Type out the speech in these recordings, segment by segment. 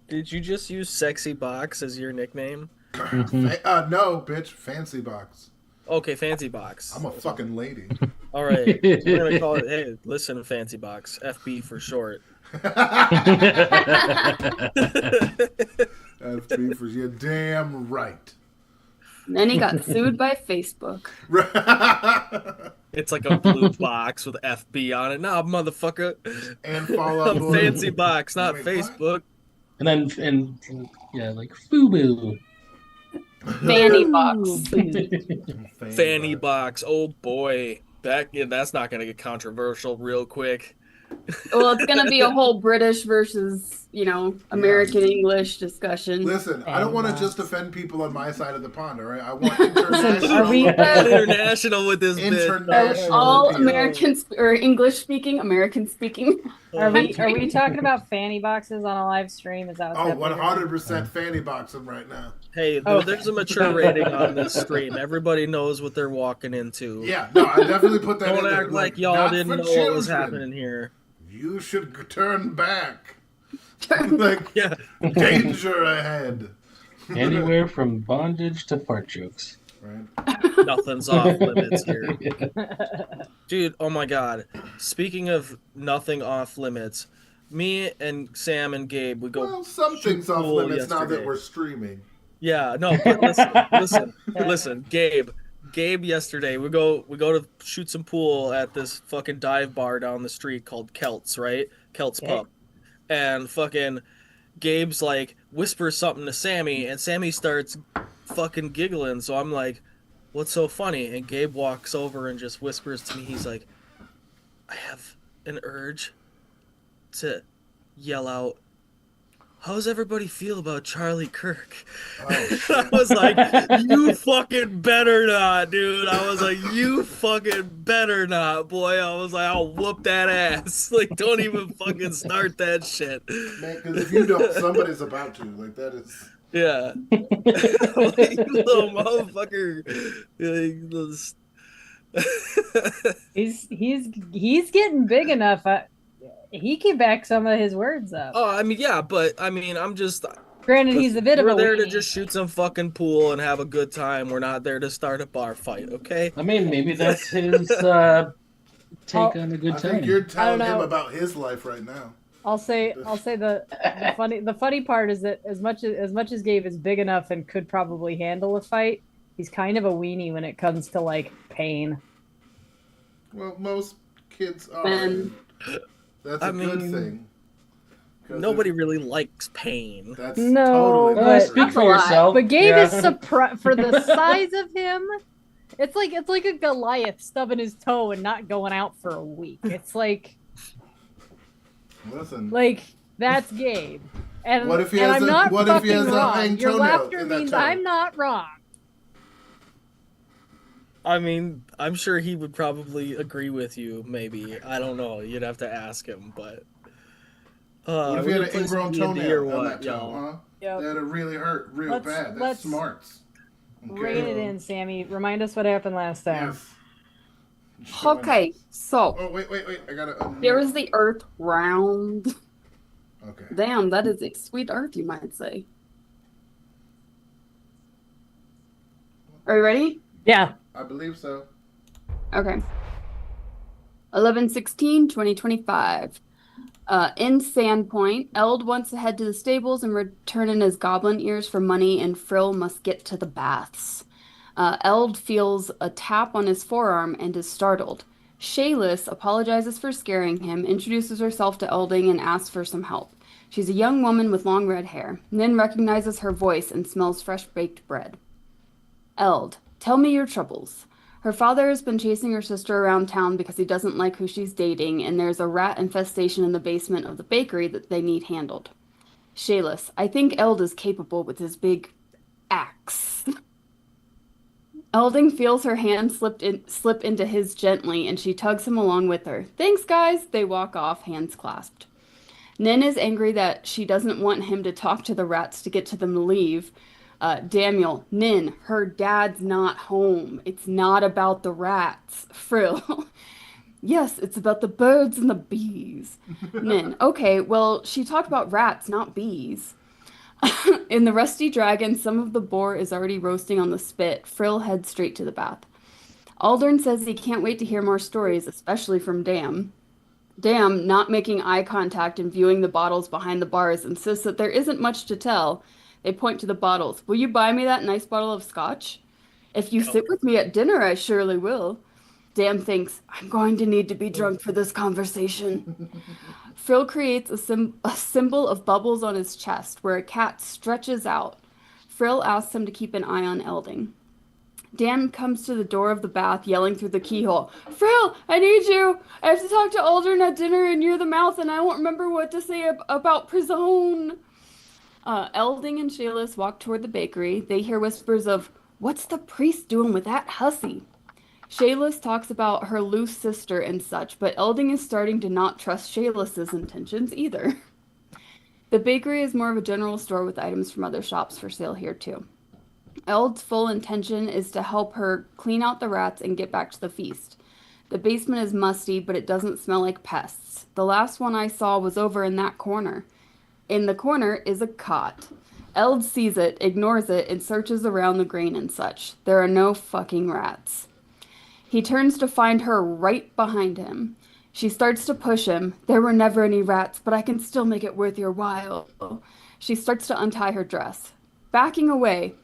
Did you just use Sexy Box as your nickname? Mhm. No, bitch. Fancy box. Okay, Fancy Box. I'm a That's all. fucking lady. All right, we're gonna call it. Hey, listen, Fancy Box, FB for short. FB for you. Damn right. Then he got sued by Facebook. It's like a blue box with FB on it. Nah, motherfucker. And Fallout I'm Boy. Fancy Box, not Wait, what? Facebook. and yeah, like FUBU. Fanny Ooh. box. Fanny Box. Oh boy, that's not gonna get controversial real quick. Well, it's gonna be a whole British versus, American English discussion. Listen, I don't want to just offend people on my side of the pond, all right? I want Listen, international. are we International with this bit. International. All appeal. American or English speaking, American speaking. are we talking about fanny boxes on a live stream? Is that what's Oh, happening? 100% fanny box them right now. Hey, Oh. there's a mature rating on this stream. Everybody knows what they're walking into. Yeah, no, I definitely put that in Don't there. act like y'all not didn't for know what was children. happening here. You should turn back. Like, Yeah. danger ahead. Anywhere from bondage to fart jokes. Right. Nothing's off limits here. Dude, oh my god. Speaking of nothing off limits, me and Sam and Gabe, we go. Well, some shoot things off pool limits now that yesterday. we're streaming. Yeah, no, but listen, Gabe yesterday, we go to shoot some pool at this fucking dive bar down the street called Kelt's, right? Kelt's Okay. Pub. And fucking Gabe's like whispers something to Sammy, and Sammy starts fucking giggling. So I'm like, "What's so funny?" And Gabe walks over and just whispers to me. He's like, "I have an urge to yell out, 'How's everybody feel about Charlie Kirk?'" Oh, I was like, "You fucking better not, dude." I was like, "You fucking better not, boy." I was like, "I'll whoop that ass." Like, don't even fucking start that shit. man, because if you don't, somebody's about to. Like, that is. Yeah. Like, you little motherfucker. Like, He's getting big enough. He can back some of his words up. Oh, I mean, yeah, but I mean, I'm just. Granted, he's a bit of We're a there to weenie. just shoot some fucking pool and have a good time. We're not there to start a bar fight, okay? I mean, maybe that's his take on a good I time. think you're telling I don't him know. about his life right now. I'll say the funny part is that as much as Gabe is big enough and could probably handle a fight, he's kind of a weenie when it comes to like pain. Well, most kids are. Man. That's I a good mean, thing. 'Cause Nobody really likes pain. That's No, totally but- Speak different. for That's a lie. yourself. But Gabe Yeah. is surprised for the size of him. It's like a Goliath stubbing his toe and not going out for a week. It's like Listen. that's Gabe. And, What if he and has I'm a- not what if he fucking has a wrong. hanged Your toenail laughter in that means toe? I'm not wrong. I mean, I'm sure he would probably agree with you, maybe. I don't know. You'd have to ask him, but... What if we he had gonna an play some ingrown D&D or toenail on what, that toe, y'all? huh? Yep. That'd really hurt real Let's- bad. That's let's- smarts. Rein it in, Sammy. Remind us what happened last time. Yes. Okay, so Oh, wait. I gotta. here is the Earth round. Okay. Damn, that is a sweet Earth, you might say. Are you ready? Yeah. I believe so. Okay. 11/16/2025. In Sandpoint, Eld wants to head to the stables and return in his goblin ears for money, and Frill must get to the baths. Eld feels a tap on his forearm and is startled. Shayless apologizes for scaring him, introduces herself to Elding, and asks for some help. She's a young woman with long red hair. Nin recognizes her voice and smells fresh baked bread. Eld, tell me your troubles. Her father has been chasing her sister around town because he doesn't like who she's dating, and there's a rat infestation in the basement of the bakery that they need handled. Shayless, I think Eld is capable with his big axe. Elding feels her hand slip into his gently, and she tugs him along with her. Thanks, guys. They walk off, hands clasped. Nin is angry that she doesn't want him to talk to the rats to get to them to leave. Daniel, Nin, her dad's not home. It's not about the rats. Frill. Yes, it's about the birds and the bees. Nin, okay, well, she talked about rats, not bees. In the Rusty Dragon, some of the boar is already roasting on the spit. Frill heads straight to the bath. Aldern says he can't wait to hear more stories, especially from Dam. Dam, not making eye contact and viewing the bottles behind the bars, insists that there isn't much to tell. They point to the bottles. Will you buy me that nice bottle of scotch? If you sit with me at dinner, I surely will. Dam thinks, I'm going to need to be drunk for this conversation. Frill creates a symbol of bubbles on his chest where a cat stretches out. Frill asks him to keep an eye on Elding. Dan comes to the door of the bath, yelling through the keyhole, Frill, I need you! I have to talk to Aldern at dinner and near the mouth, and I won't remember what to say about prison. Elding and Shayless walk toward the bakery. They hear whispers of, what's the priest doing with that hussy? Shayless talks about her loose sister and such, but Elding is starting to not trust Shayless's intentions either. The bakery is more of a general store with items from other shops for sale here too. Eld's full intention is to help her clean out the rats and get back to the feast. The basement is musty, but it doesn't smell like pests. The last one I saw was over in that corner. In the corner is a cot. Eld sees it, ignores it, and searches around the grain and such. There are no fucking rats. He turns to find her right behind him. She starts to push him. There were never any rats, but I can still make it worth your while. She starts to untie her dress. Backing away,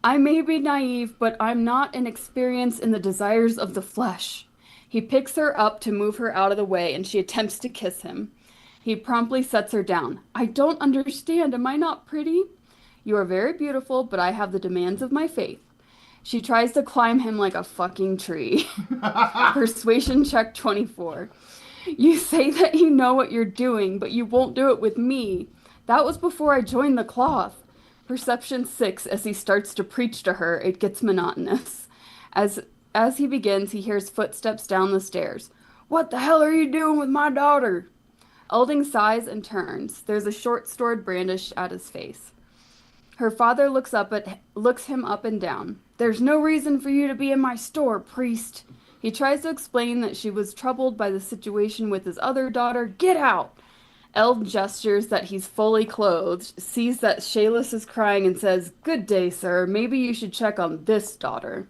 I may be naive, but I'm not inexperienced in the desires of the flesh. He picks her up to move her out of the way, and she attempts to kiss him. He promptly sets her down. I don't understand. Am I not pretty? You are very beautiful, but I have the demands of my faith. She tries to climb him like a fucking tree. Persuasion check 24. You say that you know what you're doing, but you won't do it with me. That was before I joined the cloth. Perception 6, as he starts to preach to her, it gets monotonous. As he begins, he hears footsteps down the stairs. What the hell are you doing with my daughter? Elding sighs and turns. There's a short sword brandished at his face. Her father looks him up and down. There's no reason for you to be in my store, priest. He tries to explain that she was troubled by the situation with his other daughter. Get out! Eld gestures that he's fully clothed, sees that Shayless is crying and says, Good day, sir. Maybe you should check on this daughter.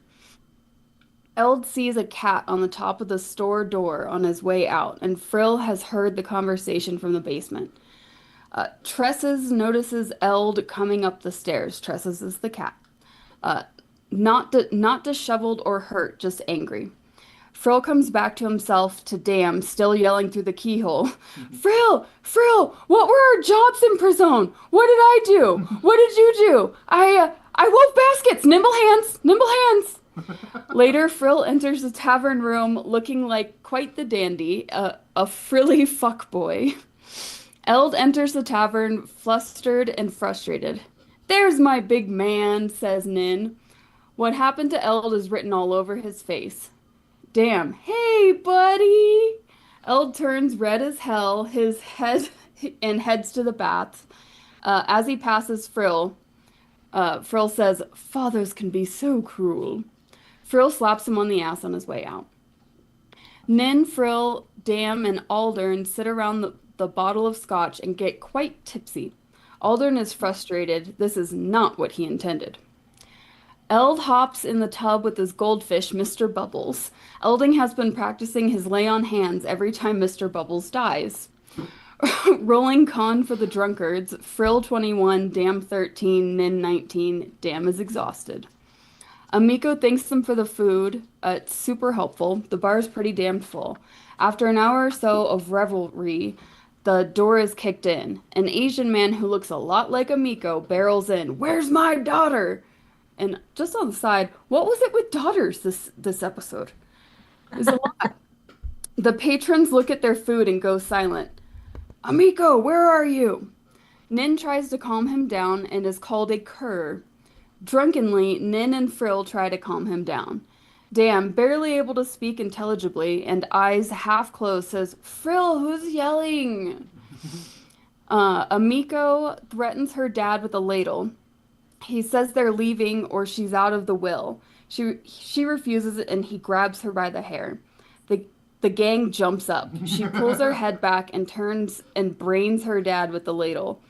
Eld sees a cat on the top of the store door on his way out, and Frill has heard the conversation from the basement. Tresses notices Eld coming up the stairs. Tresses is the cat. Not disheveled or hurt, just angry. Frill comes back to himself to Dam, still yelling through the keyhole. Frill! What were our jobs in prison? What did I do? What did you do? I wove baskets! Nimble hands! Later, Frill enters the tavern room looking like quite the dandy, a frilly fuckboy. Eld enters the tavern, flustered and frustrated. There's my big man, says Nin. What happened to Eld is written all over his face. Damn. Hey, buddy! Eld turns red as hell, his head and heads to the bath. As he passes Frill, Frill says, Fathers can be so cruel. Frill slaps him on the ass on his way out. Nin, Frill, Dam, and Aldern sit around the bottle of scotch and get quite tipsy. Aldern is frustrated. This is not what he intended. Eld hops in the tub with his goldfish, Mr. Bubbles. Elding has been practicing his lay on hands every time Mr. Bubbles dies. Rolling con for the drunkards, Frill 21, Dam 13, Nin 19, Dam is exhausted. Amiko thanks them for the food. It's super helpful. The bar is pretty damn full. After an hour or so of revelry, the door is kicked in. An Asian man who looks a lot like Amiko barrels in. Where's my daughter? And just on the side, what was it with daughters this episode? There's a lot. The patrons look at their food and go silent. Amiko, where are you? Nin tries to calm him down and is called a cur. Drunkenly, Nin and Frill try to calm him down. Dam, barely able to speak intelligibly and eyes half closed, says, Frill, who's yelling? Amiko threatens her dad with a ladle. He says they're leaving or she's out of the will. She refuses it and he grabs her by the hair. The gang jumps up. She pulls her head back and turns and brains her dad with the ladle.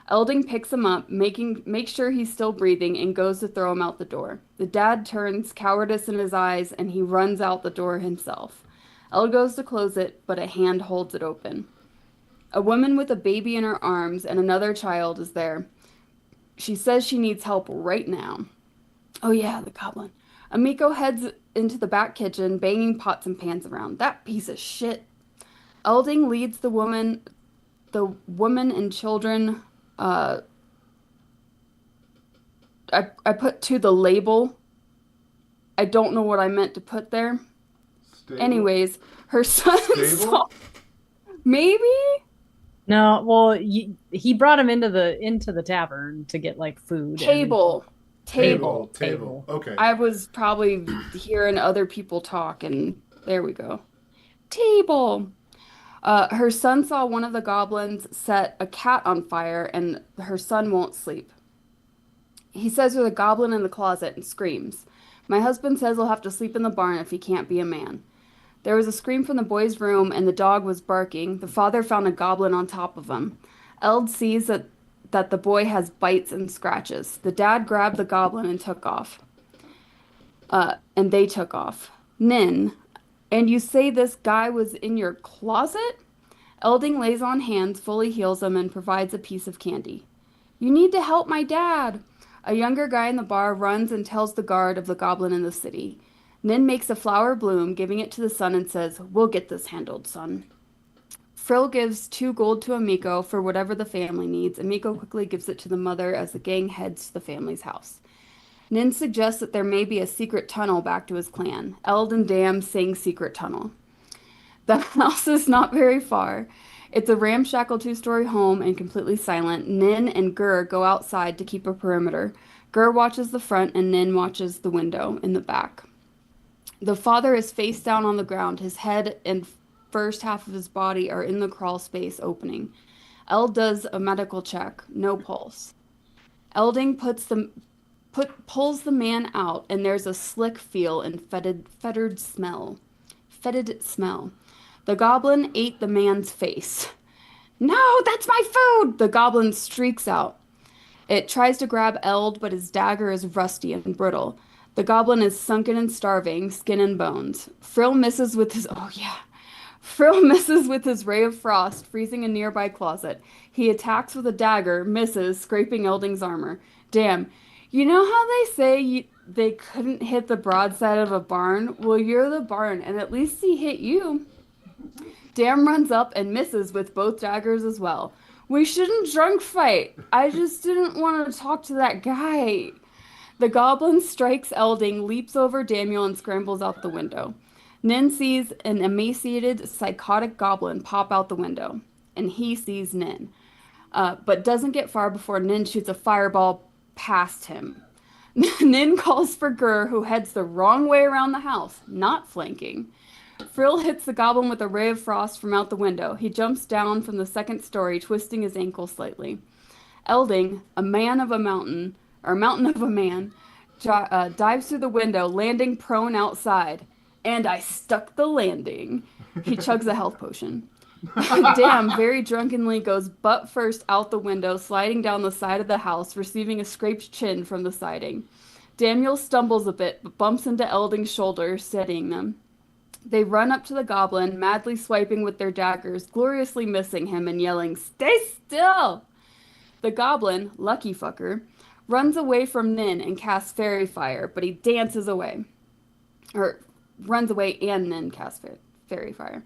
Elding picks him up, makes sure he's still breathing, and goes to throw him out the door. The dad turns, cowardice in his eyes, and he runs out the door himself. Eld goes to close it, but a hand holds it open. A woman with a baby in her arms and another child is there. She says she needs help right now. Oh yeah, the goblin. Amiko heads into the back kitchen, banging pots and pans around. That piece of shit. Elding leads the woman and children. I put to the label. I don't know what I meant to put there. Stable? Anyways, her son saw. Maybe? No, well, he brought him into the tavern to get like food. Table. Okay. I was probably hearing other people talk, and there we go. Table. Her son saw one of the goblins set a cat on fire, and her son won't sleep. He says there's a goblin in the closet and screams. My husband says he'll have to sleep in the barn if he can't be a man. There was a scream from the boy's room, and the dog was barking. The father found a goblin on top of him. Eld sees that the boy has bites and scratches. The dad grabbed the goblin and took off. And they took off. Nin, and you say this guy was in your closet? Elding lays on hands, fully heals him, and provides a piece of candy. You need to help my dad. A younger guy in the bar runs and tells the guard of the goblin in the city. Nin makes a flower bloom, giving it to the son, and says, "We'll get this handled, son." Frill gives 2 gold to Amiko for whatever the family needs. Amiko quickly gives it to the mother as the gang heads to the family's house. Nin suggests that there may be a secret tunnel back to his clan. Eld and Dam sing secret tunnel. The house is not very far. It's a ramshackle 2-story home and completely silent. Nin and Gur go outside to keep a perimeter. Gur watches the front and Nin watches the window in the back. The father is face down on the ground. His head and first half of his body are in the crawl space opening. Eld does a medical check. No pulse. Elding pulls the man out, and there's a slick feel and fetid smell. The goblin ate the man's face. No, that's my food! The goblin streaks out. It tries to grab Eld, but his dagger is rusty and brittle. The goblin is sunken and starving, skin and bones. Frill misses with his ray of frost, freezing a nearby closet. He attacks with a dagger, misses, scraping Elding's armor. Damn. You know how they say they couldn't hit the broadside of a barn? Well, you're the barn, and at least he hit you. Dam runs up and misses with both daggers as well. We shouldn't drunk fight. I just didn't want to talk to that guy. The goblin strikes Elding, leaps over Daniel, and scrambles out the window. Nin sees an emaciated, psychotic goblin pop out the window, and he sees Nin, but doesn't get far before Nin shoots a fireball past him. Nin calls for Gur, who heads the wrong way around the house, not flanking. Frill hits the goblin with a ray of frost from out the window. He jumps down from the 2nd story, twisting his ankle slightly. Elding, a mountain of a man, dives through the window, landing prone outside. And I stuck the landing. He chugs a health potion. Dam very drunkenly goes butt first out the window, sliding down the side of the house, receiving a scraped chin from the siding. Daniel stumbles a bit, but bumps into Elding's shoulder, steadying them. They run up to the goblin, madly swiping with their daggers, gloriously missing him and yelling, "Stay still!" The goblin, lucky fucker, runs away from Nin and casts fairy fire, but he dances away. Or runs away and Nin casts fairy fire.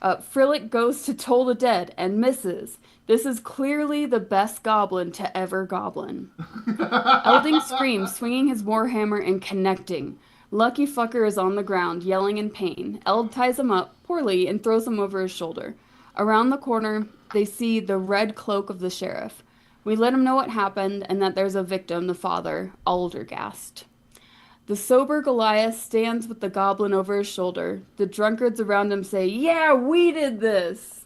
Frillick goes to toll the dead and misses. This is clearly the best goblin to ever goblin. Elding screams, swinging his warhammer and connecting. Lucky fucker is on the ground, yelling in pain. Eld ties him up, poorly, and throws him over his shoulder. Around the corner, they see the red cloak of the sheriff. We let him know what happened and that there's a victim, the father, Aldergast. The sober Goliath stands with the goblin over his shoulder. The drunkards around him say, "Yeah, we did this!"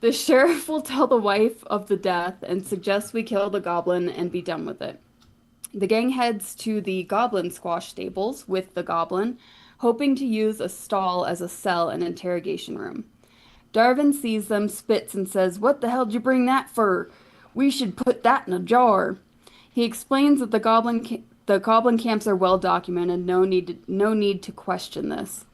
The sheriff will tell the wife of the death and suggests we kill the goblin and be done with it. The gang heads to the goblin squash stables with the goblin, hoping to use a stall as a cell and interrogation room. Darvin sees them, spits, and says, "What the hell did you bring that for?" We should put that in a jar. He explains that the goblin camps are well documented, no need to question this.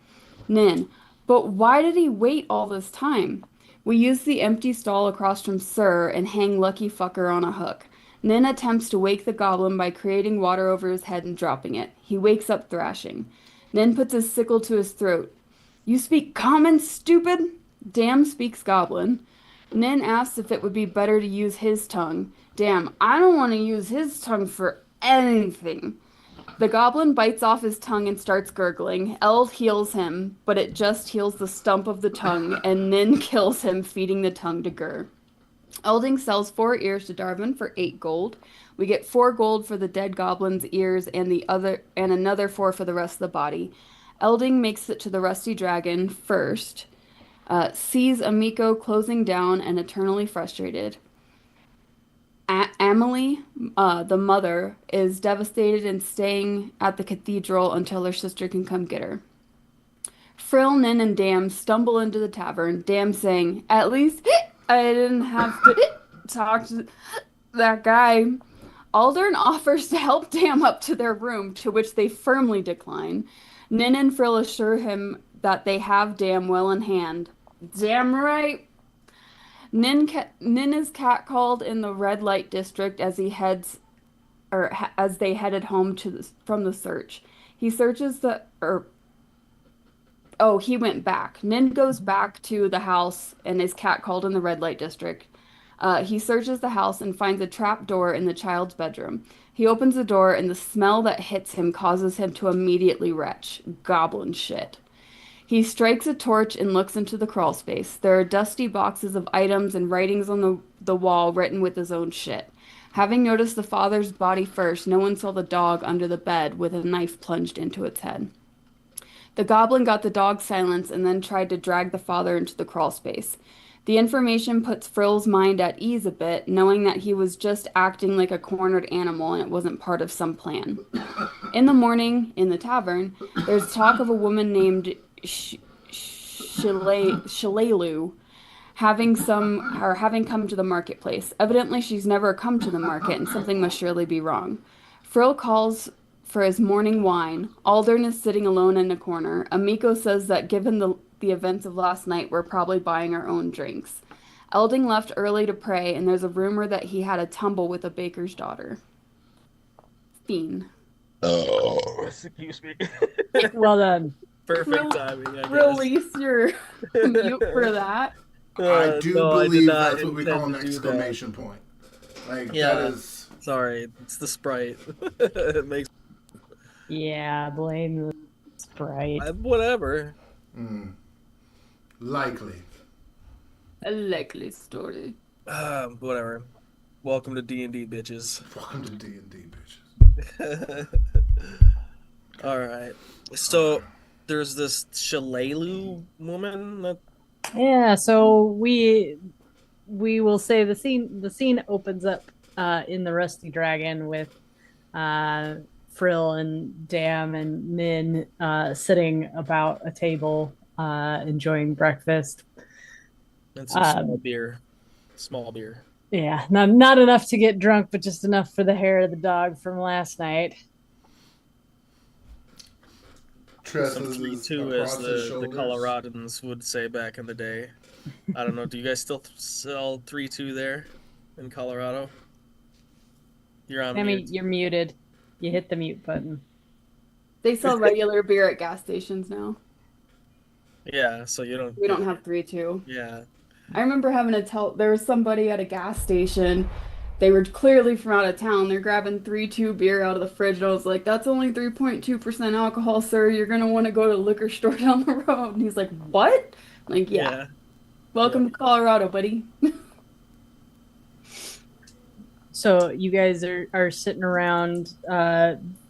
Nin, but why did he wait all this time? We use the empty stall across from Sir and hang Lucky Fucker on a hook. Nin attempts to wake the goblin by creating water over his head and dropping it. He wakes up thrashing. Nin puts his sickle to his throat. You speak common, stupid? Dam speaks goblin. Nin asks if it would be better to use his tongue. Damn, I don't want to use his tongue for anything. The goblin bites off his tongue and starts gurgling. Eld heals him, but it just heals the stump of the tongue, and Nin kills him, feeding the tongue to Gur. Elding sells 4 ears to Darwin for 8 gold. We get 4 gold for the dead goblin's ears and another 4 for the rest of the body. Elding makes it to the Rusty Dragon first, sees Amiko closing down and eternally frustrated. Amelie, the mother, is devastated and staying at the cathedral until her sister can come get her. Frill, Nin, and Dam stumble into the tavern, Dam saying, "At least I didn't have to talk to that guy." Aldern offers to help Dam up to their room, to which they firmly decline. Nin and Frill assure him that they have Dam well in hand. Damn right. Nin is catcalled in the red light district as as they headed home from the search. He searches he went back. Nin goes back to the house and is catcalled in the red light district. He searches the house and finds a trap door in the child's bedroom. He opens the door and the smell that hits him causes him to immediately retch. Goblin shit. He strikes a torch and looks into the crawl space. There are dusty boxes of items and writings on the wall written with his own shit. Having noticed the father's body first, no one saw the dog under the bed with a knife plunged into its head. The goblin got the dog silenced and then tried to drag the father into the crawl space. The information puts Frill's mind at ease a bit, knowing that he was just acting like a cornered animal and it wasn't part of some plan. In the morning, in the tavern, there's talk of a woman named Shalelu having come to the marketplace. Evidently, she's never come to the market, and something must surely be wrong. Frill calls for his morning wine. Aldern is sitting alone in a corner. Amiko says that given the events of last night, we're probably buying our own drinks. Elding left early to pray, and there's a rumor that he had a tumble with a baker's daughter. Fiend. Oh, excuse me. Well done. Perfect timing, I guess. Release your mute for that. I do no, believe not that's what we call an intend to do exclamation point. Like, Yeah. that is... Sorry, it's the Sprite. It makes Yeah, blame the Sprite. whatever. Likely. A likely story. Whatever. Welcome to D&D, bitches. Welcome to D&D, bitches. All right. So there's this Shalelu woman that Yeah, so we will say the scene opens up in the Rusty Dragon with Frill and Dam and Nin sitting about a table enjoying breakfast. and some small beer. Small beer. Yeah, not enough to get drunk, but just enough for the hair of the dog from last night. Tress Some is 3-2 as across his the shoulders. Coloradans would say back in the day. I don't know. Do you guys still sell 3-2 there in Colorado? You're on Sammy, mute. you're muted. You hit the mute button. They sell regular beer at gas stations now. Yeah, so you don't. We don't have 3-2. Yeah. I remember having to tell there was somebody at a gas station. They were clearly from out of town. They're grabbing 3-2 beer out of the fridge, and I was like, "That's only 3.2% alcohol, sir. You're gonna want to go to the liquor store down the road." And he's like, "What?" I'm like, yeah. Welcome to Colorado, buddy. So you guys are sitting around.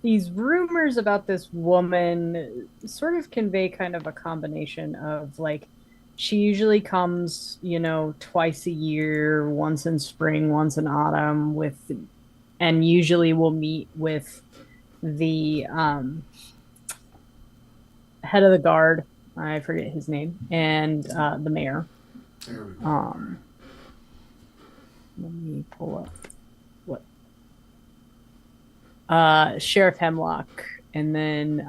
These rumors about this woman sort of convey kind of a combination of like, she usually comes, twice a year, once in spring, once in autumn, and usually will meet with the head of the guard. I forget his name, and the mayor. There we go. Let me pull up what Sheriff Hemlock and then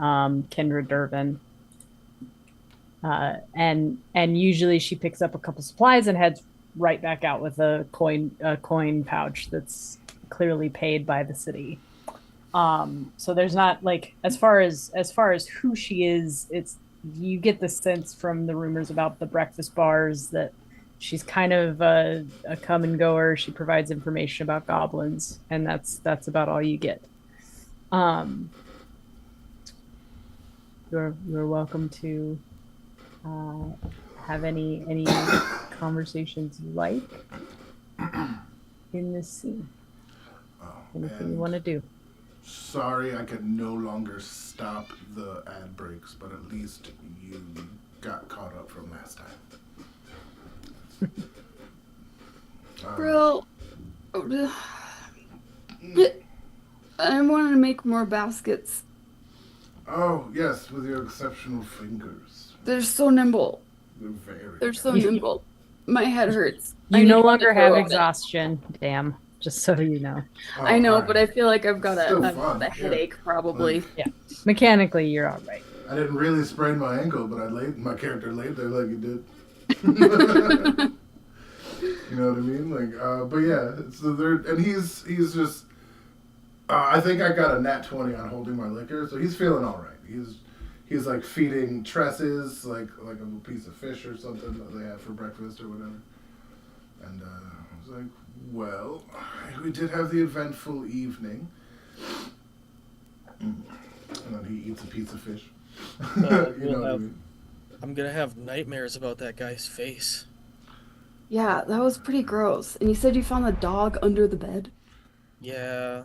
Kendra Durbin. And usually she picks up a couple supplies and heads right back out with a coin pouch that's clearly paid by the city. So there's not like as far as who she is, it's you get the sense from the rumors about the breakfast bars that she's kind of a come and goer. She provides information about goblins, and that's about all you get. You're welcome to have any conversations you like in this scene. Anything you want to do? Sorry, I can no longer stop the ad breaks, but at least you got caught up from last time. Brill, I wanted to make more baskets. Oh, yes, with your exceptional fingers. They're so nimble. They're so nimble. My head hurts. You no longer have exhaustion. Damn. Just so you know. Oh, I know, alright. but I feel like I've got Still a fun, headache probably. Yeah. Mechanically, you're all right. I didn't really sprain my ankle, but my character laid there like he did. You know what I mean? Like, but yeah, so and he's just. I think I got a nat 20 on holding my liquor, so he's feeling all right. He's like feeding tresses, like a piece of fish or something that they had for breakfast or whatever. And I was like, well, we did have the eventful evening. And then he eats a piece of fish. You know what I mean? I'm gonna have nightmares about that guy's face. Yeah, that was pretty gross. And you said you found the dog under the bed? Yeah.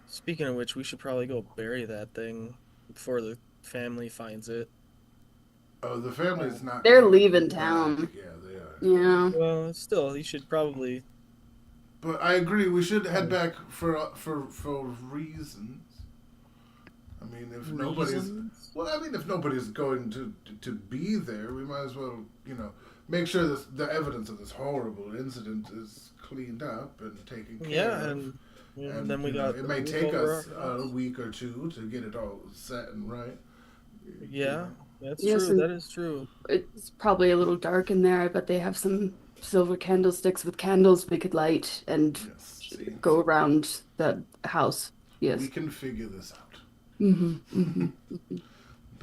Speaking of which, we should probably go bury that thing before the family finds it. Oh, the family's not. They're leaving town. Yeah, they are. Yeah. Well, still, you should probably. But I agree. We should head back for reasons. I mean, if nobody's going to be there, we might as well, make sure the evidence of this horrible incident is cleaned up and taken care of. And then we got. It may take us a week or two to get it all set and right. Yeah, that's Yes, true. That is true. It's probably a little dark in there. I bet they have some silver candlesticks with candles we could light and go around the house. Yes. We can figure this out.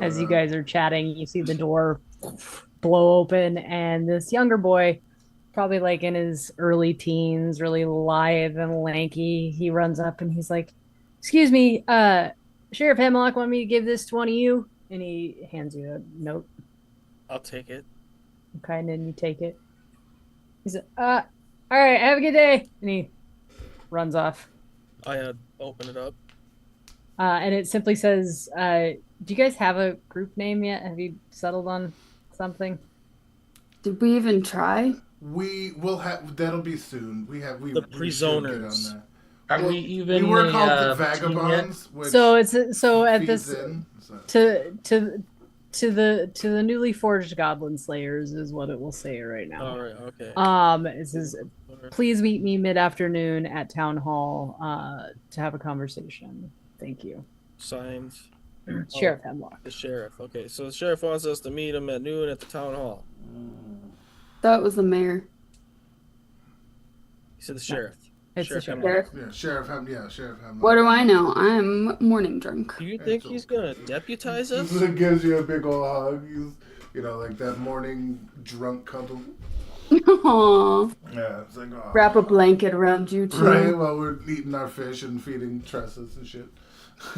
As you guys are chatting, you see the door blow open, and this younger boy, probably like in his early teens, really lithe and lanky, he runs up and he's like, "Excuse me, Sheriff Hemlock wanted me to give this to one of you," and he hands you a note. I'll take it. Okay, and then you take it. He said, all right, have a good day," and he runs off. I open it up. And it simply says, "Do you guys have a group name yet? Have you settled on something?" Did we even try? We will have. That'll be soon. We The should get Prisoners. on Are we even? We were called the team yet? Vagabonds. Which So it's at feeds this in, so. to the newly forged goblin slayers is what it will say right now. All right. Okay. It says, "Please meet me mid-afternoon at town hall to have a conversation. Thank you, Signed. Sheriff Hemlock." The sheriff. Okay, so the sheriff wants us to meet him at noon at the town hall. That was the mayor. He said the sheriff. It's the Sheriff sheriff. Hemlock. Sheriff Hemlock. What do I know? I'm morning drunk. Do you think he's gonna deputize us? He gives you a big old hug. He's, like that morning drunk cuddle. Aww. Yeah, it's like, oh. Wrap a blanket around you too. Right, while we're eating our fish and feeding tresses and shit.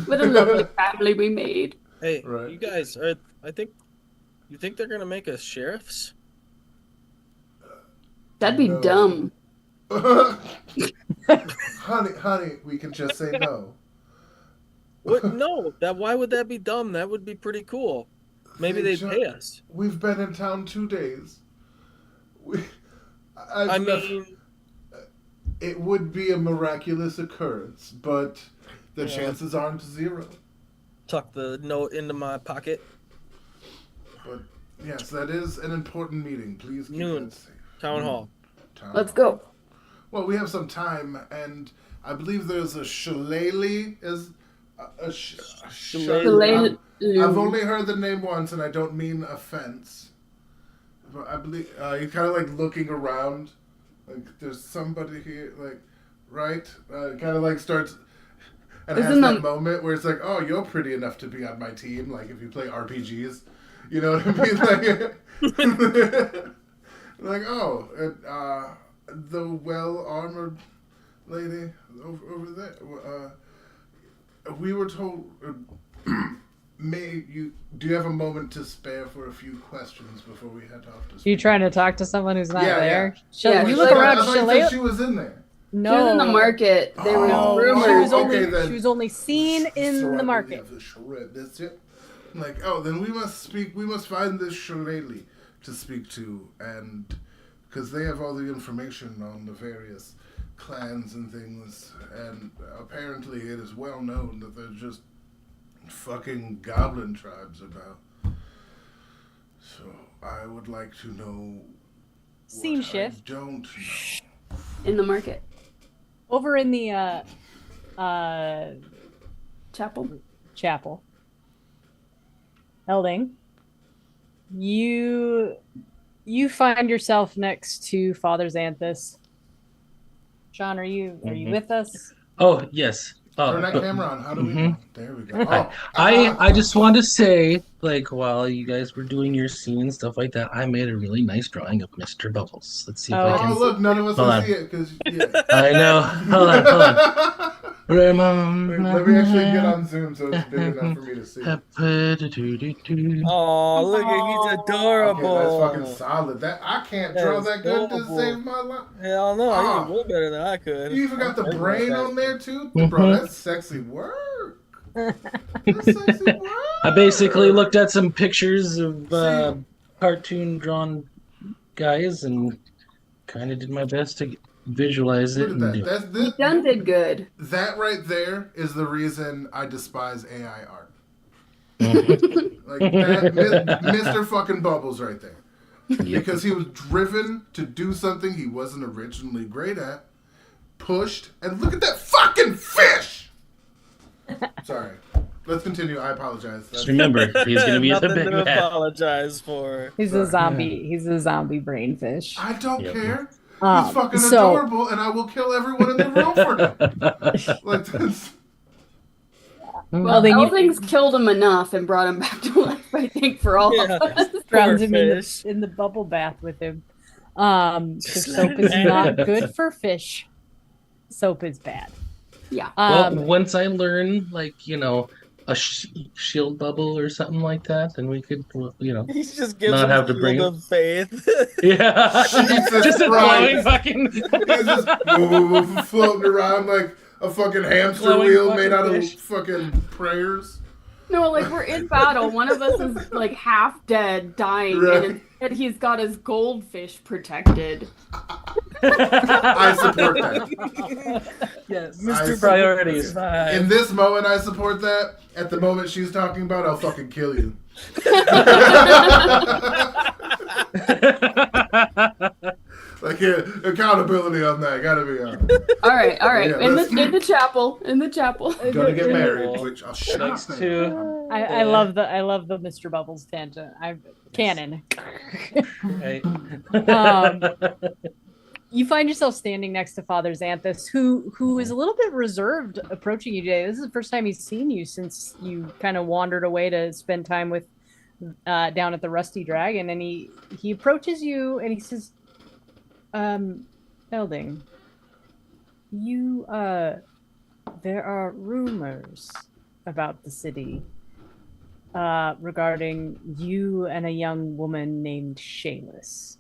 What a lovely family we made. Hey, Right. you guys, you think they're gonna make us sheriffs? That'd be No. dumb. honey, we can just say no. What? No. Why would that be dumb? That would be pretty cool. Maybe they'd pay us. We've been in town 2 days. I mean, it would be a miraculous occurrence, but the chances aren't zero. tuck the note into my pocket. But yes, that is an important meeting. Please keep Noon. that safe. Town hall. Town Let's hall. go. well, we have some time, and I believe there's a shillelagh. Shillelagh. I've only heard the name once, and I don't mean offense. But I believe you're kind of like looking around, like there's somebody here, like right, kind of like starts. And has Isn't that the- moment where it's like, oh, you're pretty enough to be on my team. Like if you play RPGs, you know what I mean? Like oh, the well-armored lady over there. We were told. Do you have a moment to spare for a few questions before we head off to You speak? trying to talk to someone who's not Yeah, there? Yeah, You she's look like, around. I thought you Shillelagh? said she was in there. No, She was in the market. There were Oh, No, rumors. okay, then. she was only seen in the market. That's it. Like, oh, then we must speak. We must find this shillelagh to speak to, and because they have all the information on the various clans and things, and apparently it is well known that there's just fucking goblin tribes about. So I would like to know. Scene what shift. I don't know. In the market. Over in the Chapel. chapel. Elding, you find yourself next to Father Xanthus. Sean, are you with us? Oh, yes. Turn that camera on. How do we know? There we go. Oh, I just want to say, like, while you guys were doing your scene and stuff like that, I made a really nice drawing of Mr. Bubbles. Let's see if I Oh, can. look, none of us Hold can on. see it because yeah. I know. Hold on. Wait, let me actually get on Zoom so it's big enough for me to see. Oh, look, he's adorable. Okay, that's fucking solid. That I can't draw That's that good to adorable. save my life. Hell no, Ah. you can way better than I could. You even got the I'm brain like on there too, Mhm. bro. That's sexy work. That's sexy work. I basically looked at some pictures of cartoon drawn guys and kind of did my best to visualize it. Look at And do that. it. That's You done did good. that right there is the reason I despise AI art. Mhm. Like that, Mr. fucking Bubbles right there. Because he was driven to do something he wasn't originally great at, pushed, and look at that fucking fish! Sorry. Let's continue. I apologize. Just remember, he's going to be the Nothing big to man. apologize for. He's a zombie. He's a zombie brainfish. I don't Yep. care. He's fucking so- adorable, and I will kill everyone in the room for him. Like, that's... Well, then you- Elding's killed him enough and brought him back to life, I think, for all Yeah. of us. Drowns him fish. in the bubble bath with him. 'Cause Just soap let is it not out. good for fish. Soap is bad. Yeah. Well, once I learn, like, a shield bubble or something like that, then we could, He just gives Not him have to the bring shield him. of faith. yeah, Jesus just a Christ. glowing fucking. He's just floating around like a fucking hamster Glowing wheel fucking made out fish. of fucking prayers. No, like we're in battle. One of us is like half dead, dying, Right. and instead he's got his goldfish protected. I support that. Yes. I Priorities. support it. In this moment, I support that. At the moment she's talking about, I'll fucking kill you. Like, yeah, accountability on that. Gotta be on. All right. Yeah, in let's- the chapel. Gonna get married, which I'll shut up. Next to I love the Mr. Bubbles tangent. Canon. right. You find yourself standing next to Father Xanthus, who is a little bit reserved approaching you today. This is the first time he's seen you since you kind of wandered away to spend time with down at the Rusty Dragon, and he approaches you and he says, Elding, you there are rumors about the city regarding you and a young woman named Shayless.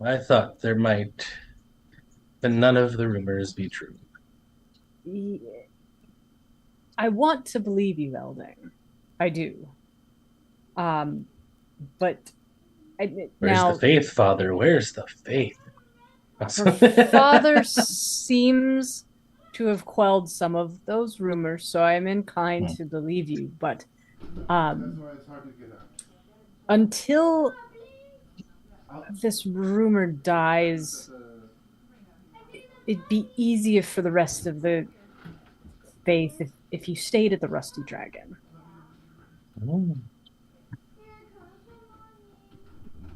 I thought there might, but none of the rumors be true. I want to believe you, Elding. I do. But Where's now the faith, Father? Where's the faith? her father seems to have quelled some of those rumors, so I am inclined to believe you. But That's why it's hard to get out. until this rumor dies it'd be easier for the rest of the faith if you stayed at the Rusty Dragon. Oh,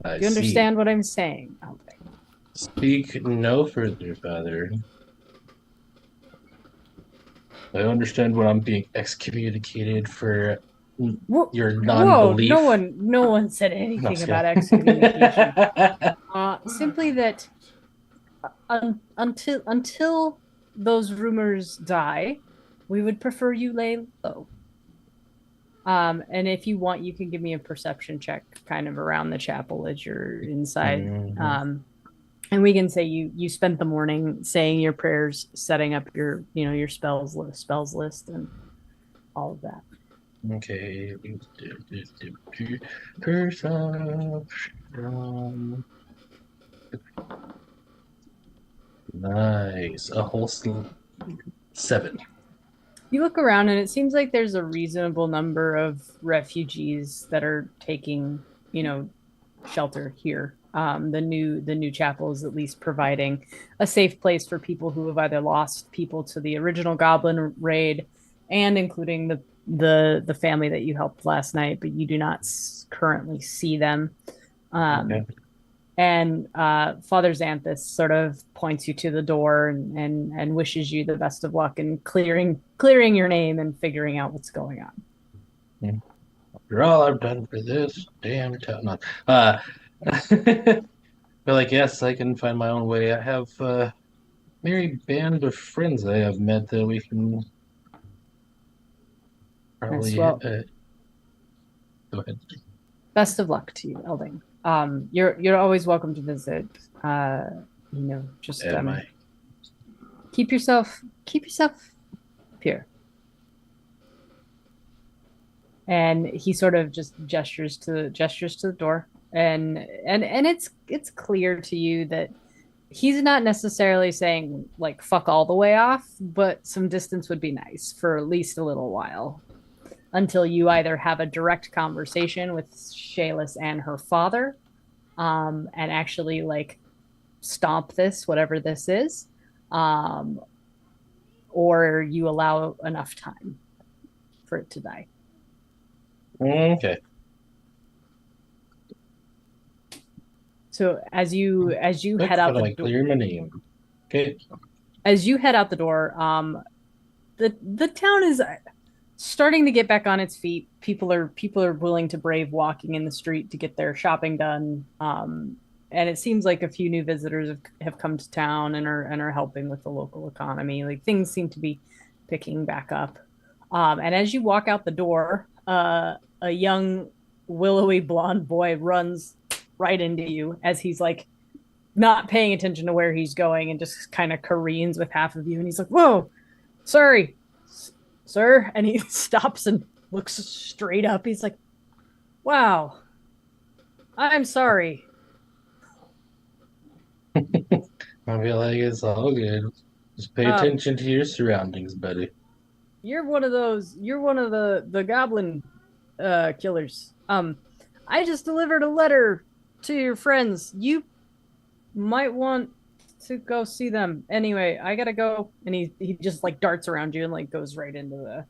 I Do you see. understand what I'm saying? Okay. Speak no further, Father. I understand when I'm being excommunicated for your Whoa, non-belief. no one said No, anything just about kidding. excommunication. Simply that until those rumors die, we would prefer you lay low. And if you want, you can give me a perception check kind of around the chapel as you're inside. Mhm. And we can say you spent the morning saying your prayers, setting up your spells list and all of that. Okay. Perception. Nice. A whole 7. You look around and it seems like there's a reasonable number of refugees that are taking, shelter here. The new chapel is at least providing a safe place for people who have either lost people to the original goblin raid, and including the family that you helped last night, but you do not currently see them. Okay. And Father Xanthus sort of points you to the door and wishes you the best of luck in clearing your name and figuring out what's going on. After all I've done for this damn town. But like, yes, I can find my own way. I have a merry band of friends I have met that we can probably. Yes, well, Go ahead. best of luck to you, Elding. You're always welcome to visit. Just Am I? keep yourself pure. And he sort of just gestures to the door, and it's clear to you that he's not necessarily saying like fuck all the way off, but some distance would be nice for at least a little while until you either have a direct conversation with Shayless and her father, and actually like stomp this, whatever this is, or you allow enough time for it to die. Okay. So as you head out the door, clear my name. Okay. as you head out the door, the town is starting to get back on its feet. People are willing to brave walking in the street to get their shopping done. And it seems like a few new visitors have come to town and are helping with the local economy. Like things seem to be picking back up. And as you walk out the door, a young willowy blonde boy runs right into you as he's like not paying attention to where he's going and just kind of careens with half of you. And he's like, "Whoa, sorry, sir." And he stops and looks straight up. He's like, "Wow, I'm sorry." I feel like it's all good. Just pay attention to your surroundings, buddy. You're one of the goblin killers. I just delivered a letter to your friends. You might want to go see them. Anyway, I gotta go. And he just like darts around you and like goes right into the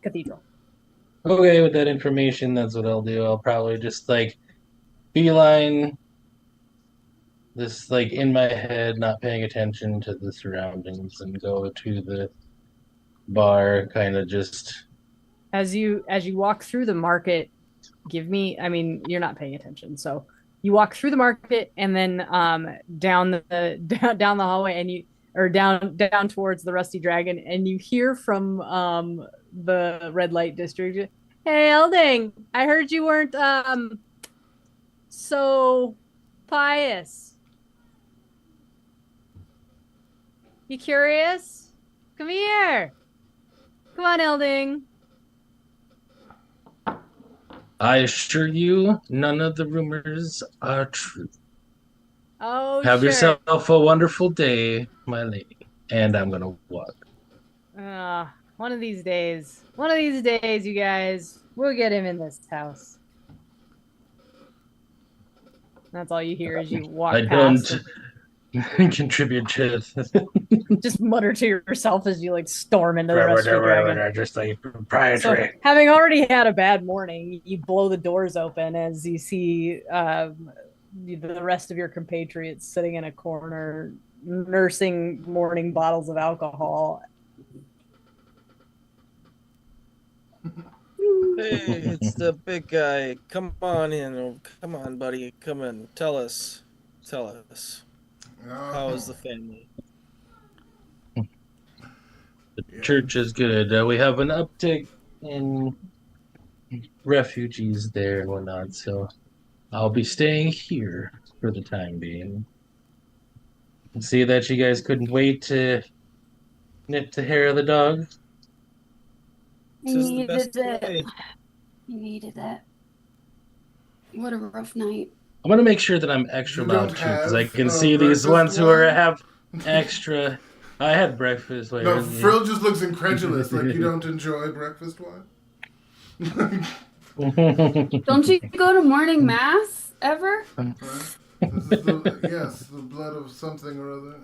cathedral. Okay, with that information, that's what I'll do. I'll probably just like beeline this like in my head, not paying attention to the surroundings, and go to the bar, kind of just As you walk through the market, you're not paying attention. So you walk through the market and then down the hallway and down towards the Rusty Dragon, and you hear from the red light district, "Hey Elding, I heard you weren't so pious. You curious? Come here. Come on, Elding." I assure you, none of the rumors are true. Oh, Have sure. yourself a wonderful day, my lady. And I'm gonna walk. One of these days, you guys, we'll get him in this house. That's all you hear as you walk I past. don't contribute to Just mutter to yourself as you like storm into the rest of the dragon. just like So, proprietary. having already had a bad morning, you blow the doors open as you see the rest of your compatriots sitting in a corner, nursing morning bottles of alcohol. Hey, it's the big guy. Come on in. Oh, come on, buddy. Come in. Tell us. How is the family? The church is good. We have an uptick in refugees there and whatnot, so I'll be staying here for the time being. See that you guys couldn't wait to nip the hair of the dog. I This is the best needed it. way. I needed it. What a rough night. I'm gonna make sure that I'm extra You don't loud too, because I have, can see these breakfast ones who wine? have extra. I had breakfast. Wait, No, Frill just looks incredulous. Like you don't enjoy breakfast wine. Don't you go to morning mass ever? This is the blood of something or other.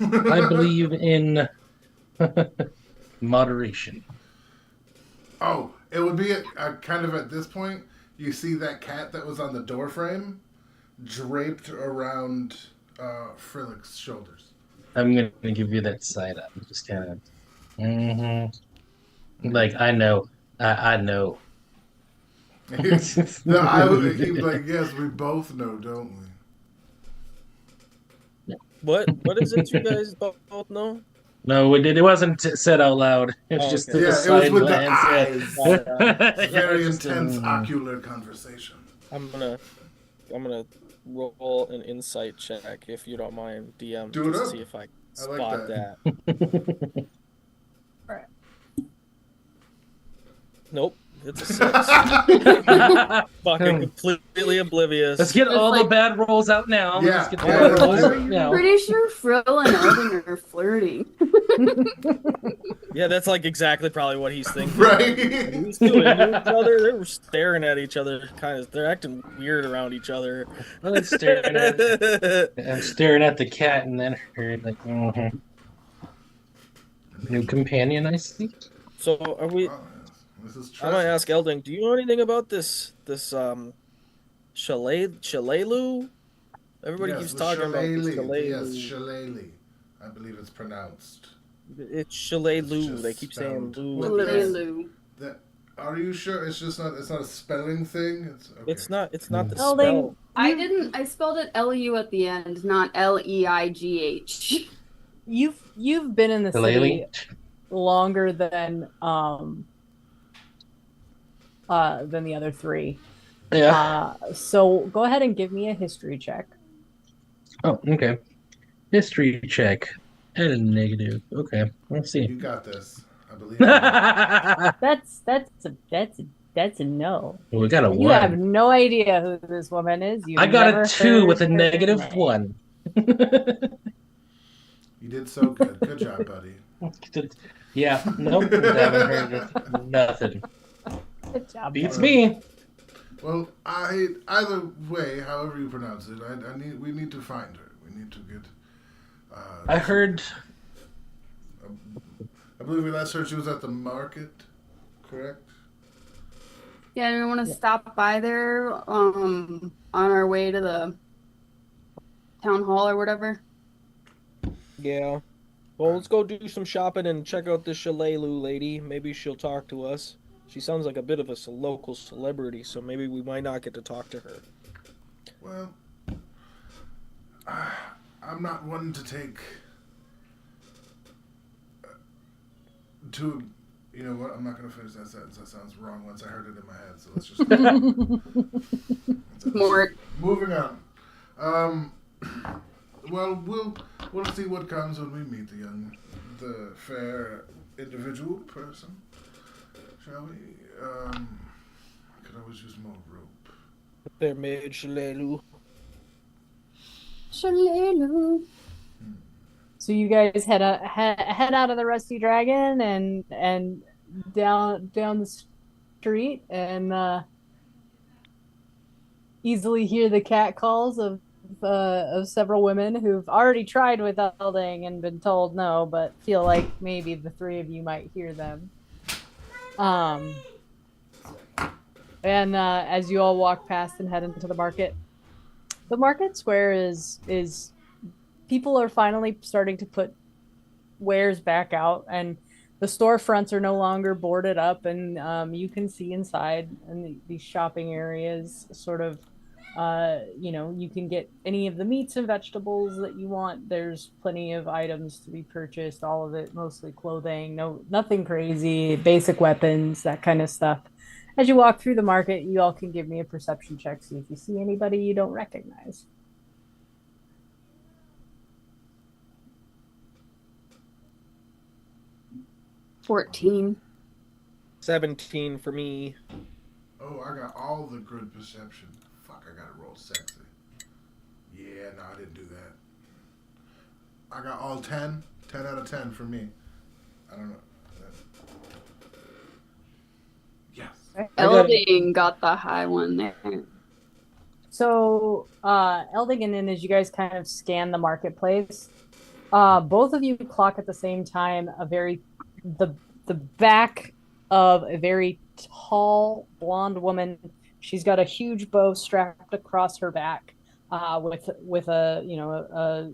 And I believe in moderation. Oh, it would be a kind of at this point. You see that cat that was on the door frame, draped around Frillick's shoulders. I'm gonna give you that side up. Just kind of, like I know, I know. He'd like, yes, we both know, don't we? What is it you guys both know? No, it wasn't said out loud. It's Oh, just okay. the Yeah, it was side with the glance. eyes. Very just, intense ocular conversation. I'm gonna roll an insight check if you don't mind, DM, Do it just up. to see if I I spot like that. Alright. Nope, it's a 6. Fucking completely oblivious. Let's get It's all the like- bad rolls out now. Yeah. Let's get the Yeah, bad let's rolls do out it. now. Pretty sure Frill and Elvin are flirting. Yeah, that's like exactly probably what he's thinking. Right? These two into each other, they were staring at each other, they're acting weird around each other. Well, it's staring at, I'm staring at the cat and then her like, New companion, I see. So are we? Oh, this is I'm gonna ask Elding. Do you know anything about this Shillelagh? Everybody keeps talking about this Shillelagh. Yes, Shillelagh. I believe it's pronounced. It's Shillelagh. Just They keep saying spelled Lou. with at the S. end. Lulu. That, are you sure? It's just not. It's not a spelling thing. It's okay. It's not. It's not the Elding, spell. I spelled it Lu at the end, not Leigh. you've been in the city Lily? longer than the other three. Yeah. So go ahead and give me a history check. Oh, okay. History check. And a negative. Okay, let's see. You got this. I believe. You. That's a no. We got a You have one. no idea who this woman is. You've I got never a 2 heard with a her negative name. 1. You did so good. Good job, buddy. Yeah, nope. Haven't heard of nothing. Good job. Beats buddy. me. Well, either way, however you pronounce it, we need to find her. We need to get. I heard. I believe we last heard she was at the market. Correct. Yeah, and we want to stop by there on our way to the town hall or whatever. Yeah. Well, let's go do some shopping and check out this Shillelagh lady. Maybe she'll talk to us. She sounds like a bit of a local celebrity, so maybe we might not get to talk to her. Well, I'm not one to take. To, you know what? I'm not going to finish that sentence. That sounds wrong once I heard it in my head. So let's just More. moving on. Well, we'll see what comes when we meet the fair individual person. Shall we? Could always use more rope. There, made Shillelagh. Shillelagh. So you guys head out of the Rusty Dragon and down the street and easily hear the cat calls of several women who've already tried with Elding and been told no, but feel like maybe the three of you might hear them. Um, and as you all walk past and head into the market square is people are finally starting to put wares back out, and the storefronts are no longer boarded up, and you can see inside and these shopping areas sort of you can get any of the meats and vegetables that you want. There's plenty of items to be purchased, all of it mostly clothing, nothing crazy, basic weapons, that kind of stuff. As you walk through the market, you all can give me a perception check, see if you see anybody you don't recognize. 14. 17 for me. Oh, I got all the good perception. Fuck, I gotta roll sexy. Yeah, no, I didn't do that. I got all 10. 10 out of 10 for me. I don't know. Yes. Elding got the high one there. So, Elding and then as you guys kind of scan the marketplace, both of you clock at the same time the back of a very tall blonde woman. She's got a huge bow strapped across her back, with a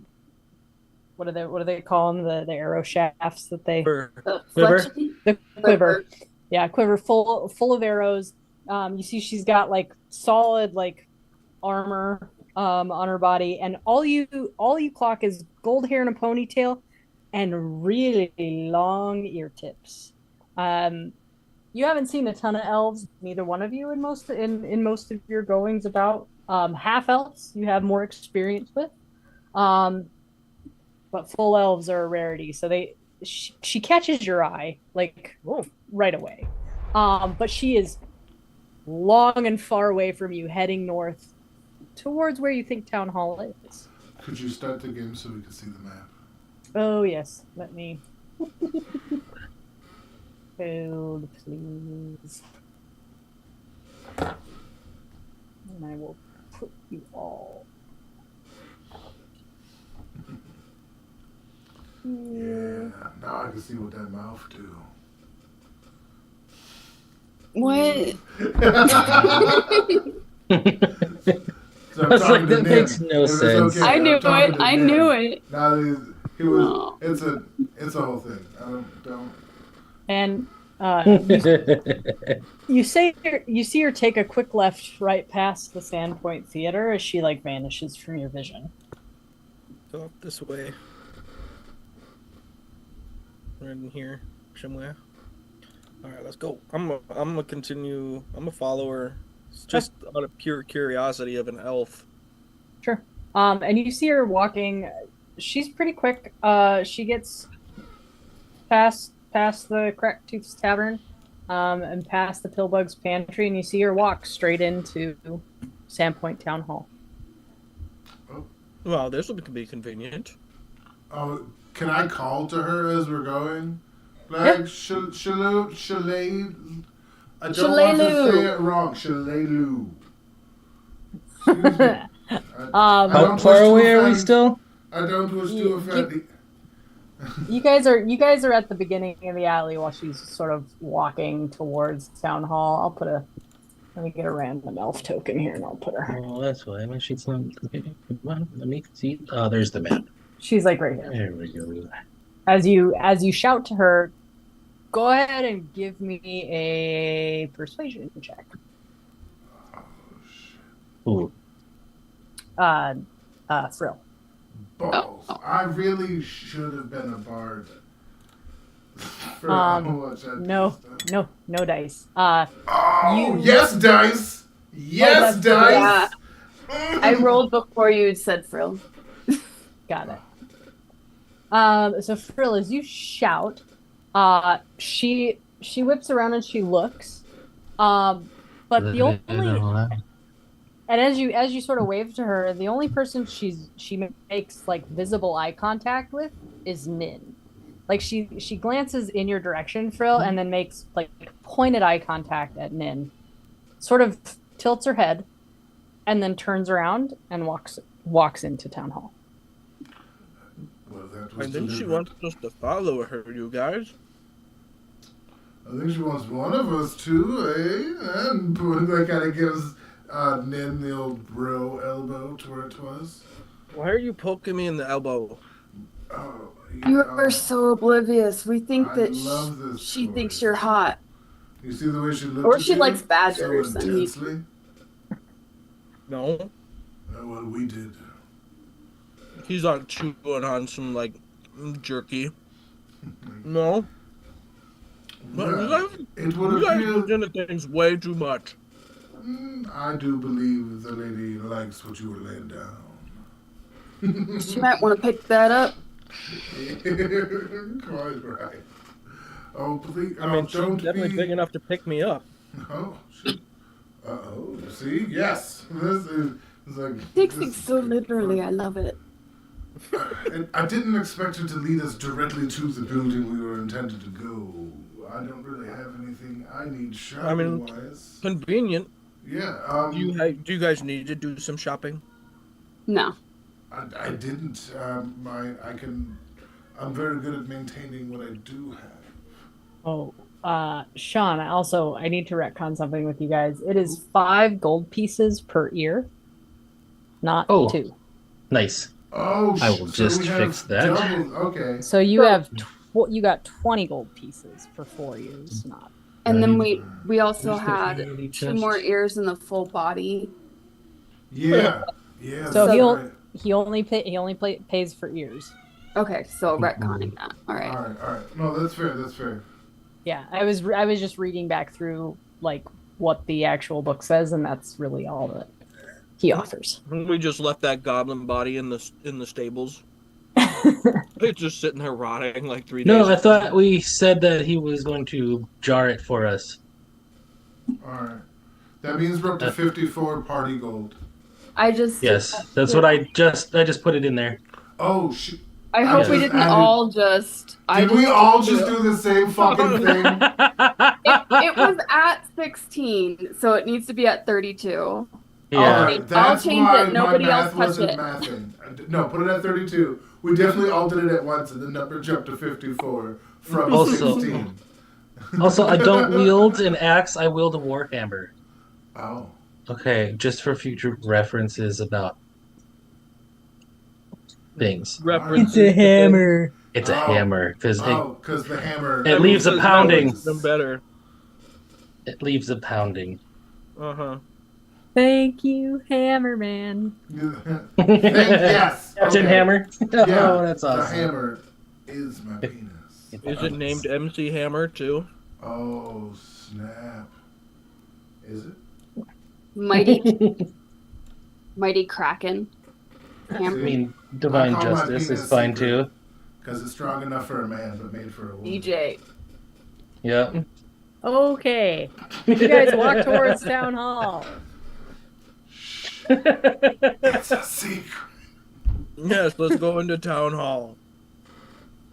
what do they call them, the arrow shafts that they The Quiver? fletching? the quiver. Yeah, quiver full of arrows. You see she's got like solid like armor on her body, and all you clock is gold hair and a ponytail and really long ear tips. You haven't seen a ton of elves, neither one of you, in most of your goings about. Half elves you have more experience with, but full elves are a rarity. So she catches your eye like right away, but she is long and far away from you, heading north towards where you think town hall is. Could you start the game so we can see the map? Oh yes, let me hold, please, and I will put you all. Yeah, now I can see what that mouth do. What? So I'm I was talking like, to that Nim. makes no If it's sense. okay, I I'm knew talking it. to I Nim. knew it. Now he was. No. It's a whole thing. I don't. And you see her take a quick left right past the Sandpoint Theater as she like vanishes from your vision. Go up this way. Right in here, somewhere. All right, let's go. I'm gonna continue. I'm a follower. It's just out of pure curiosity of an elf. Sure. And you see her walking. She's pretty quick. She gets past the Crack-Tooth's Tavern, and past the Pillbug's Pantry, and you see her walk straight into Sandpoint Town Hall. Well, this would be convenient. Oh, can I call to her as we're going? Like, Yeah. Shalay. I don't want to say it wrong. Shalaylu. Excuse me. I How don't far wish to away are we offend- still? I don't wish to offend. You guys are at the beginning of the alley while she's sort of walking towards Town Hall. Let me get a random elf token here and I'll put her. Oh, that's why my sheet's not. Come on, let me see. Oh, there's the map. She's like right here. There we go. As you shout to her, go ahead and give me a persuasion check. Ooh. Frill. Balls. I really should have been a bard. For how much I No dice. Oh, You- yes, dice. Yes, that's- dice. Yeah. I rolled before you said frill. Got it. So Frill, as you shout, she whips around and she looks. But the only and as you sort of wave to her, the only person she makes like visible eye contact with is Nin. Like she glances in your direction, Frill, and then makes like pointed eye contact at Nin. Sort of tilts her head, and then turns around and walks into town hall. Well, that I was think she deliberate. wants us to follow her, you guys. I think she wants one of us to, eh? And that kind of gives Nin the old bro elbow to where it was. Why are you poking me in the elbow? Oh, You are so oblivious. We think I that love this she story. thinks you're hot. You see the way she looked Or at she you likes badgers, so I mean. intensely? No, Well, we did. he's on chewing on some like jerky. No, Well, you guys, it would you guys appear... look into things way too much. I do believe the lady likes what you were laying down. She might want to pick that up. Quite right. Oh, please. I mean, she's don't definitely be... big enough to pick me up. Oh, shit. Uh-oh. See? Yes. This is like... Takes this- things so literally. I love it. And I didn't expect her to lead us directly to the building we were intended to go. I don't really have anything I need shopping-wise. Convenient. Yeah, Do you guys need to do some shopping? No. I didn't. I'm very good at maintaining what I do have. Oh, Sean, I need to retcon something with you guys. It is 5 gold pieces per ear, not Oh. 2. Nice. Oh, I will so just we have fix that. double- okay. So you have you got 20 gold pieces for 4 ears, not. And then Right. we also Where's the had vanity 2 chest? more ears in the full body. Yeah. Yeah. So that's he'll- right. He only pays for ears. Okay, so retconning that. All right. All right. No, that's fair. That's fair. Yeah, I was just reading back through like what the actual book says, and that's really all that he offers. We just left that goblin body in the stables. It's just sitting there rotting like 3 days. No, I thought we said that he was going to jar it for us. All right. That means we're up to 54 party gold. I just Yes, that's what I just put it in there. Oh, shit. I hope just we didn't added- all just. Did we all just do the same fucking thing? It was at 16, so it needs to be at 32. Yeah. Alright. I'll change why it. Nobody my else math touch wasn't it. mathing. No, put it at 32. We definitely all did it at once, and the number jumped to 54 from Also- 16. Also, I don't wield an axe, I wield a warhammer. Oh. Okay, just for future references about things. References It's a hammer. It's a Oh. hammer, because Oh, because the hammer... It leaves a pounding. them better. it leaves a pounding. Uh-huh. Thank you, Hammerman. Yes. Captain okay. Hammer? Yeah, Oh, that's the awesome. hammer is my penis. Is it named MC Hammer too? Oh, snap. Is it? Mighty Kraken. I Hammer. mean, divine I call my justice penis is fine secret. too. Because it's strong enough for a man, but made for a woman. DJ. Yeah. Okay, you guys walk towards town hall. It's a secret. Yes, let's go into town hall.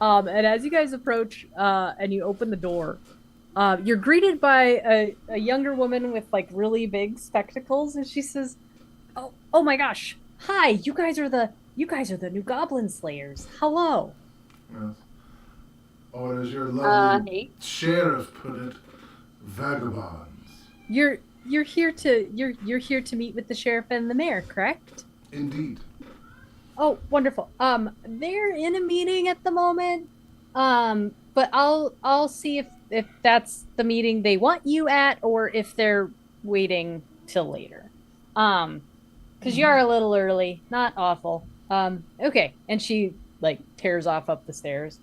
And as you guys approach, and you open the door, you're greeted by a younger woman with like really big spectacles, and she says, "Oh my gosh, hi! You guys are the new Goblin Slayers. Hello." Yes. Or as your lovely Hey. sheriff put it, vagabonds. You're here to meet with the sheriff and the mayor, correct? Indeed. Oh, wonderful. They're in a meeting at the moment. But I'll see if that's the meeting they want you at or if they're waiting till later. Because you are a little early. Not awful. Okay. And she like tears off up the stairs.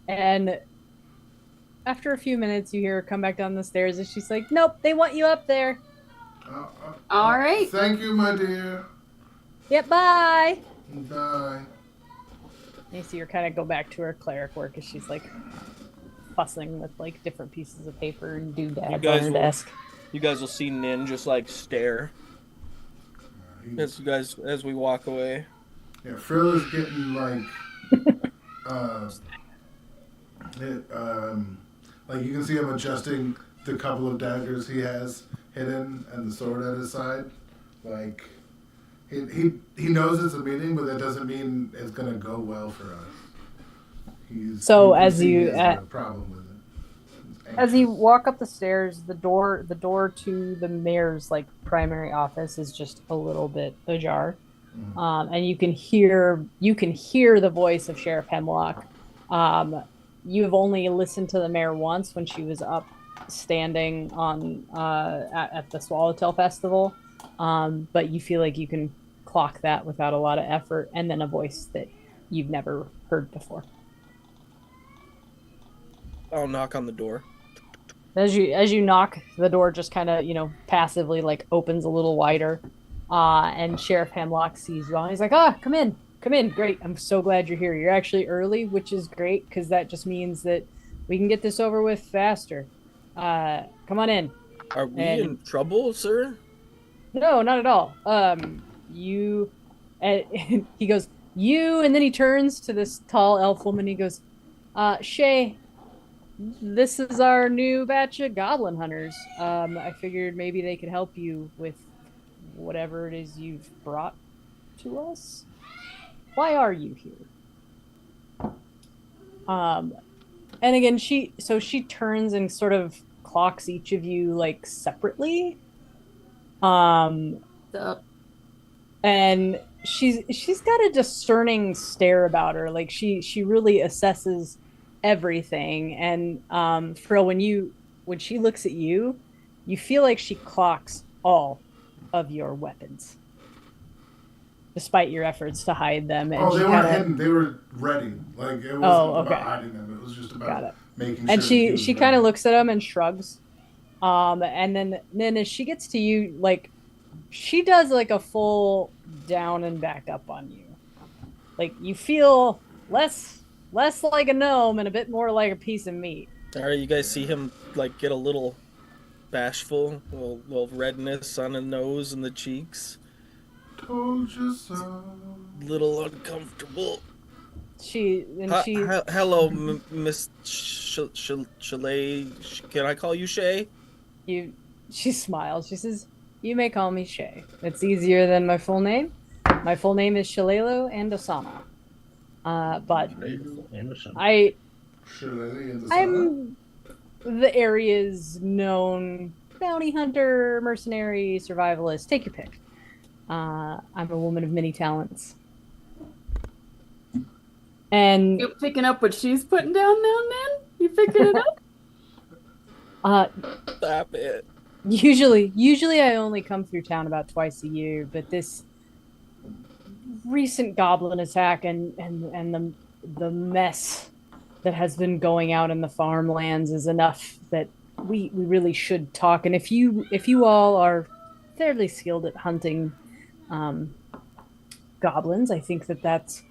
And after a few minutes, you hear her come back down the stairs, and she's like, "Nope, they want you up there." All right. Thank you, my dear. Yep, bye. Bye. And you see her kind of go back to her cleric work as she's like fussing with like different pieces of paper and doodads guys on her will- desk. You guys will see Nin just like stare as we walk away. Yeah, Frill is getting like, like you can see him adjusting the couple of daggers he has. hidden and the sword at his side. Like, he knows it's a meeting, but that doesn't mean it's gonna go well for us. So you as see you he has a problem with it. as you walk up the stairs, the door to the mayor's like primary office is just a little bit ajar. And you can hear the voice of Sheriff Hemlock. You've only listened to the mayor once when she was up standing on at the Swallowtail Festival, but you feel like you can clock that without a lot of effort, and then a voice that you've never heard before. I'll knock on the door. As you knock, the door just kind of passively like opens a little wider, and Sheriff Hemlock sees you all. He's like, come in, great. I'm so glad you're here. You're actually early, which is great because that just means that we can get this over with faster. Come on in. Are we in trouble, sir? No, not at all. You, he goes, you, and then he turns to this tall elf woman. He goes, Shay, this is our new batch of goblin hunters. I figured maybe they could help you with whatever it is you've brought to us. Why are you here? And again, she turns and sort of clocks each of you like separately. And she's got a discerning stare about her. Like she really assesses everything. And Frill, when she looks at you, you feel like she clocks all of your weapons, despite your efforts to hide them. And they weren't hidden; they were ready. Like it wasn't about hiding them; it was just about making sure. And she kind of looks at them and shrugs. And then as she gets to you, like she does like a full down and back up on you. Like you feel less like a gnome and a bit more like a piece of meat. All right, you guys see him like get a little bashful, a little redness on the nose and the cheeks. Told you so. Little uncomfortable. Hello, Miss Chalet. Can I call you Shay? She smiles. She says, "You may call me Shay. It's easier than my full name. My full name is Shalelo and Osama. But I'm the area's known bounty hunter, mercenary, survivalist. Take your pick. I'm a woman of many talents." And you picking up what she's putting down now, man? You picking it up? Stop it. Usually I only come through town about twice a year, but this recent goblin attack and the mess that has been going out in the farmlands is enough that we really should talk. And if you all are fairly skilled at hunting goblins, I think that's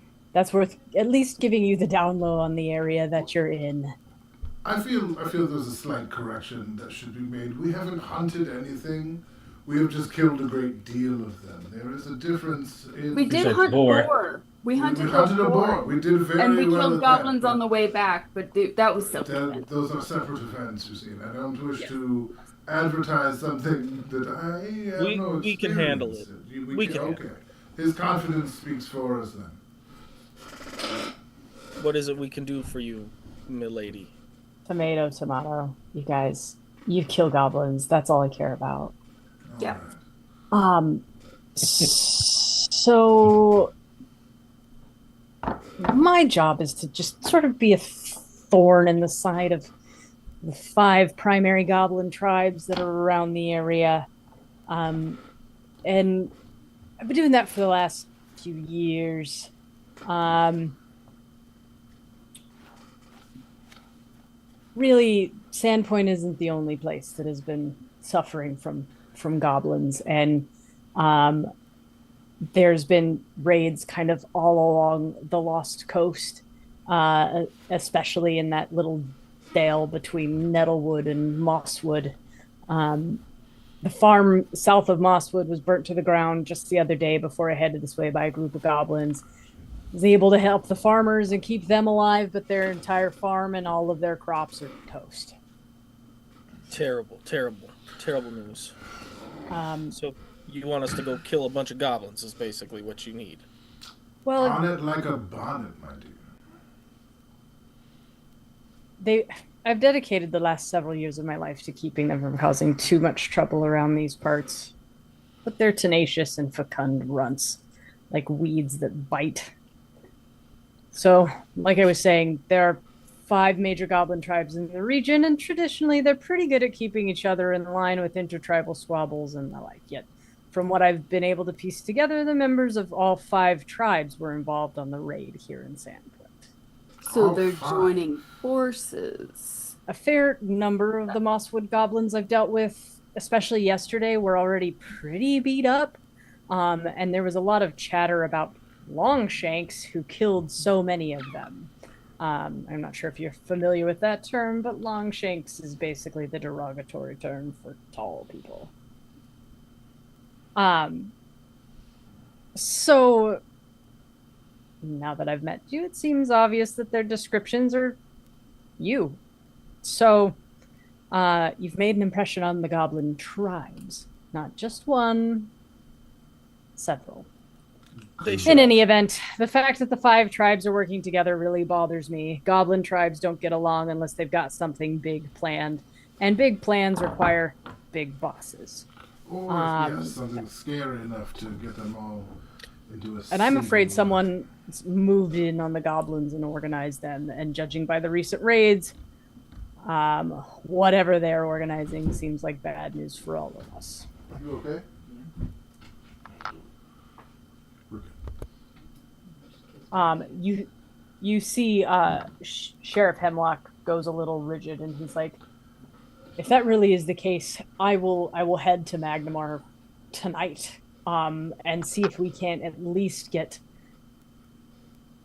worth at least giving you the down low on the area that you're in. I feel there's a slight correction that should be made. We haven't hunted anything. We have just killed a great deal of them. There is a difference in... We did hunt boar. We hunted a boar. We did very well. And we killed goblins on the way back, but that was self-defense. Those are separate events, you see. And I don't wish to advertise something that I have no experience. We can handle it. We can. Okay. His confidence speaks for us then. What is it we can do for you, milady? Tomato. You guys, you kill goblins. That's all I care about. Yeah. Right. So my job is to just sort of be a thorn in the side of the 5 primary goblin tribes that are around the area. And I've been doing that for the last few years. Really, Sandpoint isn't the only place that has been suffering from goblins, and there's been raids kind of all along the Lost Coast, especially in that little dale between Nettlewood and Mosswood. The farm south of Mosswood was burnt to the ground just the other day before I headed this way by a group of goblins. I was able to help the farmers and keep them alive, but their entire farm and all of their crops are toast. Terrible. Terrible news. Um, So you want us to go kill a bunch of goblins is basically what you need. well, On it like a bonnet, my dear. I've dedicated the last several years of my life to keeping them from causing too much trouble around these parts. But they're tenacious and fecund runts, like weeds that bite. So, like I was saying, there are 5 major goblin tribes in the region, and traditionally they're pretty good at keeping each other in line with intertribal squabbles and the like. Yet, from what I've been able to piece together, the members of all 5 tribes were involved on the raid here in Sandpoint. So All they're five. joining forces. A fair number of the Mosswood goblins I've dealt with, especially yesterday, were already pretty beat up. And there was a lot of chatter about Longshanks who killed so many of them. I'm not sure if you're familiar with that term, but Longshanks is basically the derogatory term for tall people. So now that I've met you, it seems obvious that their descriptions are you. So, you've made an impression on the goblin tribes. Not just one, several. They In should. any event, the fact that the 5 tribes are working together really bothers me. Goblin tribes don't get along unless they've got something big planned, and big plans require big bosses. Or yes, something scary enough to get them all into a. And I'm afraid single- someone moved in on the goblins and organized them, and judging by the recent raids, whatever they're organizing seems like bad news for all of us. You okay? You see, Sheriff Hemlock goes a little rigid, and he's like, "If that really is the case, I will head to Magnamar tonight, and see if we can't at least get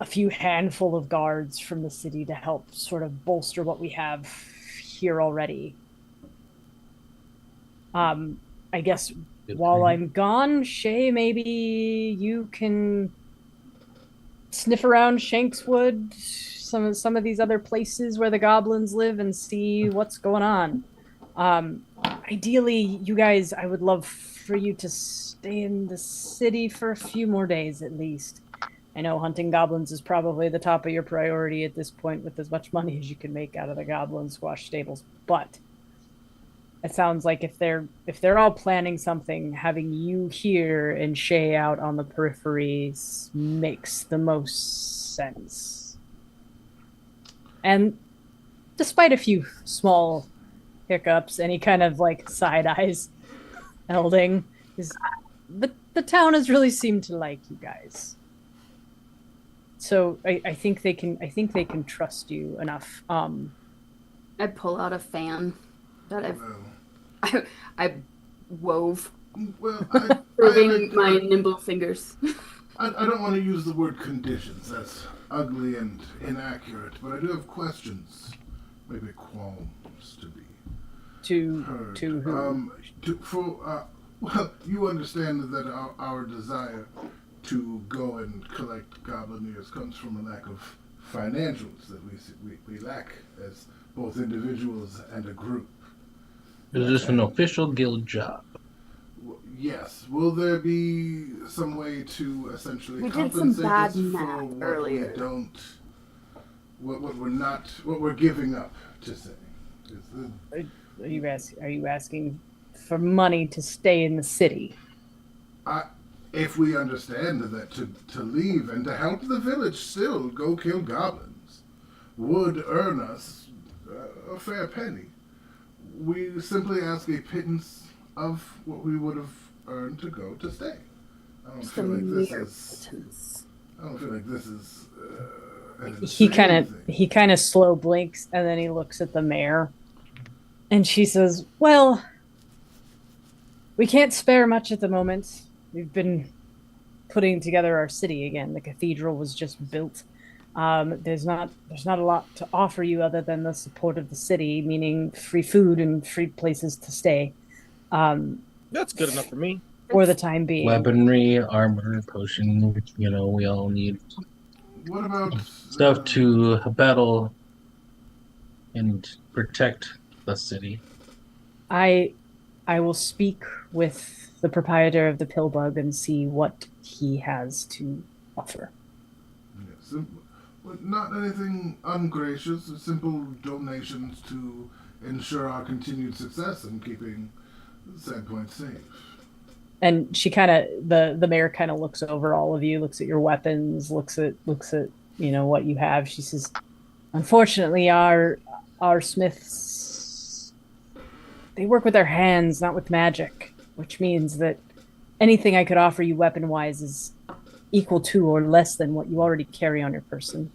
a few handful of guards from the city to help sort of bolster what we have here already. I guess while I'm gone, Shay, maybe you can sniff around Shankswood, some of these other places where the goblins live, and see what's going on. Ideally, you guys, I would love for you to stay in the city for a few more days at least. I know hunting goblins is probably the top of your priority at this point with as much money as you can make out of the goblin squash stables, but it sounds like if they're all planning something, having you here and Shay out on the peripheries makes the most sense. And despite a few small hiccups, and he kind of like side eyes Elding, is the town has really seemed to like you guys. So I think they can trust you enough. I pull out a fan that Well, I wove, well, proving my nimble fingers. I don't want to use the word conditions. That's ugly and inaccurate. But I do have questions, maybe qualms to be heard. To who? Well, you understand that our desire to go and collect goblin ears comes from a lack of financials that we lack as both individuals and a group. Is this an official guild job? Yes. Will there be some way to essentially We did some compensate bad us for math what earlier. we don't, what we're giving up to say? Are you asking for money to stay in the city? If we understand that to leave and to help the village still go kill goblins would earn us a fair penny. We simply ask a pittance of what we would have earned to go to stay. I don't feel like this is. An He kind of slow blinks, and then he looks at the mayor, and she says, "Well, we can't spare much at the moment. We've been putting together our city again. The cathedral was just built. There's not a lot to offer you other than the support of the city, meaning free food and free places to stay. That's good enough for me. For the time being. Weaponry, armor, potion, we all need What about stuff to battle and protect the city. I I will speak with the proprietor of the Pillbug and see what he has to offer. Yeah, not anything ungracious, simple donations to ensure our continued success in keeping Sandpoint safe. And she kind of the mayor kind of looks over all of you, looks at your weapons, looks at what you have. She says, "Unfortunately, our smiths, they work with their hands, not with magic, which means that anything I could offer you weapon wise is equal to or less than what you already carry on your person.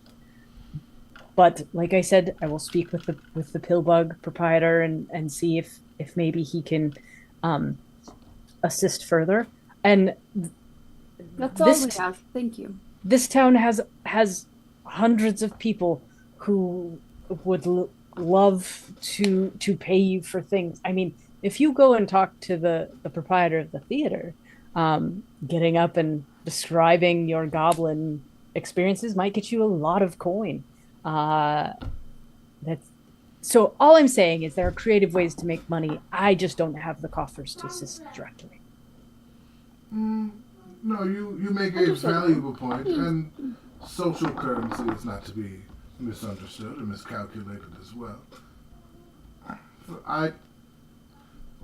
But like I said, I will speak with the Pillbug proprietor and see if maybe he can assist further. And That's all we have. Thank you. this town has hundreds of people who would love to pay you for things. I mean, if you go and talk to the proprietor of the theater, getting up and describing your goblin experiences might get you a lot of coin. That's so all I'm saying is there are creative ways to make money. I just don't have the coffers to assist directly. No, you make a valuable point, and social currency is not to be misunderstood or miscalculated as well.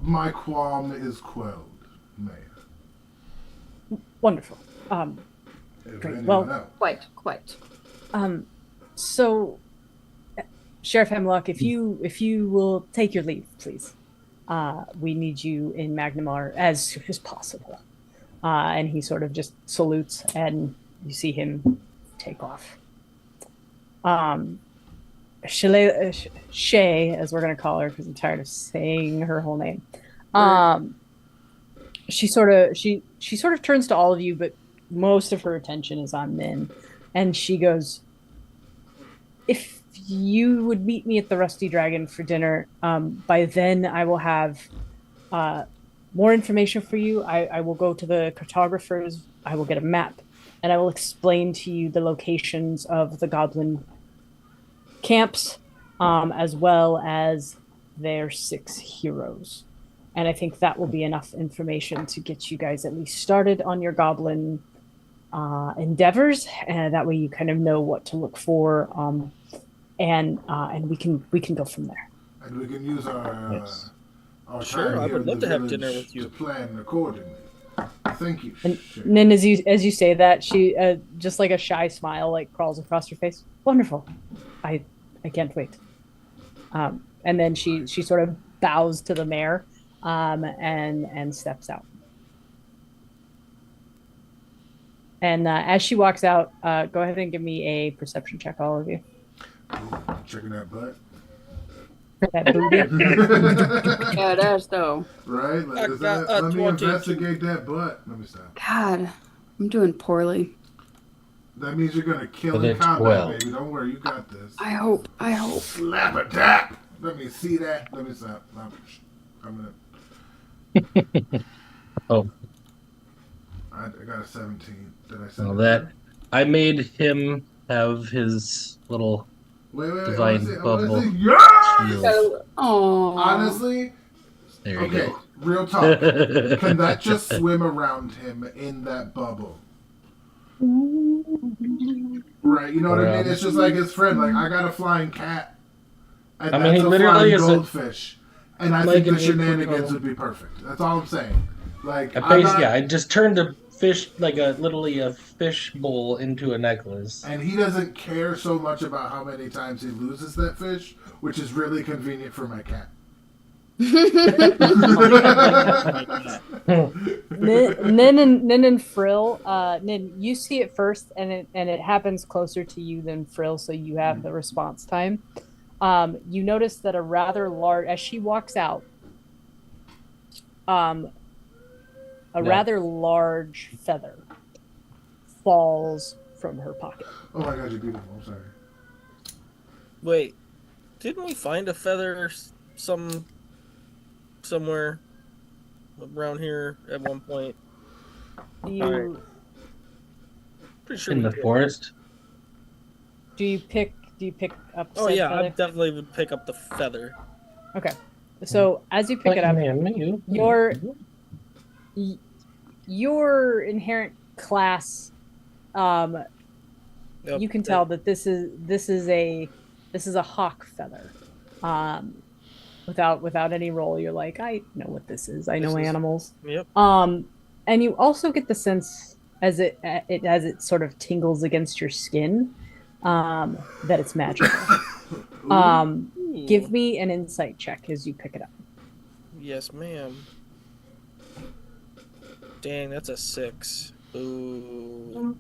My qualm is quelled, Mayor. Wonderful. Great. Well, Quite. So, Sheriff Hemlock, if you will take your leave, please. We need you in Magnamar as soon as possible. And he sort of just salutes, and you see him take off. Shay, as we're gonna call her, because I'm tired of saying her whole name. She sort of turns to all of you, but most of her attention is on Min, and she goes, "If you would meet me at the Rusty Dragon for dinner, by then I will have more information for you. I will go to the cartographers. I will get a map, and I will explain to you the locations of the goblin camps, as well as their 6 heroes. And I think that will be enough information to get you guys at least started on your goblin endeavors, and that way you kind of know what to look for, and we can go from there." And we can use our Sure, time I here would in love the to have village dinner with you. to plan accordingly. Thank you. And Shay. then as you say that, she just like a shy smile like crawls across her face. Wonderful. I can't wait. And then she sort of bows to the mayor, and steps out. And as she walks out, go ahead and give me a perception check, all of you. Ooh, checking that butt. That booty. Yeah, that's though. Right? I got a Let me 22. investigate that butt. Let me stop. God, I'm doing poorly. That means you're gonna kill But in it's combat, 12. baby. Don't worry, you got this. I hope. Slap a tap. Let me see that. Let me stop. I'm gonna. Oh, I got a 17. Did I say well, that I made him have his little Wait. divine bubble. Yeah! shield. Oh, Honestly, There you okay. Real talk. Can that just swim around him in that bubble? Right, you know what I mean? It's just like his friend. Like, I got a flying cat. And I mean, he that's a literally flying is a- goldfish. And I like think an the shenanigans 8-foot would be perfect. That's all I'm saying. Like, I just turned a fish, like literally a fish bowl into a necklace. And he doesn't care so much about how many times he loses that fish, which is really convenient for my cat. Nin and Frill. Nin, you see it first, and it happens closer to you than Frill, so you have the response time. You notice that a rather large, as she walks out, rather large feather falls from her pocket. Oh my god, you're beautiful. I'm sorry. Wait, didn't we find a feather somewhere around here at one point? You Pretty sure In we the did. forest? do you pick up Oh said yeah, feather? I definitely would pick up the feather. Okay. So as you pick it up, your your inherent class, Yep, you can tell that this is a hawk feather. Without any roll, you're like, I know what this is. I know animals. Yep. And you also get the sense as it sort of tingles against your skin, that it's magical. Give me an insight check as you pick it up. Yes, ma'am. Dang, that's a 6. Ooh.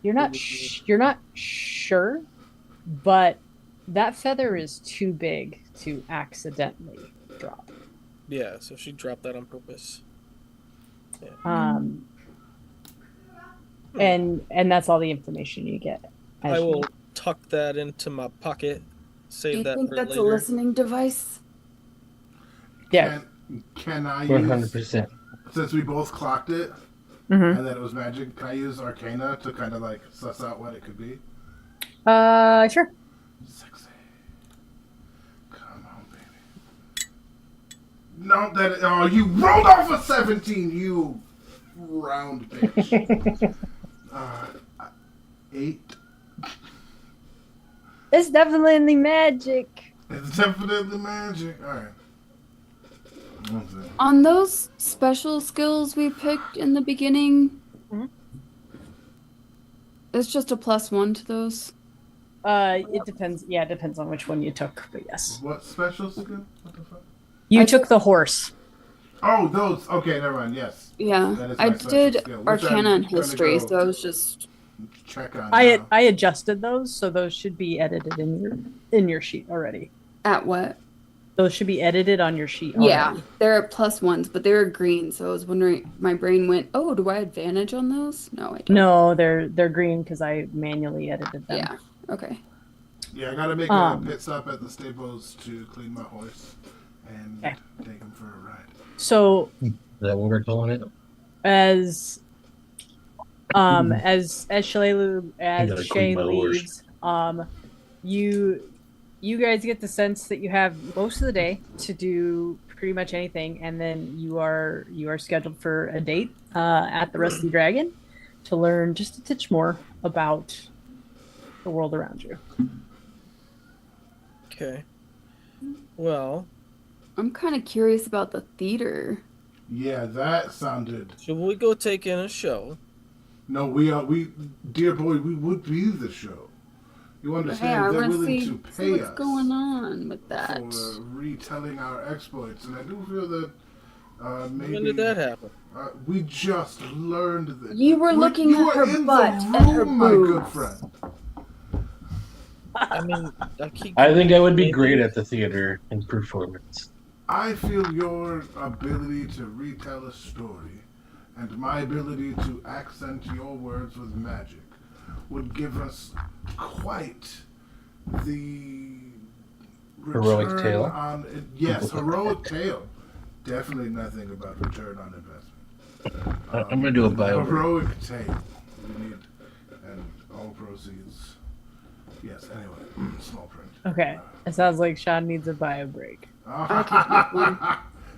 You're not sure, but that feather is too big to accidentally drop. Yeah, so she dropped that on purpose. Yeah. And that's all the information you get. I will tuck that into my pocket. Save Do you that think for that's later. a listening device? Yeah. Can I use 100%. since we both clocked it Mm-hmm. and that it was magic? Can I use Arcana to kind of like suss out what it could be? Sure. Sexy. Come on, baby. No, you rolled off a 17, you round bitch. 8. It's definitely magic. It's definitely magic. All right. On those special skills we picked in the beginning, Mhm. it's just a +1 to those. It depends. Yeah, it depends on which one you took, but yes. What special skill? What the fuck? You took the horse. Oh, those. Okay, never mind. Yes. Yeah, That is I my special did skill, which Arcana I'm and trying to History, go so I was just check on. I adjusted those, so those should be edited in your sheet already. at what? Those should be edited on your sheet already. Yeah, they're at +1s, but they were green, so I was wondering. My brain went, "Oh, do I advantage on those?" No, I don't. No, they're green because I manually edited them. Yeah. Okay. Yeah, I gotta make a pit stop at the stables to clean my horse and Okay. take him for a ride. So Is that what we're calling it? as Shalelu gotta as clean Shay my horse. leaves, you guys get the sense that you have most of the day to do pretty much anything, and then you are scheduled for a date at the Rusty Dragon to learn just a titch more about the world around you. Okay. Well, I'm kind of curious about the theater. Yeah, that sounded. should we go take in a show? No, we, dear boy, we would be the show. You Hey, understand? I They're want to willing see to see pay what's us going on with that. for retelling our exploits, and I do feel that maybe. When did that happen? We just learned that. You were looking you at were her in butt the and her room, my good boobs. friend. I mean, I think I would be great at the theater and performance. I feel your ability to retell a story and my ability to accent your words with magic would give us quite the Heroic return tale? on yes, heroic tale. Definitely nothing about return on investment. I'm gonna do a bio. Heroic tale. We need and all proceeds. Yes. Anyway, small print. Okay, it sounds like Sean needs a bio break.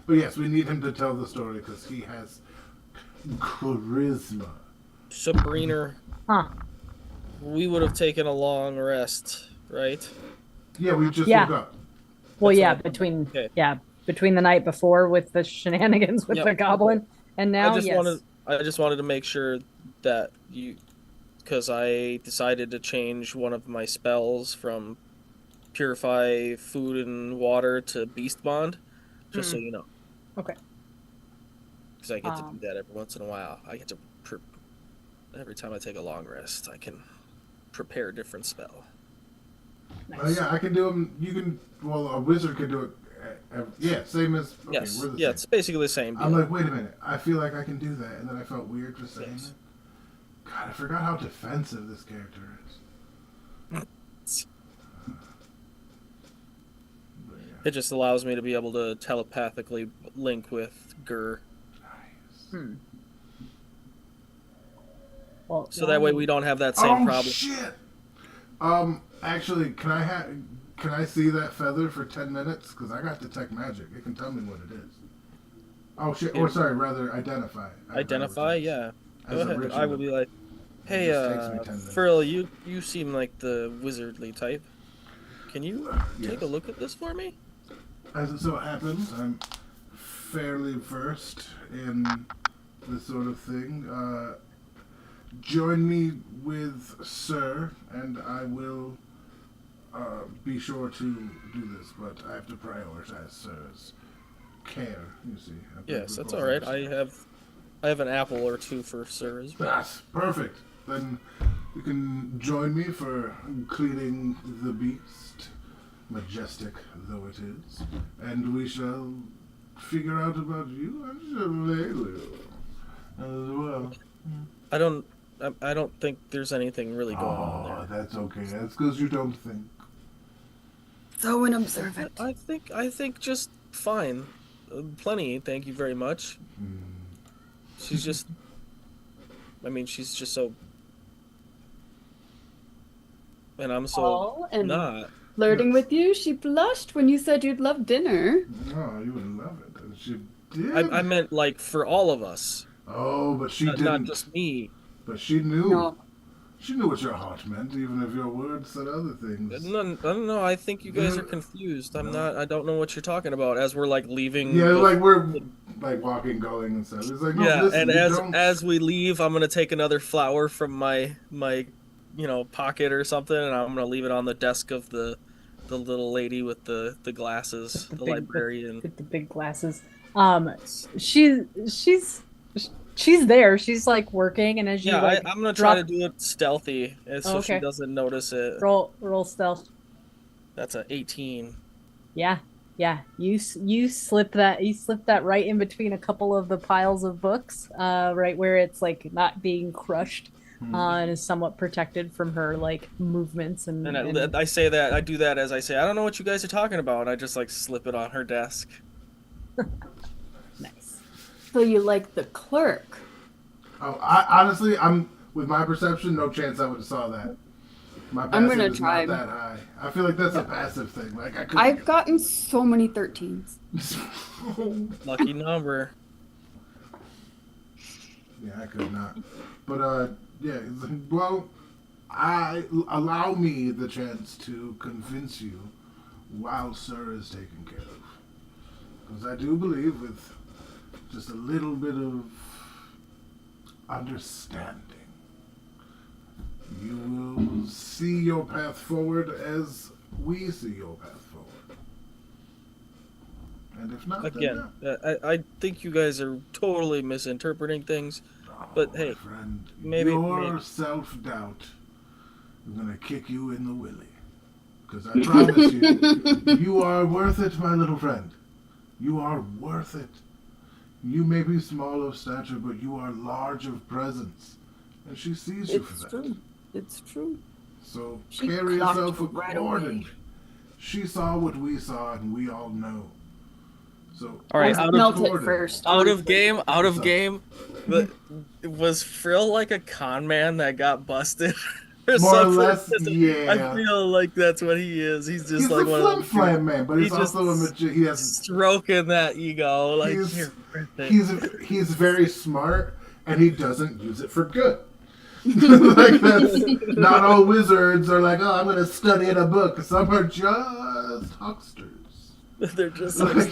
But yes, we need him to tell the story because he has charisma. Sabrina, Huh. we would have taken a long rest, right? Yeah, we just Yeah. woke up. Well, That's yeah, all. between the night before with the shenanigans with Yep. the goblin, and now I just yes. wanted to make sure that you, because I decided to change one of my spells from purify food and water to beast bond, just so you know. Okay. Because I get to Um, do that every once in a while. I get to every time I take a long rest, I can prepare a different spell. Nice. Yeah, I can do them. You can. Well, a wizard can do it. Yeah, same as. Okay, Yes, we're the yeah, same. it's basically the same deal. I'm like, wait a minute. I feel like I can do that, and then I felt weird for saying Yes. it. God, I forgot how defensive this character is. But yeah, It just allows me to be able to telepathically link with Gur, nice. Well, so that way we don't have that same Oh problem. shit! Actually, can I see that feather for 10 minutes? Because I got detect magic. It can tell me what it is. Oh shit! Or sorry, rather identify. Identify, yeah. Go ahead. I will be like, hey, takes me 10 minutes. Frill, you seem like the wizardly type. Can you take a Yes. look at this for me? As it so happens, I'm fairly versed in this sort of thing. Join me with Sir, and I will be sure to do this, but I have to prioritize Sir's care, you see. Yes, that's all right. I have an apple or two for Sir as well. That's perfect. Then you can join me for cleaning the beast, majestic though it is, and we shall figure out about you and Shillelagh as well. I don't think there's anything really going on Oh, there. that's okay. That's because you don't think. So unobservant. I think just fine. Plenty, thank you very much. She's just she's just so, and I'm so Tall and not. flirting with you. She blushed when you said you'd love dinner. Oh, you would love it. And she did. I meant like for all of us, Oh, but she didn't. not just me. But she knew. No. She knew what your heart meant, even if your words said other things. No, I don't know. I think you guys are confused. I'm not. I don't know what you're talking about. As we're like leaving. Yeah, like we're like walking, going, and stuff. It's like, no, Yeah, listen, and you don't... as we leave, I'm gonna take another flower from my pocket or something, and I'm gonna leave it on the desk of the little lady with the glasses, the librarian. With the big glasses. She's there. She's like working, and as you I'm gonna try to do it stealthy, so she okay. doesn't notice it. roll stealth. That's a 18. Yeah. You slip that right in between a couple of the piles of books, right where it's like not being crushed, and is somewhat protected from her like movements and. I say that I do that as I say I don't know what you guys are talking about. And I just like slip it on her desk. Nice. So you like the clerk. Oh, honestly, I'm with my perception, no chance I would have saw that. My passive I'm gonna is try. not that high. I feel like that's a passive thing. Like I could. I've gotten so many 13s. Lucky number. Yeah, I could not. But yeah. Well, allow me the chance to convince you while Sir is taken care of, because I do believe with just a little bit of understanding, you will see your path forward as we see your path forward. And if not, Again, then I think you guys are totally misinterpreting things. But my hey, friend, maybe- your self-doubt is gonna kick you in the willy. Because I promise you, you are worth it, my little friend. You are worth it. You may be small of stature, but you are large of presence. And she sees you for It's that. true. It's true. So She carry clocked yourself you right accordingly. away. She saw what we saw, and we all know. So All right, I out smelt of, it first. out of honestly. game, out of What's up? game. But was Frill like a con man that got busted? Or more or something? less, I yeah. feel like that's what he is. He's just He's like a one flim of flam man, but he's he just also a magician. He has stroking that ego. Like He's- "Here, birthday." he's very smart, and he doesn't use it for good. Like that's not all wizards are like, oh, I'm gonna study in a book. Some are just hucksters. They're just Like, like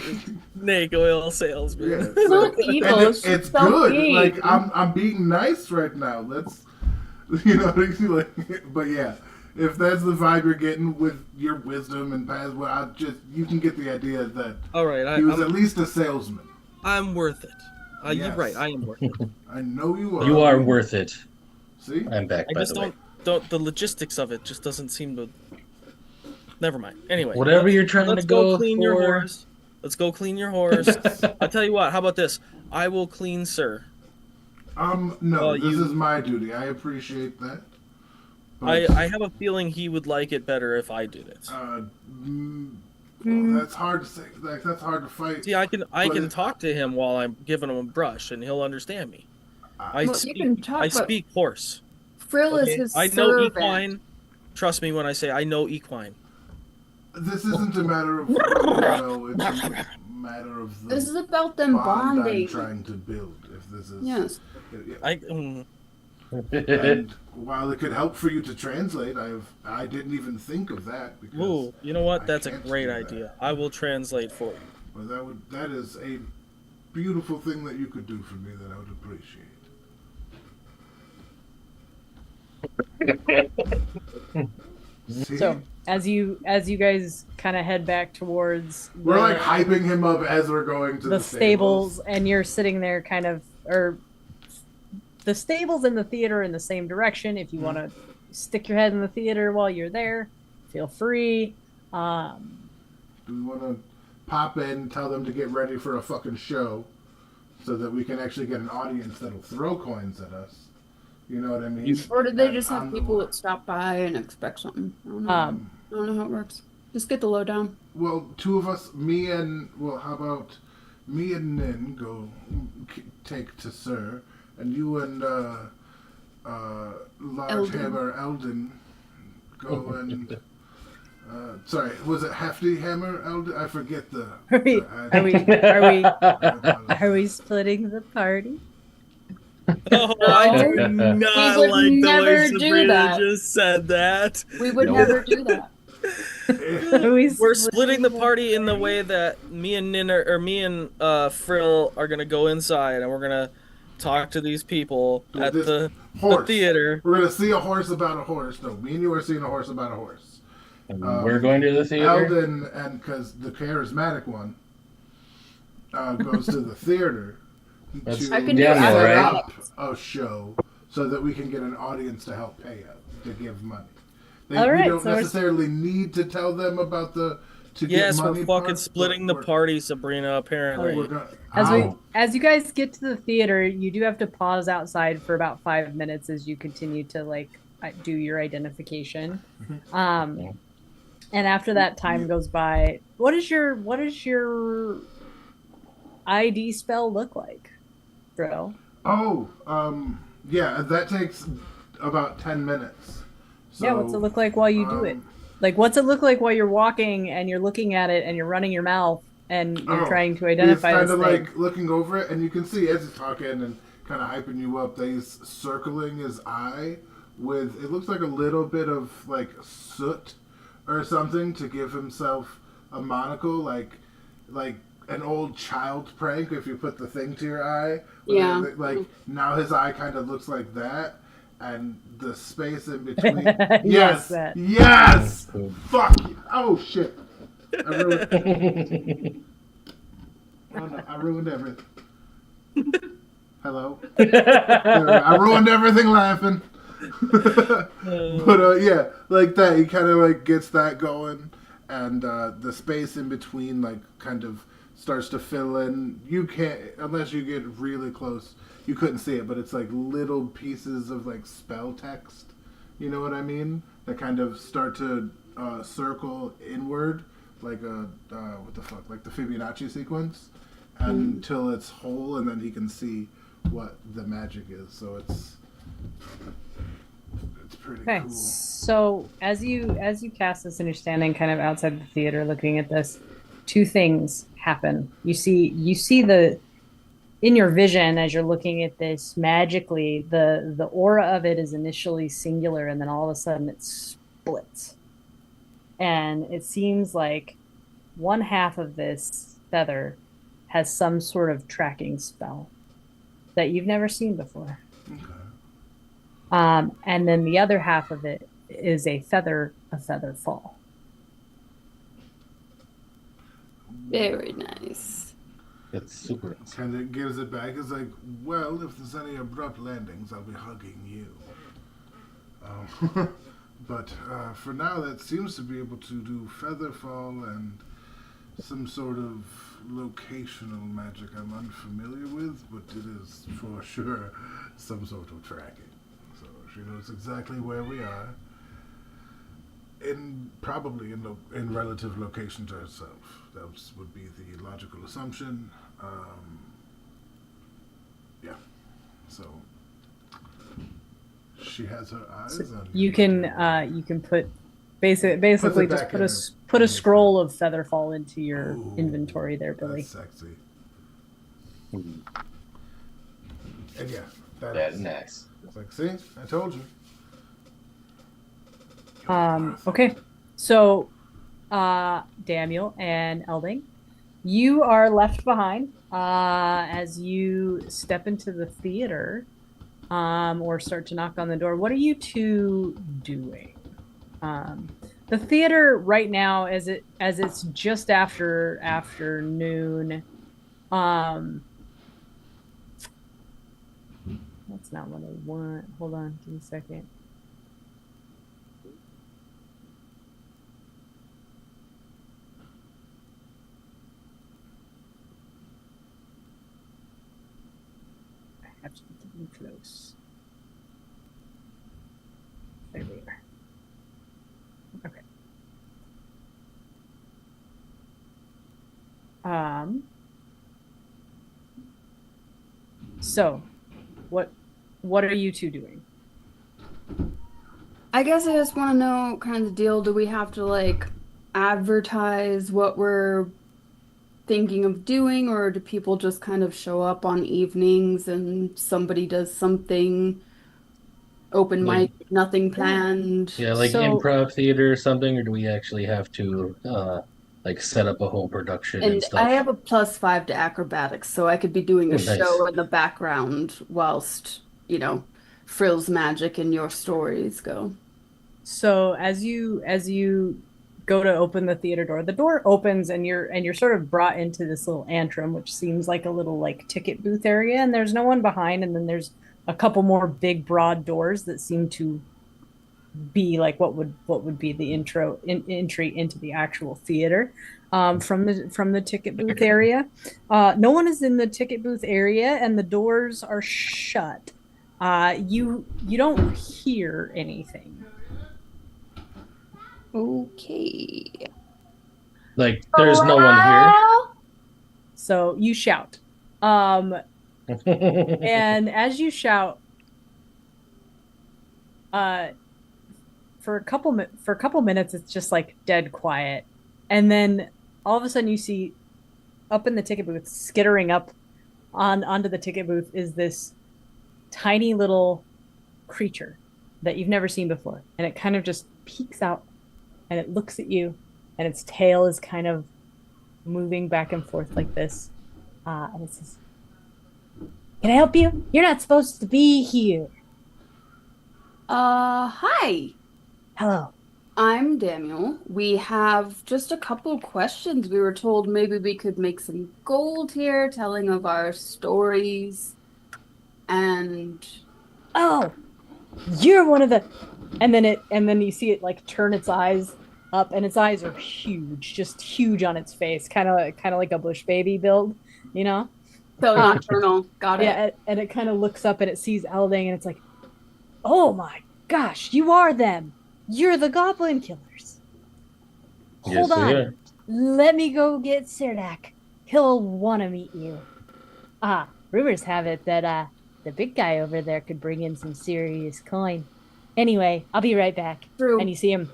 snake oil salesmen. yeah, It's not so- evil, and it's it's just good. self-gain. Like I'm being nice right now. Let's, like, but yeah, if that's the vibe you're getting with your wisdom and past, well, you can get the idea that All right, he was at least a salesman. I'm worth it. You're Yes. right. I am worth it. I know you are. You are worth it. See, I'm back, I by just the way. don't. The logistics of it just doesn't seem to. Never mind. Anyway, Whatever you're trying let's to go go clean for. your horse. Let's go clean your horse. I'll tell you what. How about this? I will clean Sir. no, Well, this you- is my duty. I appreciate that. But, I have a feeling he would like it better if I did it. that's hard to say. Like that's hard to fight. See, I can But- talk to him while I'm giving him a brush, and he'll understand me. I Well, you speak. can talk, I but speak horse. Frill Okay? is his I know servant. equine. Trust me when I say I know equine. This isn't a matter of it's a matter of the This is about them bond I'm bonding. trying to build. If this is Yes. And while it could help for you to translate, I didn't even think of that because Ooh, you know what? I That's a can't great do that. idea. I will translate for you. Well, that is a beautiful thing that you could do for me that I would appreciate. See? So as you guys kind of head back towards We're like hyping him up as we're going to the the stables, and you're sitting there kind of, or the stables and the theater in the same direction. If you want to stick your head in the theater while you're there, feel free. Do we want to pop in, tell them to get ready for a fucking show, so that we can actually get an audience that'll throw coins at us? You know what I mean? Or did they just have people that stop by and expect something? I don't know. I don't know how it works. Just get the lowdown. Well, two of us, how about me and Nin go take to Sir, and you and Large Hammer Eldon go and. Sorry, was it Hefty Hammer Eldon? I forget the. Are we splitting the party? Oh, I do not We would like the way never do Sabrina that. just said that. We would never do that. We're splitting the party in the way that me and Frill are gonna go inside and we're gonna talk to these people at the theater. We're gonna see a horse about a horse. No, me and you are seeing a horse about a horse. We're going to the theater. Eldon, and because the charismatic one goes to the theater to I can do Daniel, set right? up a show so that we can get an audience to help pay us to give money. We don't necessarily need to tell them about the get money. We're fucking splitting the party, Sabrina. Apparently, as you guys get to the theater, you do have to pause outside for about 5 minutes as you continue to do your identification. And after that time goes by, what does your ID spell look like, bro? Yeah, that takes about 10 minutes. So, yeah, what's it look like while you do it? Like, what's it look like while you're walking and you're looking at it and you're running your mouth and you're trying to identify this thing? He's kind of like looking over it, and you can see as he's talking and kind of hyping you up that he's circling his eye with, it looks like a little bit of like soot or something to give himself a monocle, like an old child prank if you put the thing to your eye. Yeah. Like now his eye kind of looks like that, and the space in between. Yes. Yes. Fuck. Oh shit. I ruined everything. Hello. I ruined everything laughing. But yeah, like that. He kind of like gets that going, and the space in between like kind of starts to fill in. You can't, unless you get really close, you couldn't see it, but it's like little pieces of like spell text. You know what I mean? That kind of start to circle inward, like what the fuck, like the Fibonacci sequence, until it's whole, and then he can see what the magic is. So it's pretty cool. So as you cast this and you're standing kind of outside the theater looking at this, two things happen. You see the, in your vision as you're looking at this, magically the aura of it is initially singular, and then all of a sudden it splits, and it seems like one half of this feather has some sort of tracking spell that you've never seen before. Okay. And then the other half of it is a feather fall. Very nice. It's super. Kind of gives it back. It's like, well, if there's any abrupt landings, I'll be hugging you. But for now, that seems to be able to do featherfall and some sort of locational magic I'm unfamiliar with, but it is for sure some sort of tracking. So she knows exactly where we are, probably in relative location to herself. That would be the logical assumption. Yeah. So she has her eyes on You can put Basically, Puts it just back in put her- a scroll of Featherfall into your Ooh, inventory there, Billy. That's sexy. And yeah, Very nice. It's like, see, I told you. Okay, so Daniel and Elding, you are left behind as you step into the theater or start to knock on the door. What are you two doing? The theater right now, as it's just after afternoon. That's not what I want. Hold on, give me a second. I have to get them close. There we are. Okay. So what are you two doing? I guess I just want to know kind of the deal. Do we have to like advertise what we're thinking of doing, or do people just kind of show up on evenings and somebody does something open Like- mic, nothing planned? Yeah, like So- improv theater or something, or do we actually have to like set up a whole production and And stuff? I have a +5 to acrobatics, so I could be doing a Oh, nice. show in the background whilst, Frill's magic and your stories go. So as you go to open the theater door, the door opens and you're sort of brought into this little antrum, which seems like a little like ticket booth area, and there's no one behind, and then there's a couple more big broad doors that seem to be like what would be the entry into the actual theater from the ticket booth area. No one is in the ticket booth area, and the doors are shut. You don't hear anything. Okay. Like, there's no one here. So you shout. And as you shout, for a couple minutes, it's just like dead quiet, and then all of a sudden you see up in the ticket booth, skittering up onto the ticket booth, is this tiny little creature that you've never seen before, and it kind of just peeks out, and it looks at you, and its tail is kind of moving back and forth like this, and it says, "Can I help you? You're not supposed to be here." Hi. Hello. I'm Daniel. We have just a couple questions. We were told maybe we could make some gold here, telling of our stories. And Oh, you're one of the, and then you see it like turn its eyes up, and its eyes are huge, just huge on its face, kind of like a bush baby build, you know? so nocturnal. Got it. Yeah, and it kind of looks up and it sees Elding, and it's like, "Oh my gosh, you are them. You're the goblin killers. Hold Yes, we on. are. Let me go get Sirdak. He'll want to meet you." Rumors have it that the big guy over there could bring in some serious coin. Anyway, I'll be right back. True. And you see him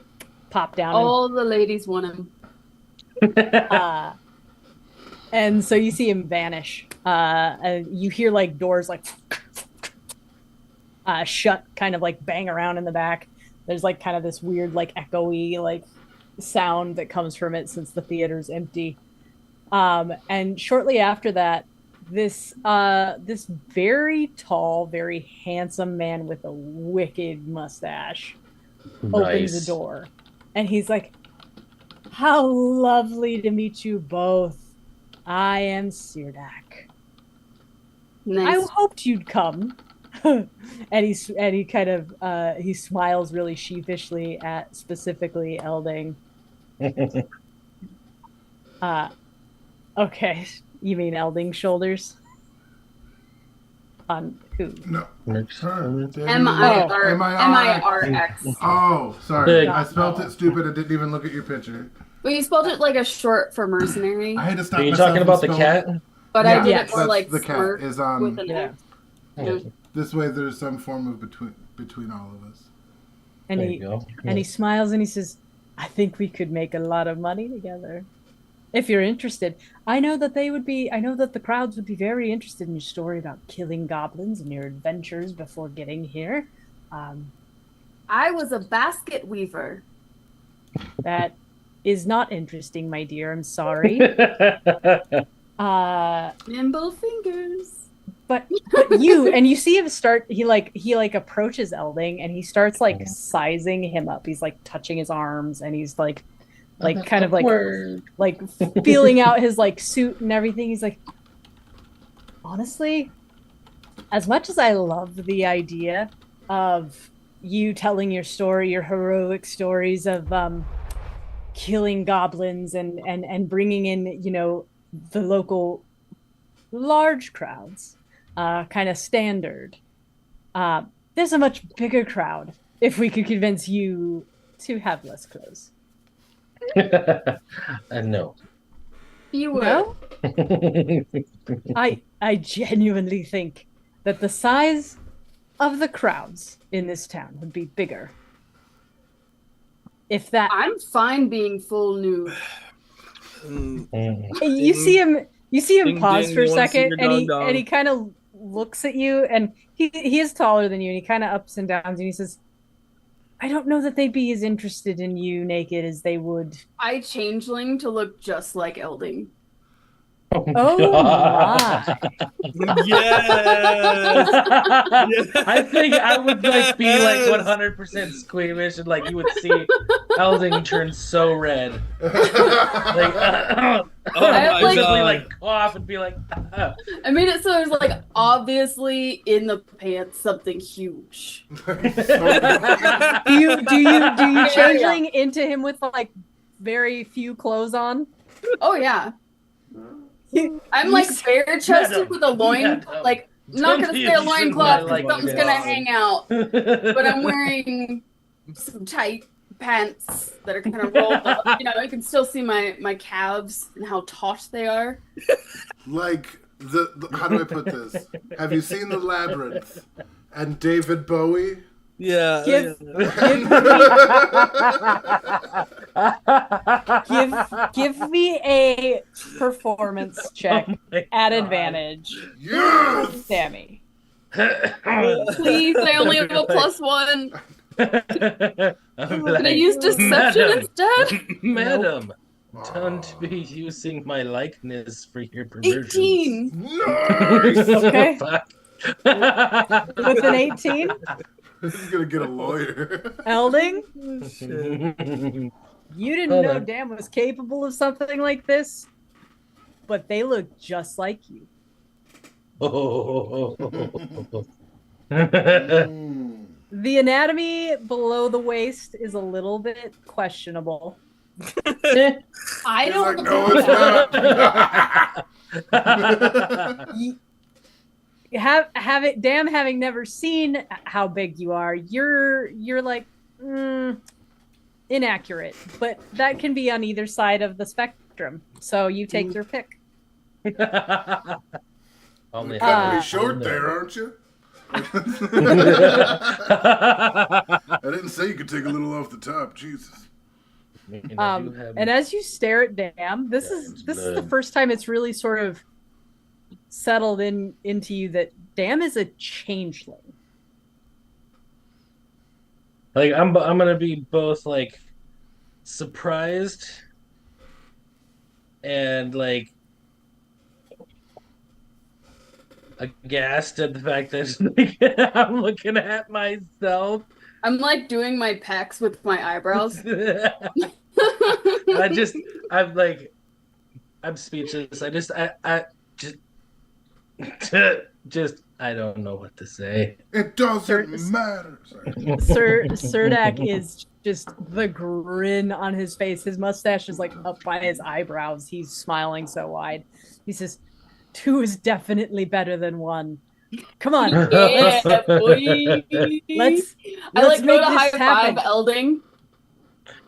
pop down. All the ladies want him. And so you see him vanish. You hear like doors like shut, kind of like bang around in the back. There's like kind of this weird like echoey like sound that comes from it since the theater's empty. And shortly after that, this very tall, very handsome man with a wicked mustache opens the door, and he's like, "How lovely to meet you both. I am Sirdak. Nice. I hoped you'd come." and he kind of he smiles really sheepishly at specifically Elding. Okay, you mean Elding's shoulders? On who? No. M-I-R-X. Oh, sorry. Big. I spelled it stupid. I didn't even look at your picture. Well, you spelled it like a short for mercenary, I had to stop Are you myself talking from about the spelling- cat? but Yeah, I did yes. it more like the cat smirk is with on. an Yeah. X. This way, there's some form of between all of us. And There he you go. and he smiles and he says, I think we could make a lot of money together. If you're interested, I know that the crowds would be very interested in your story about killing goblins and your adventures before getting here. Um, I was a basket weaver. that is not interesting, my dear. I'm sorry. Nimble fingers. But you see him start. He approaches Elding and he starts like sizing him up. He's like touching his arms and he's like kind of like feeling out his like suit and everything. He's like, honestly, as much as I love the idea of you telling your story, your heroic stories of killing goblins and bringing in, you know, the local large crowds, kind of standard. There's a much bigger crowd if we could convince you to have less clothes. No. You were. No? I genuinely think that the size of the crowds in this town would be bigger. If that I'm fine being full nude. you see him Ding, pause ding, for a one second finger, and dong, dong. he kind of looks at you and he is taller than you and he kind of ups and downs and he says, I don't know that they'd be as interested in you naked as they would. I changeling to look just like Elding. Oh my. Yes. I think I would like be like 100% squeamish and like you would see Elding turn so red. Like Oh my like- visibly God. like cough and be like I made it so there's like obviously in the pants something huge. Do you changeling into him with like very few clothes on? Oh yeah. I'm like bare chested Madam, with a loin, madam, like I'm not don't gonna be say a abusing loincloth my because something's likeness. gonna hang out. But I'm wearing some tight pants that are kind of rolled up. You know, I can still see my calves and how taut they are. Like the how do I put this? Have you seen The Labyrinth and David Bowie? Yeah. Give- Give me a performance check my at God. advantage, Yes. Sammy. Please, I only have a +1. I'm Can I like, use deception "Madam, instead? Madam, Aw. don't be using my likeness for your perversion. 18. Nice. Okay. Fuck. With an 18, He's gonna get a lawyer. Elding, Shit. you didn't Hold know on. Dan was capable of something like this, but they look just like you. Mm. The anatomy below the waist is a little bit questionable. I He's don't like, know no, it's that. not. Having never seen how big you are, you're like inaccurate, but that can be on either side of the spectrum. So you take your pick. Only You're kind Uh, of short there, aren't you? I didn't say you could take a little off the top. Jesus. And as you stare at Dam, this is the first time it's really sort of settled into you that Dam is a changeling. Like I'm gonna be both like surprised and like aghast at the fact that like, I'm looking at myself. I'm like doing my pecs with my eyebrows. I'm speechless. I just I don't know what to say. It doesn't matter. Sorry. Surdak is just the grin on his face. His mustache is like up by his eyebrows. He's smiling so wide. He says, 2 is definitely better than 1. Come on. Yeah, boy. Let's I like go make to this high happen. five Elding.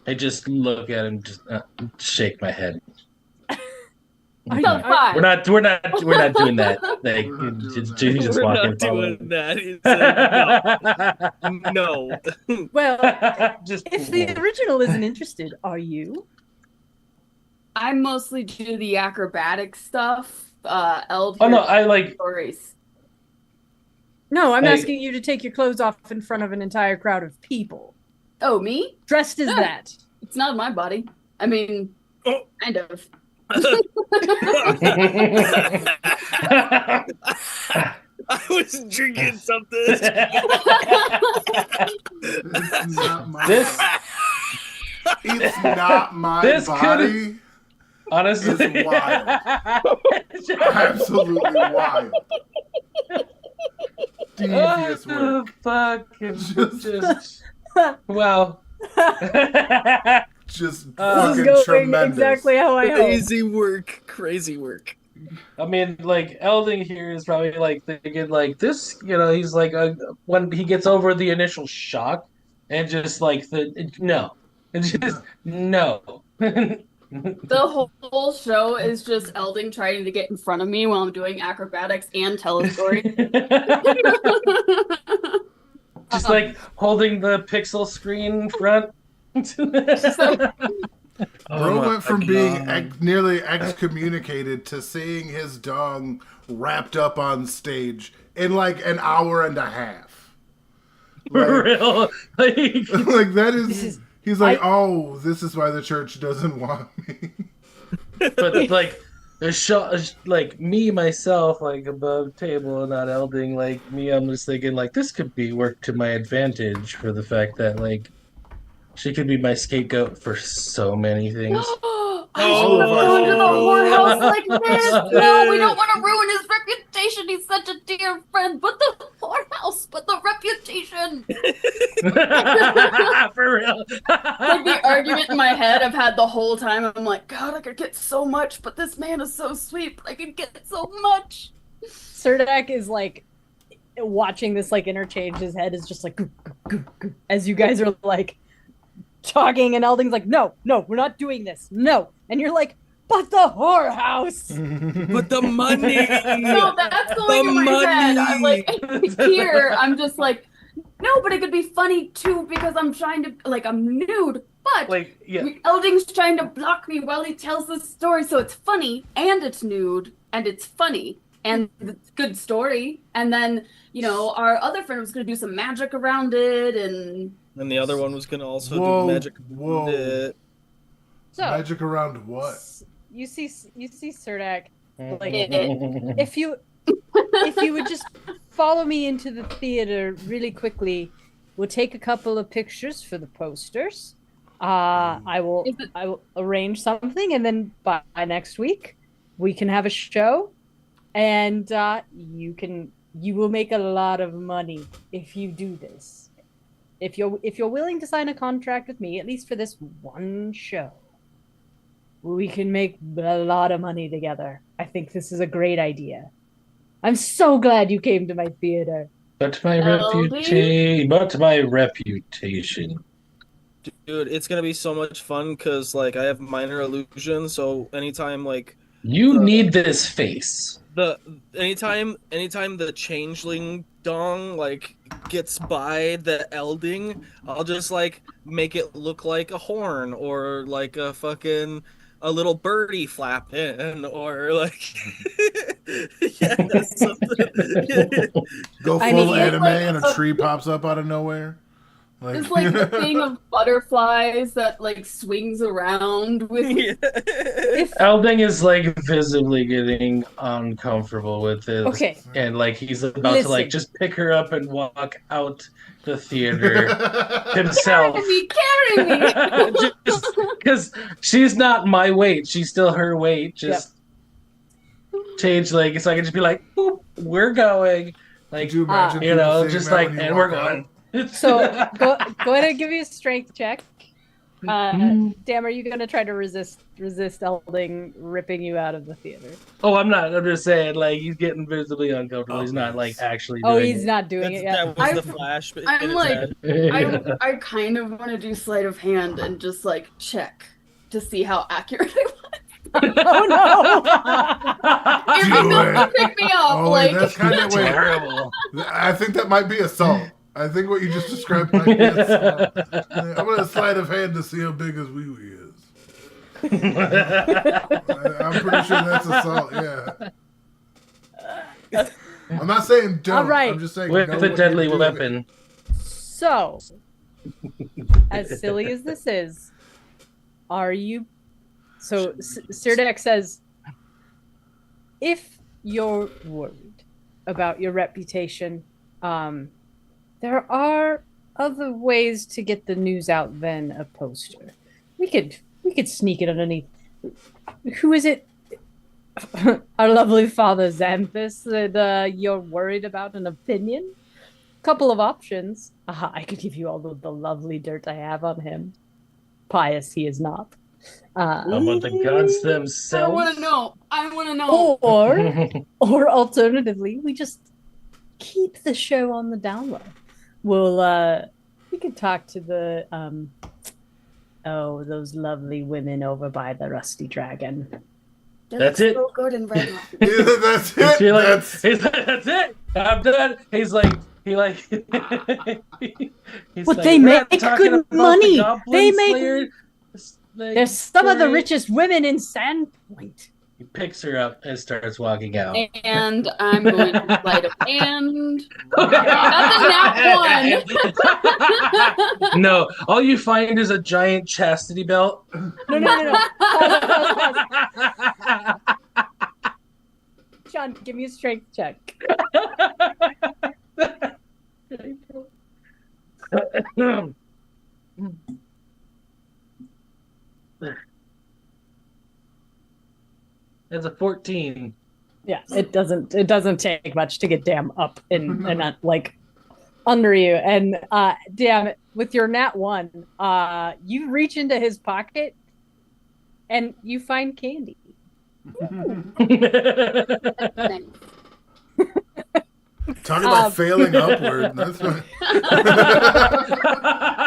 I just look at him, just shake my head. So fine. We're not doing that. Like, We're not doing that. She's just We're walking not following. doing that. It's no. Well, Just if the original isn't interested, are you? I mostly do the acrobatic stuff. Eld Oh no, hears I like. stories. No, I'm Hey. asking you to take your clothes off in front of an entire crowd of people. Oh, me? Dressed as Yeah. that. It's not my body. I mean, Oh. kind of. I was drinking something. It's not my This- body. It's not my This body. Honestly, It's wild. Absolutely wild. Devious work. Fucking Just- well. Just This is This is fucking going tremendous. exactly how I hoped. Crazy work. I mean, like Elding here is probably like thinking like this. He's like when he gets over the initial shock and just like it's just no. The whole show is just Elding trying to get in front of me while I'm doing acrobatics and tell a story. Just like holding the pixel screen front. Bro my went from God. being nearly excommunicated to seeing his dong wrapped up on stage in like an hour and a half. For real. Like, Like that is. He's like, I- oh, this is why the church doesn't want me. but like the show, like me myself, like above table, not Elding, like me, I'm just thinking like this could be worked to my advantage for the fact that like she could be my scapegoat for so many things. I should have gone to the whorehouse like this. No, we don't want to ruin his reputation. He's such a dear friend. But the whorehouse, but the reputation. For real. Like the argument in my head I've had the whole time. I'm like, God, I could get so much, but this man is so sweet. But I could get so much. Serdak is like watching this like interchange. His head is just like goo, goo, goo, goo, as you guys are like talking, and Elding's like, no, we're not doing this. No. And you're like, but the whorehouse. But the money. No, that's going in my head. I'm like, here, I'm just like, no, but it could be funny too because I'm trying to, like, I'm nude. But Like, yeah. Elding's trying to block me while he tells this story, so it's funny and it's nude and it's funny and it's a good story. And then, our other friend was going to do some magic around it and And the other one was gonna also Whoa, do magic. whoa. So Magic around what? you see Serdak. Like, Mm-hmm. if you would just follow me into the theater really quickly, we'll take a couple of pictures for the posters. I will arrange something, and then by next week we can have a show, and you will make a lot of money if you do this. If you're willing to sign a contract with me, at least for this one show, we can make a lot of money together. I think this is a great idea. I'm so glad you came to my theater. But my reputation. Dude, it's gonna be so much fun because like I have minor illusion, so anytime like You need this face. anytime the changeling dong like gets by the elding, I'll just like make it look like a horn or like a little birdie flapping or like something. Go I full mean, anime like, and a tree pops up out of nowhere. it's like the thing of butterflies that like swings around with Elding is like visibly getting uncomfortable with this. Okay. And like he's about to like Listen. just pick her up and walk out the theater himself. carry me. Because she's not my weight. She's still her weight. Just change like so I can just be like, boop, we're going. Like Could you imagine you people know, saying just that like when you and we're walk out? going. So go ahead and give me a strength check. Damn, are you gonna try to resist Elding ripping you out of the theater? Oh, I'm not. I'm just saying, like he's getting visibly uncomfortable. He's not like actually. Oh, doing he's it. not doing it yet. That was I'm- the flash. in I'm its like, head. I kind of want to do sleight of hand and just like check to see how accurate I was. Oh If he Do comes to it. pick me up, Oh, like wait, that's kind of wait. Terrible. I think that might be assault. I think what you just described might be assault. I'm gonna sleight of hand to see how big his wee wee is. I'm pretty sure that's assault. Yeah. I'm not saying don't. All right. I'm just saying With know a what deadly you're doing. weapon. So, as silly as this is, are you? So Sirdek says, if you're worried about your reputation, there are other ways to get the news out than a poster. We could sneak it underneath. Who is it? Our lovely father Xanthus that you're worried about an opinion? Couple of options. I could give you all of the lovely dirt I have on him. Pious he is not. How about the gods I themselves? want to know. I want to know. Or alternatively, we just keep the show on the down low. We could talk to the those lovely women over by the Rusty Dragon. They That's look it. So good in red. Yeah, that's He's it. feeling, That's he's like, that's it. I'm done. He's like, he's But like, they "We're not make talking good about the money. Goblin They make- Slayer." Like, They're some of the story. richest women in Sandpoint. He picks her up and starts walking out. And I'm going to sleight of hand. That's a nat one. No, all you find is a giant chastity belt. No. Pause. Sean, give me a strength check. It's a 14. Yeah, it doesn't take much to get damn up and not like under you. And damn it, with your nat one, you reach into his pocket and you find candy. talk about failing upward. That's what... I've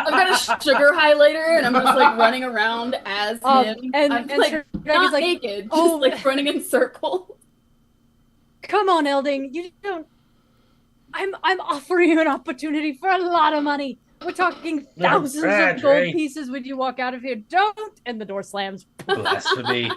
got a sugar highlighter and I'm just like running around as him. and I'm and like Sir not Dragon's like, naked, just "Oh, like running in circles. come on, Elding, you don't. I'm offering you an opportunity for a lot of money. We're talking thousands of gold Right. pieces when you walk out of here. Don't!" And the door slams. Blasphemy.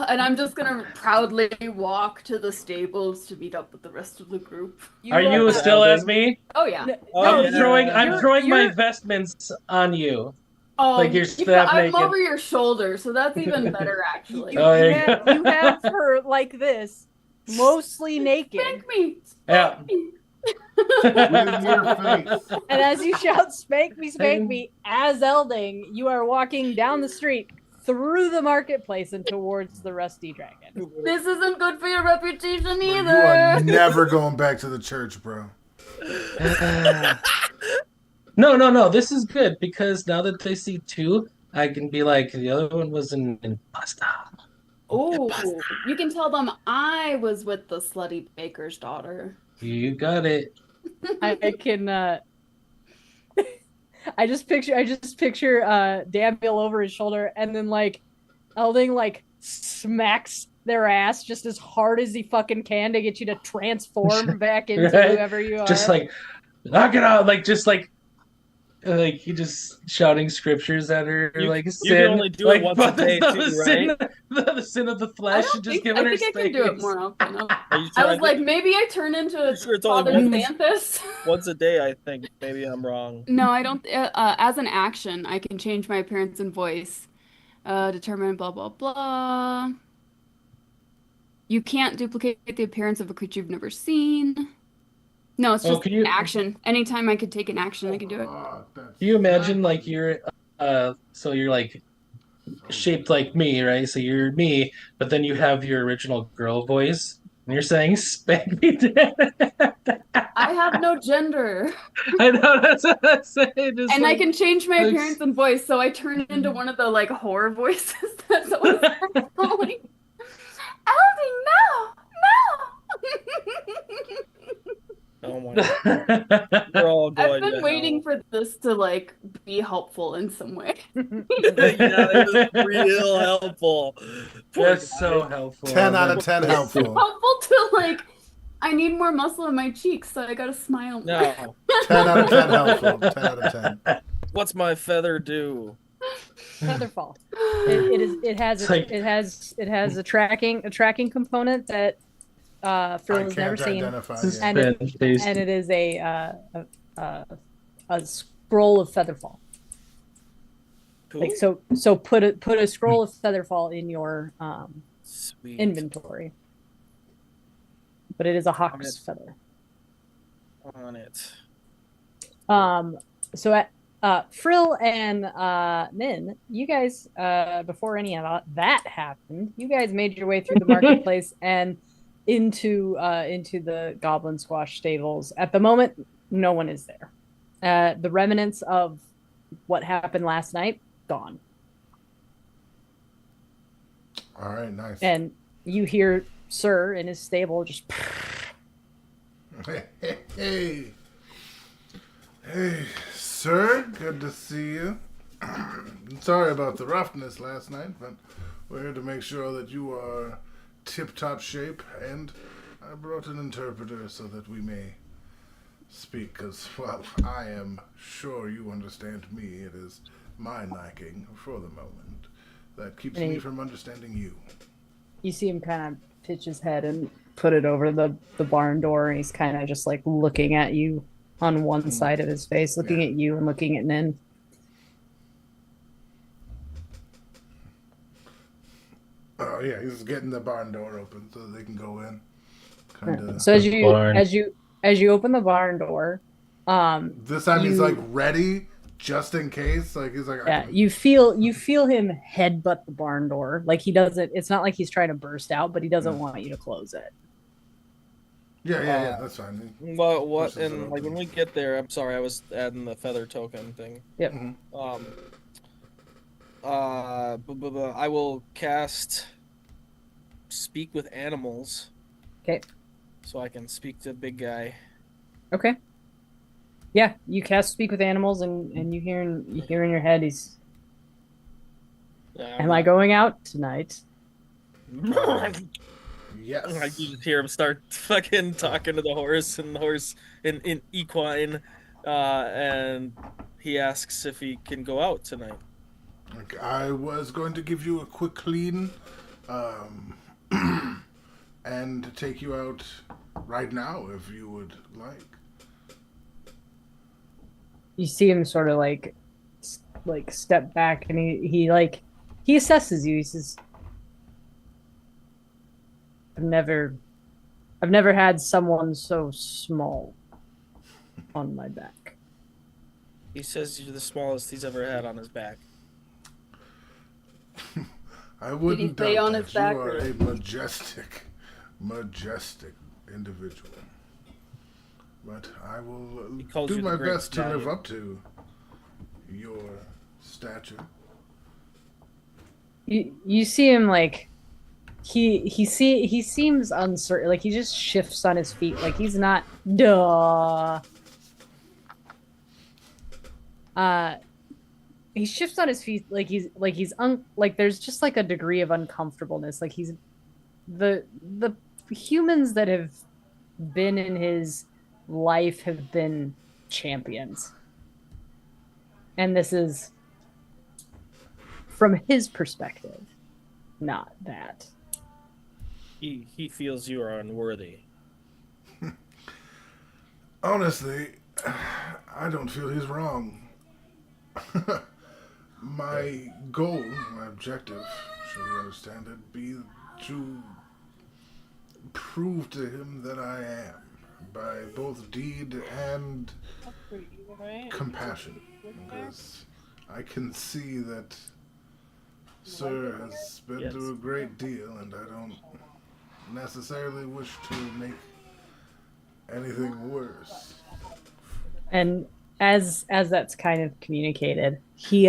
And I'm just gonna proudly walk to the stables to meet up with the rest of the group. Are you are- still as me? Oh yeah. Oh, I'm throwing You're- my you're- vestments on you. Oh, Like you're you half I'm naked. over your shoulder, so that's even better actually. Oh, there you go. you have her like this, mostly naked. Spank me! Yeah. Spank me! in your face. And as you shout, spank me, as Elding, you are walking down the street through the marketplace and towards the Rusty Dragon. This isn't good for your reputation You either. are never going back to the church, bro. No. This is good because now that they see two, I can be like, the other one was an imposter. Oh, you can tell them I was with the slutty baker's daughter. You got it. I can. I just picture Daniel over his shoulder, and then like Elding like smacks their ass just as hard as he fucking can to get you to transform back into Right? whoever you are. Just like, knock it out. Like he just shouting scriptures at her, You- like you sin. can only do it like, once but a day the too, sin, the sin of the flesh, and just giving I her think I can do it spankings. more often. Are you I was trying like, to- maybe I turn into a Sure, it's only Father once. Xanthus. once a day, I think. Maybe I'm wrong. No, I don't. As an action, I can change my appearance and voice. Determine blah blah blah. You can't duplicate the appearance of a creature you've never seen. No, it's Oh, just can you- an action. Anytime I could take an action, I can do it. That's Can you imagine like you're so you're like shaped like me, right? So you're me, but then you have your original girl voice and you're saying spank me dead. I have no gender. I know that's what I'm saying. Just And I like, can change my like- appearance and voice, so I turn into one of the like horror voices that's always like, Elvie, no, no. Oh my god. We're all I've going been to waiting hell. for this to like be helpful in some way. Yeah, it was real helpful. Poor That's guy. so helpful. 10 out of 10 That's helpful. Helpful to like I need more muscle in my cheeks, so I gotta smile more. No. 10 out of 10 helpful. 10 out of 10. What's my feather do? Featherfall. It has a tracking component that Phil I has never can't seen, identify. This is Yeah. and it is a scroll of Featherfall. Cool. Like so put a scroll of Featherfall in your Sweet. inventory. But it is a hawk's feather. On it. So Frill and Nin, you guys, before any of that happened, you guys made your way through the marketplace and into the Goblin Squash stables. At the moment, no one is there. The remnants of what happened last night, gone. All right, nice. And you hear Sir in his stable just Hey, sir, good to see you. Sorry about the roughness last night, but we're here to make sure that you are tip-top shape, and I brought an interpreter so that we may speak, because, well, I am sure you understand me. It is my liking, for the moment, that keeps me from understanding you. you see him kind of pitch his head and put it over the barn door, and he's kind of just like looking at you on one side of his face, looking at you and looking at Nin. Oh yeah, he's getting the barn door open so they can go in. Kinda. So as you open the barn door, This time he's like ready just in case. Like he's like, yeah, you feel him headbutt the barn door. Like he doesn't. It's not like he's trying to burst out, but he doesn't want you to close it. yeah, that's fine. What Pushes it and like open. when we get there, I'm sorry, I was adding the feather token thing. Yep. I will cast speak with animals. Okay. So I can speak to the big guy. Okay. Yeah, you cast speak with animals, and you hear in your head he's. Am I going out tonight? Yes. Like you just hear him start fucking talking to the horse, and the horse in equine, and he asks if he can go out tonight. Okay, I was going to give you a quick clean, and take you out right now if you would like. You see him sort of like step back, and he assesses you. He says, I've never had someone so small on my back. He says you're the smallest he's ever had on his back. I wouldn't say doubt on that. his You back are or- a majestic individual. But I will He calls do you the my great best to live stallion. up to your stature. You see him like he seems uncertain, like he just shifts on his feet, like he's not he shifts on his feet like like there's just like a degree of uncomfortableness, like he's the humans that have been in his life have been champions, and this is from his perspective not that. He feels you are unworthy. Honestly, I don't feel he's wrong. My goal, my objective, should you understand it, be to prove to him that I am, by both deed and compassion. Because I can see that Sir has been through a great deal, and I don't necessarily wish to make anything worse. And as that's kind of communicated, he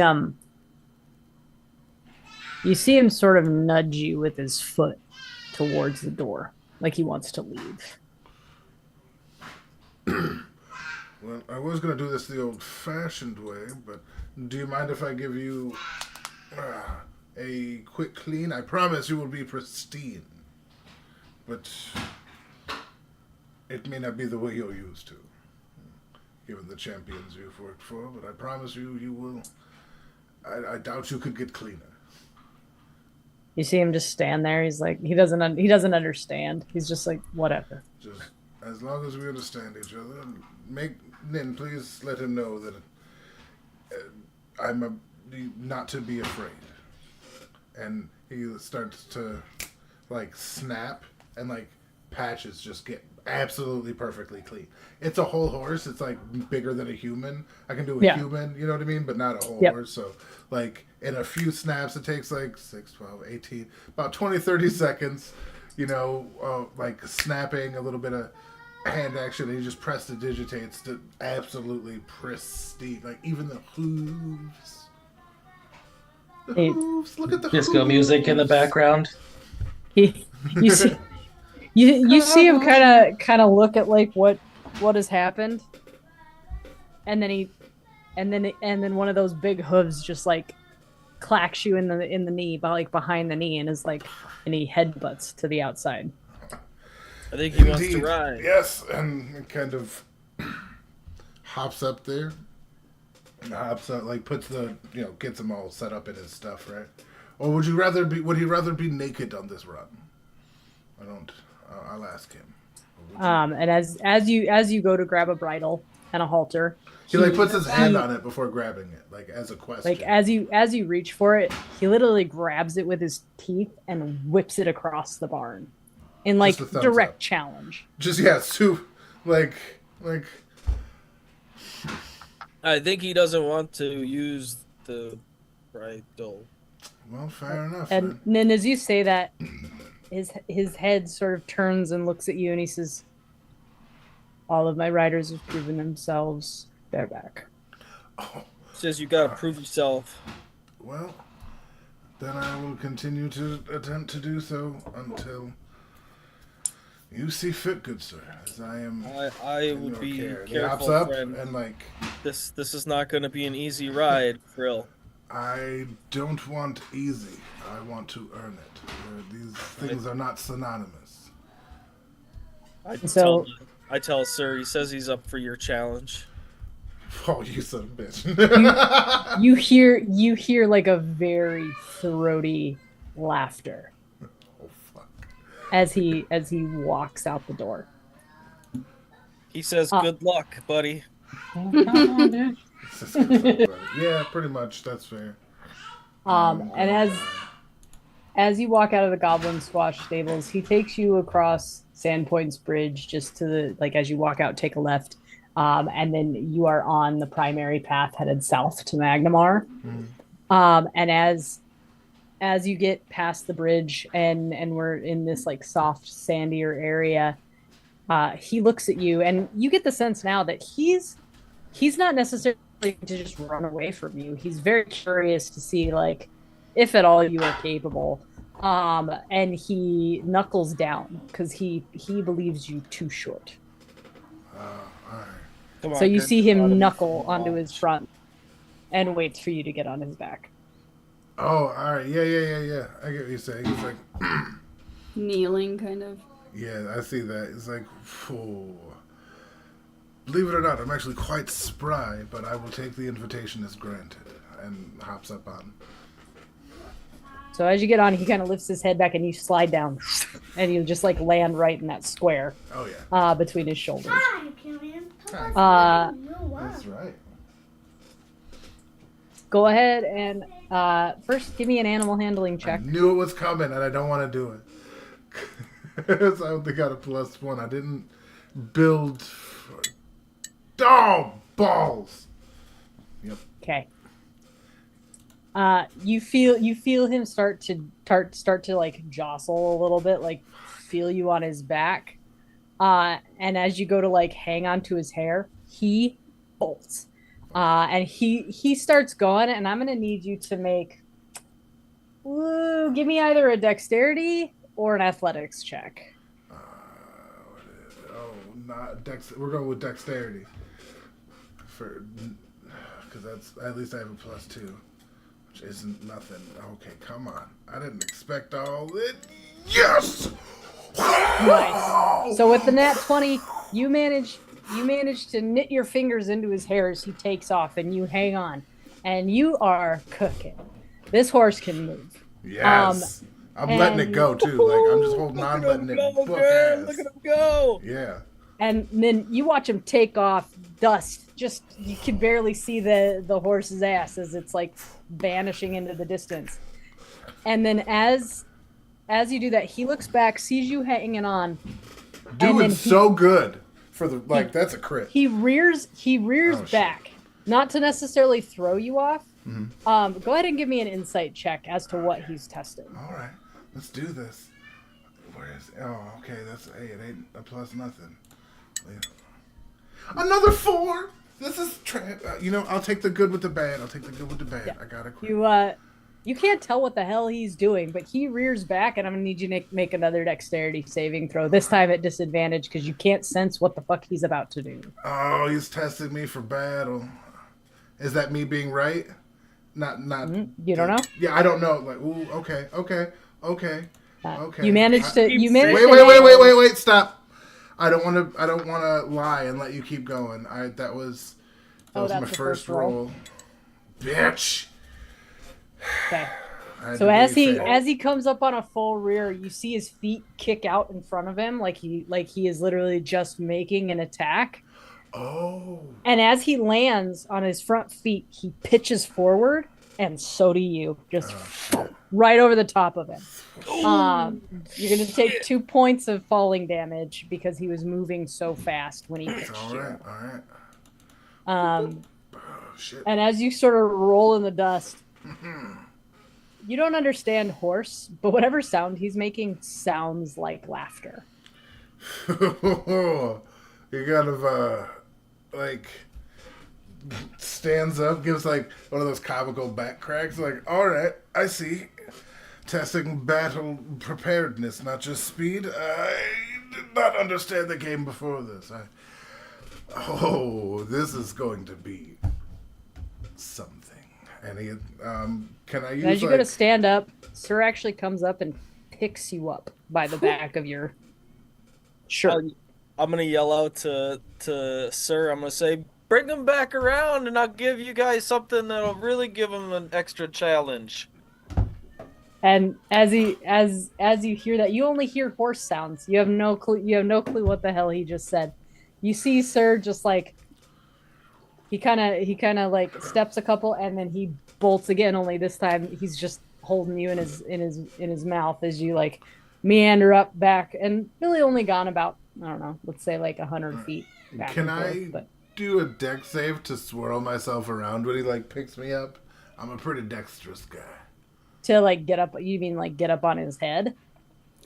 you see him sort of nudge you with his foot towards the door, like he wants to leave. Well, I was going to do this the old-fashioned way, but do you mind if I give you a quick clean? I promise you will be pristine. But it may not be the way you're used to, given the champions you've worked for, but I promise you, you will. I doubt you could get cleaner. You see him just stand there. He's like, he doesn't understand. He's just like, whatever. Just as long as we understand each other, make Nin, please let him know that not to be afraid. And he starts to like snap, and like patches just get absolutely perfectly clean. It's a whole horse. It's like bigger than a human. I can do a human, you know what I mean? But not a whole horse. So like in a few snaps, it takes like 6, 12, 18, about 20, 30 seconds, you know, like snapping, a little bit of hand action, and you just press the digitates to absolutely pristine. Like even the hooves. The hooves. Look at the Disco hooves. music in the background. You see, you see him kind of look at like what has happened, and then one of those big hooves just like clacks you in the knee, like behind the knee, and he headbutts to the outside. I think he wants to ride. Yes, and it kind of hops up there. And hops up, like puts the, gets them all set up in his stuff, right? Or would he rather be naked on this run? I'll ask him. And as you go to grab a bridle and a halter, he like puts his hand on it before grabbing it, like as a question. Like as you reach for it, he literally grabs it with his teeth and whips it across the barn, in like direct challenge. Just like. I think he doesn't want to use the bridle. Well, fair enough. And then as you say that, his head sort of turns and looks at you, and he says, "All of my riders have proven themselves bareback." Oh. Says you gotta prove yourself. Well, then I will continue to attempt to do so until you see fit, good sir. As I am. I would be careful, careful, hops up friend. and like. This is not going to be an easy ride, Krill. I don't want easy. I want to earn it. These things are not synonymous. I tell Sir, he says he's up for your challenge. Oh, you son of a bitch. you hear like a very throaty laughter. Oh fuck. As he walks out the door. He says, "Good luck, buddy." Yeah, pretty much. That's fair. And as you walk out of the Goblin Squash stables, he takes you across Sandpoint's bridge just to the, like, as you walk out, take a left, and then you are on the primary path headed south to Magnamar. And as you get past the bridge and we're in this like soft, sandier area, he looks at you, and you get the sense now that he's not necessarily to just run away from you. He's very curious to see, like, if at all you are capable. And he knuckles down because he believes you too short. All right. Come on, So you Kurt, see him out of knuckle the onto his front and waits for you to get on his back. Oh, all right. Yeah. I get what you're saying. He's like Kneeling, kind of. Yeah, I see that. It's like, oh. Believe it or not, I'm actually quite spry, but I will take the invitation as granted. And hops up on. So as you get on, he kind of lifts his head back and you slide down. And you just like land right in that square. Oh, yeah. Between his shoulders. That's right. Go ahead and first give me an animal handling check. I knew it was coming, and I don't want to do it. So I only got a +1. I didn't build. Oh, balls! Yep. Okay. You feel him start to like jostle a little bit, like feel you on his back. And as you go to like hang onto his hair, he bolts. And he starts going, and I'm gonna need you to make give me either a dexterity or an athletics check. Oh not we're going with dexterity because that's at least I have a +2, which isn't nothing. Okay, come on. I didn't expect all it. Yes. Nice. So with the nat 20, you manage to knit your fingers into his hair as he takes off, and you hang on, and you are cooking. This horse can move. Yes. I'm letting it go too. Like I'm just holding on, letting it book ass. Look at him go. Yeah. And then you watch him take off, dust. Just you can barely see the horse's ass as it's like vanishing into the distance. And then as you do that, he looks back, sees you hanging on. Doing so good for the that's a crit. He rears back, not to necessarily throw you off. Mm-hmm. Go ahead and give me an insight check as to what he's testing. All right, let's do this. Where is? Oh, okay. It ain't a plus nothing. Another 4. This is I'll take the good with the bad. Yeah. I got a crit. You can't tell what the hell he's doing, but he rears back, and I'm gonna need you to make another dexterity saving throw. This time at disadvantage because you can't sense what the fuck he's about to do. Oh, he's testing me for battle. Is that me being right? Not. You don't know? Yeah, I don't know. Like, ooh, okay. You managed to. Wait! Stop. I don't want to lie and let you keep going. That was my first roll. Bitch. Okay. So as he comes up on a full rear, you see his feet kick out in front of him, like he is literally just making an attack. Oh. And as he lands on his front feet, he pitches forward, and so do you, just right over the top of him. You're going to take 2 points of falling damage because he was moving so fast when he pitched all right. Oh, shit. And as you sort of roll in the dust, you don't understand horse, but whatever sound he's making sounds like laughter. He kind of stands up, gives like one of those comical back cracks, like, all right, I see. Testing battle preparedness, not just speed. I did not understand the game before this. This is going to be something. And he, can I use? As you go to stand up, Sir actually comes up and picks you up by the back of your shirt. I'm gonna yell out to Sir. I'm gonna say, "Bring him back around, and I'll give you guys something that'll really give him an extra challenge." And as you hear that, you only hear horse sounds. You have no clue. You have no clue what the hell he just said. You see Sir just like he kind of like steps a couple, and then he bolts again. Only this time he's just holding you in his mouth as you like meander up back, and really only gone about, I don't know, let's say like 100 feet back. Can I do a dex save to swirl myself around when he like picks me up? I'm a pretty dexterous guy. To like get up, you mean like get up on his head?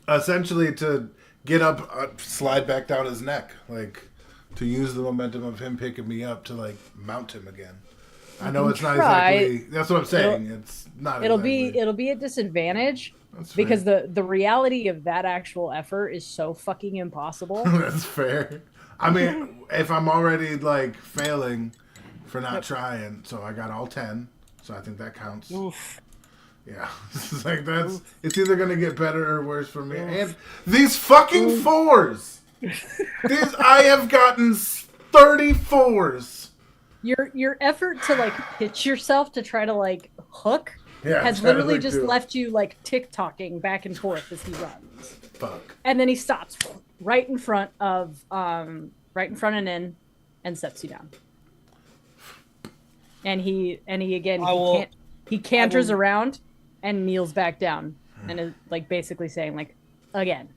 Essentially to get up, slide back down his neck, like to use the momentum of him picking me up to like mount him again. I know it's not exactly. That's what I'm saying. It's not. It'll be a disadvantage because the reality of that actual effort is so fucking impossible. That's fair. I mean, if I'm already like failing for not trying, so I got all 10, so I think that counts. Oof. Yeah, it's like that's. It's either gonna get better or worse for me. And these fucking 4s. I have gotten 34s. Your effort to like pitch yourself to try to like hook has literally just left you like tick-tocking back and forth as he runs. Fuck. And then he stops right in front of Nin and sets you down. And he canters around and kneels back down and is like basically saying like again.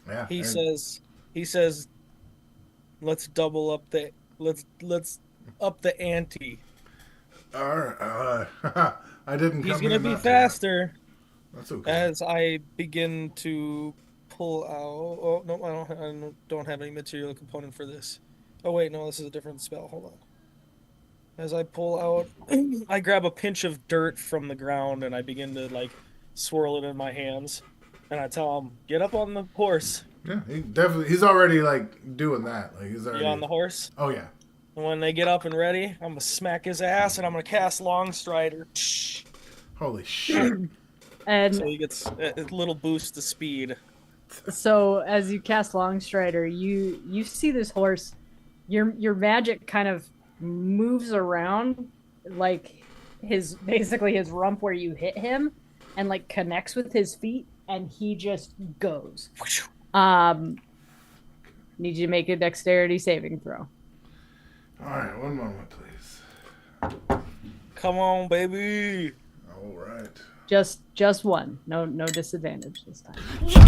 Yeah. He says let's double up let's up the ante. All right. I didn't. He's gonna be faster. That's okay. As I begin to pull out. Oh no, I don't have any material component for this. Oh wait, no, this is a different spell. Hold on. As I pull out, I grab a pinch of dirt from the ground and I begin to like swirl it in my hands. And I tell him, get up on the horse. Yeah, he's already like doing that. Like he's already You on the horse? Oh yeah. And when they get up and ready, I'm gonna smack his ass and I'm gonna cast Long Strider. Holy shit. And So he gets a little boost to speed. so as you cast Longstrider, you see this horse. Your magic kind of moves around like his rump where you hit him, and like connects with his feet, and he just goes. Need you to make a dexterity saving throw. All right, one moment, please. Come on, baby. All right. Just one. No disadvantage this time.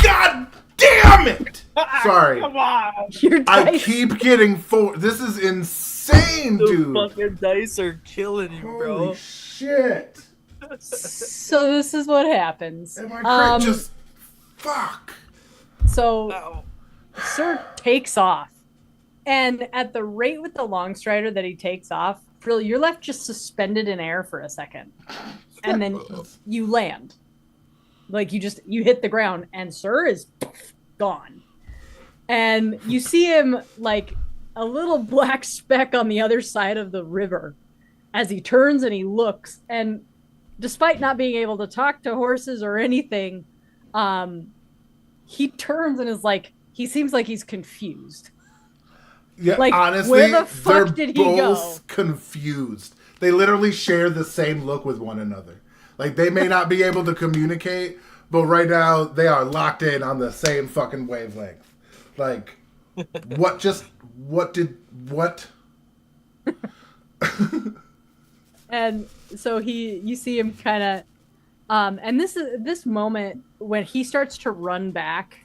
God damn it! Sorry. Come on. Your I dice. keep getting 4. This is insane, The dude. fucking dice are killing you, bro. Holy shit. So this is what happens. And my crit just fuck. So Ow. Sir takes off, and at the rate with the long strider that he takes off, really, you're left just suspended in air for a second, and then you land. Like you hit the ground, and Sir is gone, and you see him like a little black speck on the other side of the river as he turns and he looks, and despite not being able to talk to horses or anything, he turns and is like, he seems like he's confused. Yeah, Like, honestly, where the fuck they're did he go? both confused. They literally share the same look with one another. Like, they may not be able to communicate, but right now they are locked in on the same fucking wavelength. Like, what? And so you see him kind of, and this moment when he starts to run back,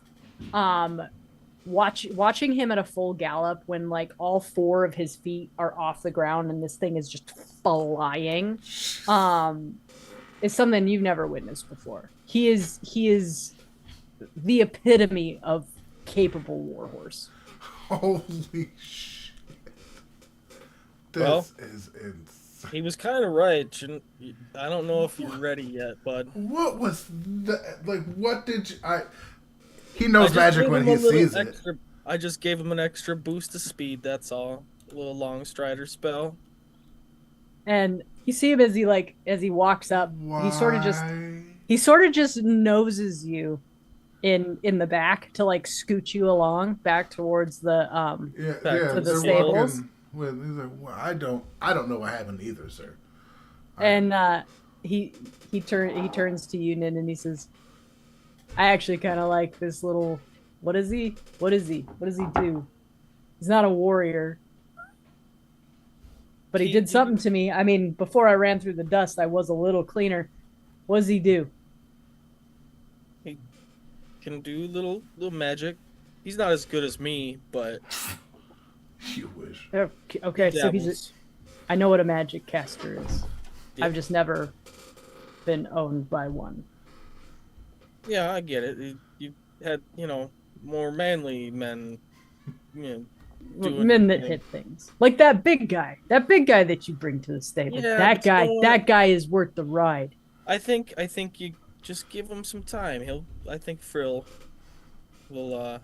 watching him at a full gallop when like all 4 of his feet are off the ground and this thing is just flying, is something you've never witnessed before. He is the epitome of capable warhorse. Holy shit. This Well, is insane. He was kind of right. I don't know if you're ready yet, bud. What was that? Like, what did you... He knows I just magic gave when him he a little sees it. extra, I just gave him an extra boost of speed, that's all. A little long strider spell. And you see him as he walks up, Why? he sort of just noses you in the back to like scoot you along back towards the Yeah, to the they're stables. walking with, he's like, well, I don't know what happened either, sir. And he turns to you, Nin, and he says, I actually kind of like this little... What does he do? He's not a warrior. But he did something to me. I mean, before I ran through the dust, I was a little cleaner. What does he do? He can do little magic. He's not as good as me, but You wish. Okay, so dabbles. I know what a magic caster is. Yeah. I've just never been owned by one. Yeah, I get it. You had, more manly men, doing Men that things. hit things. Like that big guy. That big guy that you bring to the stable. Yeah, that but you guy know what? that guy is worth the ride. I think you just give him some time. I think Frill will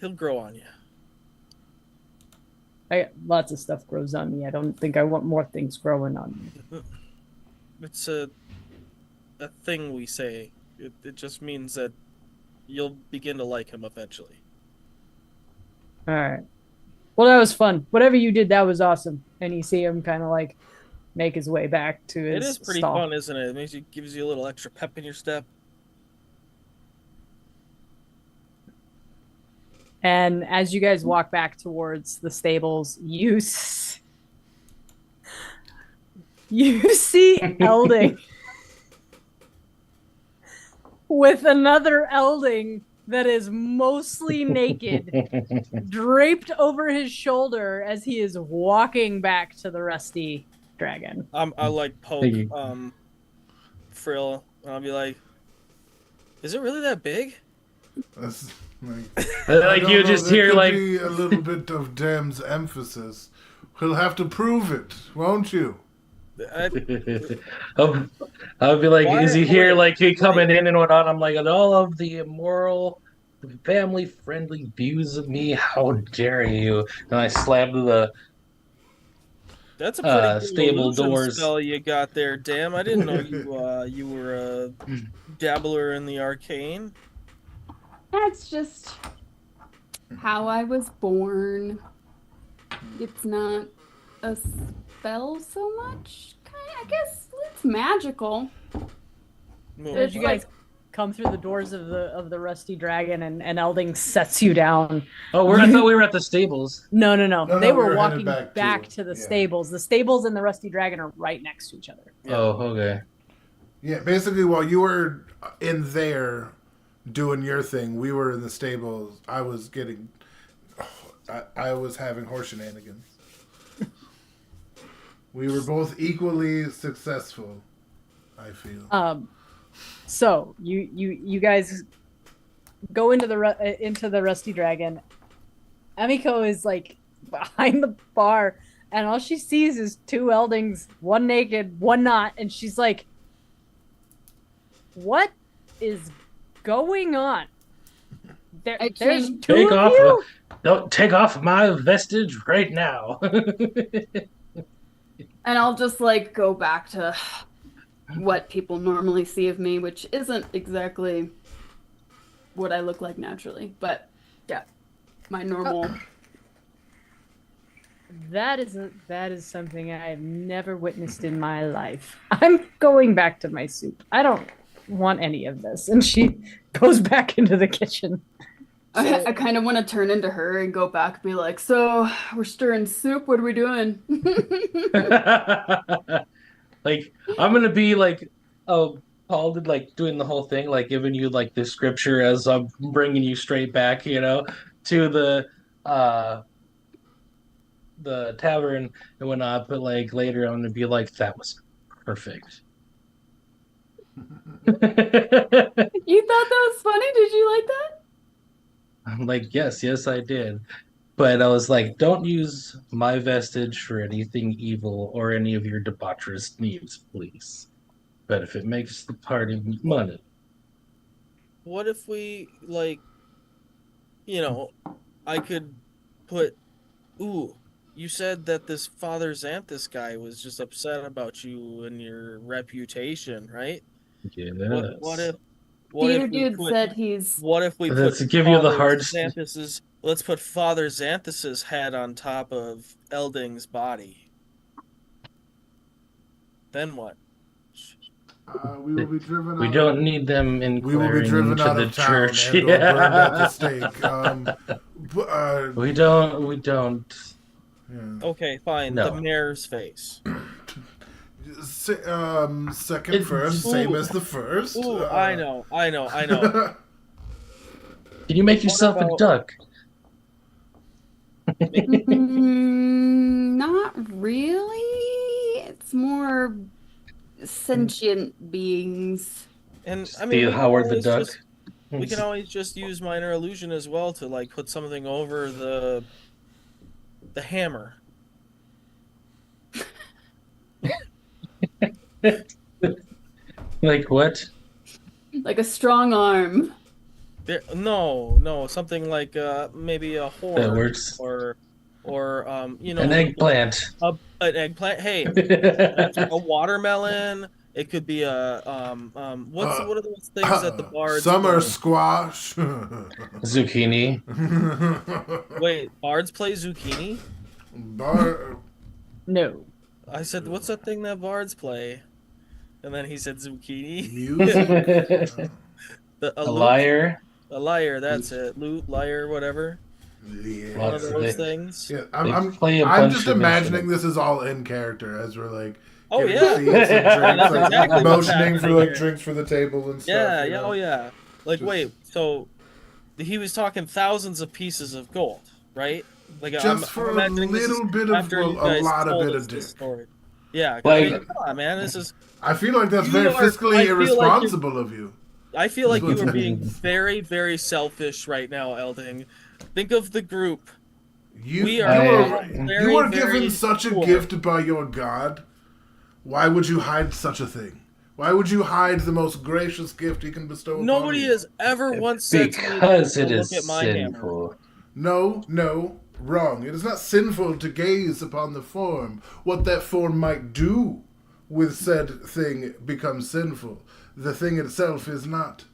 he'll grow on you. Lots of stuff grows on me. I don't think I want more things growing on me. It's a thing we say. It just means that you'll begin to like him eventually. All right. Well, that was fun. Whatever you did, that was awesome. And you see him kind of like make his way back to his It is pretty stall. fun, isn't it? It gives you a little extra pep in your step. And as you guys walk back towards the stables, you see Elding with another Elding that is mostly naked, draped over his shoulder as he is walking back to the rusty dragon. I like poke Thank you. Frill, and I'll be like, "Is it really that big?" That's like, Like I you don't know, just there hear could like be a little bit of Dam's emphasis. He'll have to prove it, won't you? I, I'll be like, Why- is he here? wait, Like, he coming in and whatnot? I'm like, all of the immoral, family-friendly views of me. How dare you? And I slammed the that's a pretty good stable illusion doors. spell you got there. Damn, I didn't know you were a dabbler in the arcane. That's just how I was born. It's not a spell so much. I guess it's magical. Well, Did you guys come through the doors of the Rusty Dragon and Elding sets you down? Oh, I thought we were at the stables. No. No, They we were were walking headed back to the stables. The stables and the Rusty Dragon are right next to each other. Yeah. Oh, okay. Yeah, basically, while you were in there doing your thing, we were in the stables. I was getting, I was having horse shenanigans. We were both equally successful, I feel. So you guys go into the Rusty Dragon. Emiko is like behind the bar, and all she sees is two Eldings, one naked, one not, and she's like, "What is going on? There's two Take of off. you." Don't take off my vestige right now. And I'll just like go back to what people normally see of me, which isn't exactly what I look like naturally, but yeah, my normal. That is something I have never witnessed in my life. I'm going back to my soup. I don't want any of this. And she goes back into the kitchen. I kind of want to turn into her and go back and be like, so we're stirring soup. What are we doing? Like, I'm gonna be like, oh, Paul did, like, doing the whole thing, like giving you like the scripture as I'm bringing you straight back, to the tavern and whatnot. But like later, I'm gonna be like, that was perfect. You thought that was funny? Did you like that? I'm like, yes, I did. But I was like, don't use my vestige for anything evil or any of your debaucherous needs, please. But if it makes the party money. what if we like, I could put. Ooh, you said that this Father Xanthus guy was just upset about you and your reputation, right? Yes. What if Theater we dude put said he's. what if we Let's put give you the Father hard Xanthus's let's put Father Xanthus's head on top of Elding's body. Then what? We will be driven. We out don't need them We will be inquiring driven into out the of town church. and or burned at the stake. We don't. Yeah. Okay, fine. No. The mayor's face. Second It's- first, same Ooh. as the first. Ooh, I know. Can you make yourself a about- duck? Not really. It's more sentient beings. And I The mean, Howard the Duck. we can always just use minor illusion as well to like put something over the hammer. Like what? Like a strong arm. No, something like maybe a horn That works. or An eggplant. an eggplant. Hey, a watermelon. It could be a what are those things at the bar? Summer squash. Zucchini. Wait, bards play zucchini? Bar. No. I said, what's that thing that bards play? And then he said zucchini. Music. A liar. A liar, that's it. Lute, liar, whatever. Yeah. One of Lots of those it. things. Yeah, They I'm play a I'm bunch just of imagining instruments. this is all in character as we're like. Oh getting yeah. seats and drinks, That's like, exactly what's motioning for happening like here. drinks for the table and stuff. Yeah, you yeah, know? oh yeah. Like Just- wait, so he was talking thousands of pieces of gold, right? Like Just for a imagining this is little bit of after you a guys lot of told bit us of this dick. story. Yeah, Like- I mean, come on, man. This is. I feel like that's You very are- I fiscally feel like irresponsible of you. I feel like you That's are what- being very, very selfish right now, Elding. Think of the group. You, We you are are, very, you are very given such a poor. gift by your god Why would you hide such a thing? Why would you hide the most gracious gift he can bestow upon Nobody you? has ever once said to me, Because it "Look is at my hammer." sinful. No, wrong. It is not sinful to gaze upon the form. What that form might do with said thing becomes sinful. The thing itself is not.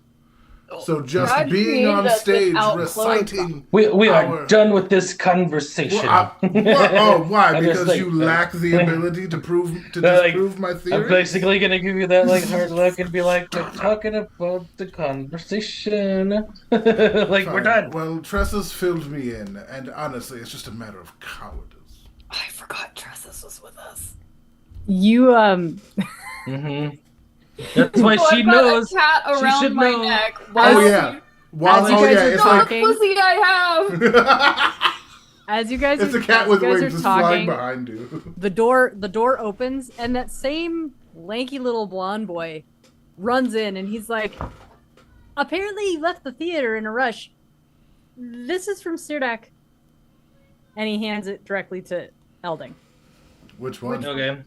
So just God being created on us stage without reciting... We are our- done with this conversation. Why? I'm just Because like- you lack the ability to They're like, disprove my theory? I'm basically gonna give you that like hard look and be like, we're talking about the conversation. Like, we're Fine. done. Well, Tressa's filled me in, and honestly, it's just a matter of cowardice. I forgot Tressus was with us. You Mm-hmm. That's why So she I've got knows. a cat She around should my know. neck. Oh, While yeah. Wow. As you Oh, guys yeah. are It's Look, like... talking- pussy I have. as you guys It's are, a cat as with you guys wings are just flying talking, behind you. the door opens and that same lanky little blonde boy runs in and he's like, apparently he left the theater in a rush. This is from Sirdak. And he hands it directly to Elding. Which one? Okay.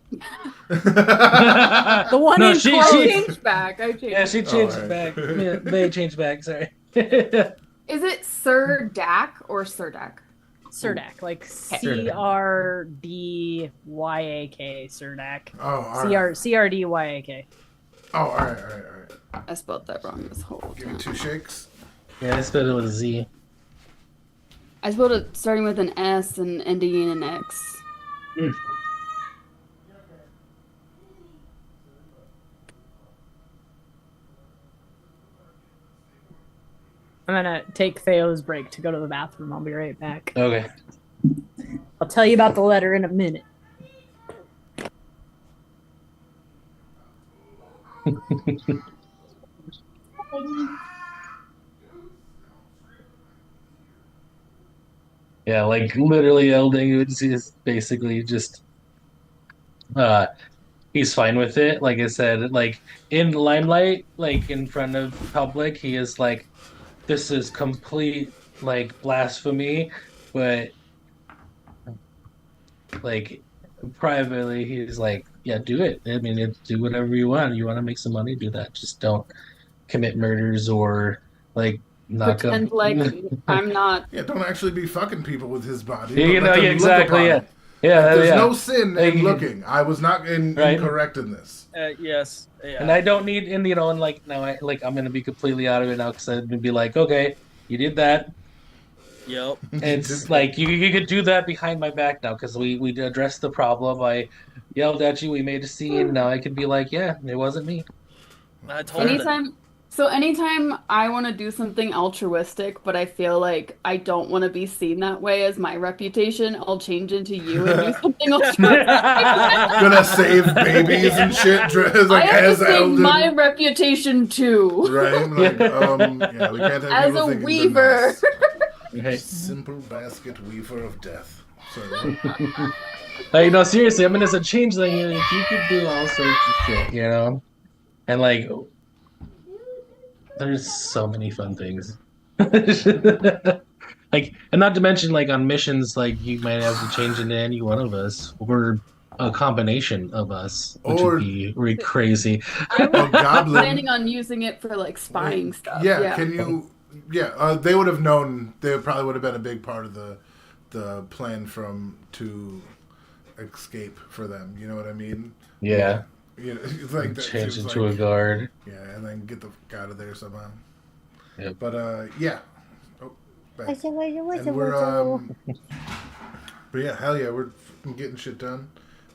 The one No, in she- clothes. I changed back. I changed. Yeah, she changed Alright. back. Yeah, they changed back. Sorry. Is it Sir Dak or Sir Dak? Sirdak, like Sirdak. CRDYAK, Sirdak. Oh, all right. CRDYAK. Oh, all right. I spelled that wrong this whole Give me time. 2 shakes. Yeah, I spelled it with a Z. I spelled it starting with an S and ending in an X. I'm gonna take Theo's break to go to the bathroom. I'll be right back. Okay. I'll tell you about the letter in a minute. Yeah, like literally Elding is basically just he's fine with it. Like I said, like in limelight, like in front of public, he is like, this is complete like blasphemy, but like privately he's like, yeah, do it. I mean, do whatever you want. You want to make some money, do that. Just don't commit murders or like knock Pretend up. like I'm not. Yeah, don't actually be fucking people with his body. Yeah, but you let know, them yeah, look exactly, upon it. Yeah, There's yeah. no sin Like, in looking. I was not Right. incorrect in this. Yes. Yeah. And I don't need, and you know, and like now, I'm gonna be completely out of it now because I'm gonna be like, okay, you did that. Yep. It's like you could do that behind my back now because we addressed the problem. I yelled at you. We made a scene. Now I can be like, yeah, it wasn't me. I told them. Anytime I want to do something altruistic, but I feel like I don't want to be seen that way as my reputation, I'll change into you and do something altruistic. Gonna save babies and shit. Like I have as to save Eldon. my reputation too. Right? Like, yeah, we can't have As people a thinking weaver. they're nice. Right. Simple basket weaver of death. So, Like, no, seriously, I mean, as a changeling, you could do all sorts of shit, you know? And, like, there's so many fun things. Like, and not to mention, like, on missions, like, you might have to change into any one of us, or a combination of us, which Or- would be really crazy. I a was goblin. planning on using it for like spying stuff. Yeah, can you? Yeah, they would have known. They probably would have been a big part of the plan to escape for them. You know what I mean? Yeah. You know, it's like that Change seems into like- a guard. Yeah, and then get the fuck out of there somehow. Yep. But yeah. Oh, back. And we're but yeah, hell yeah, we're f***ing getting shit done.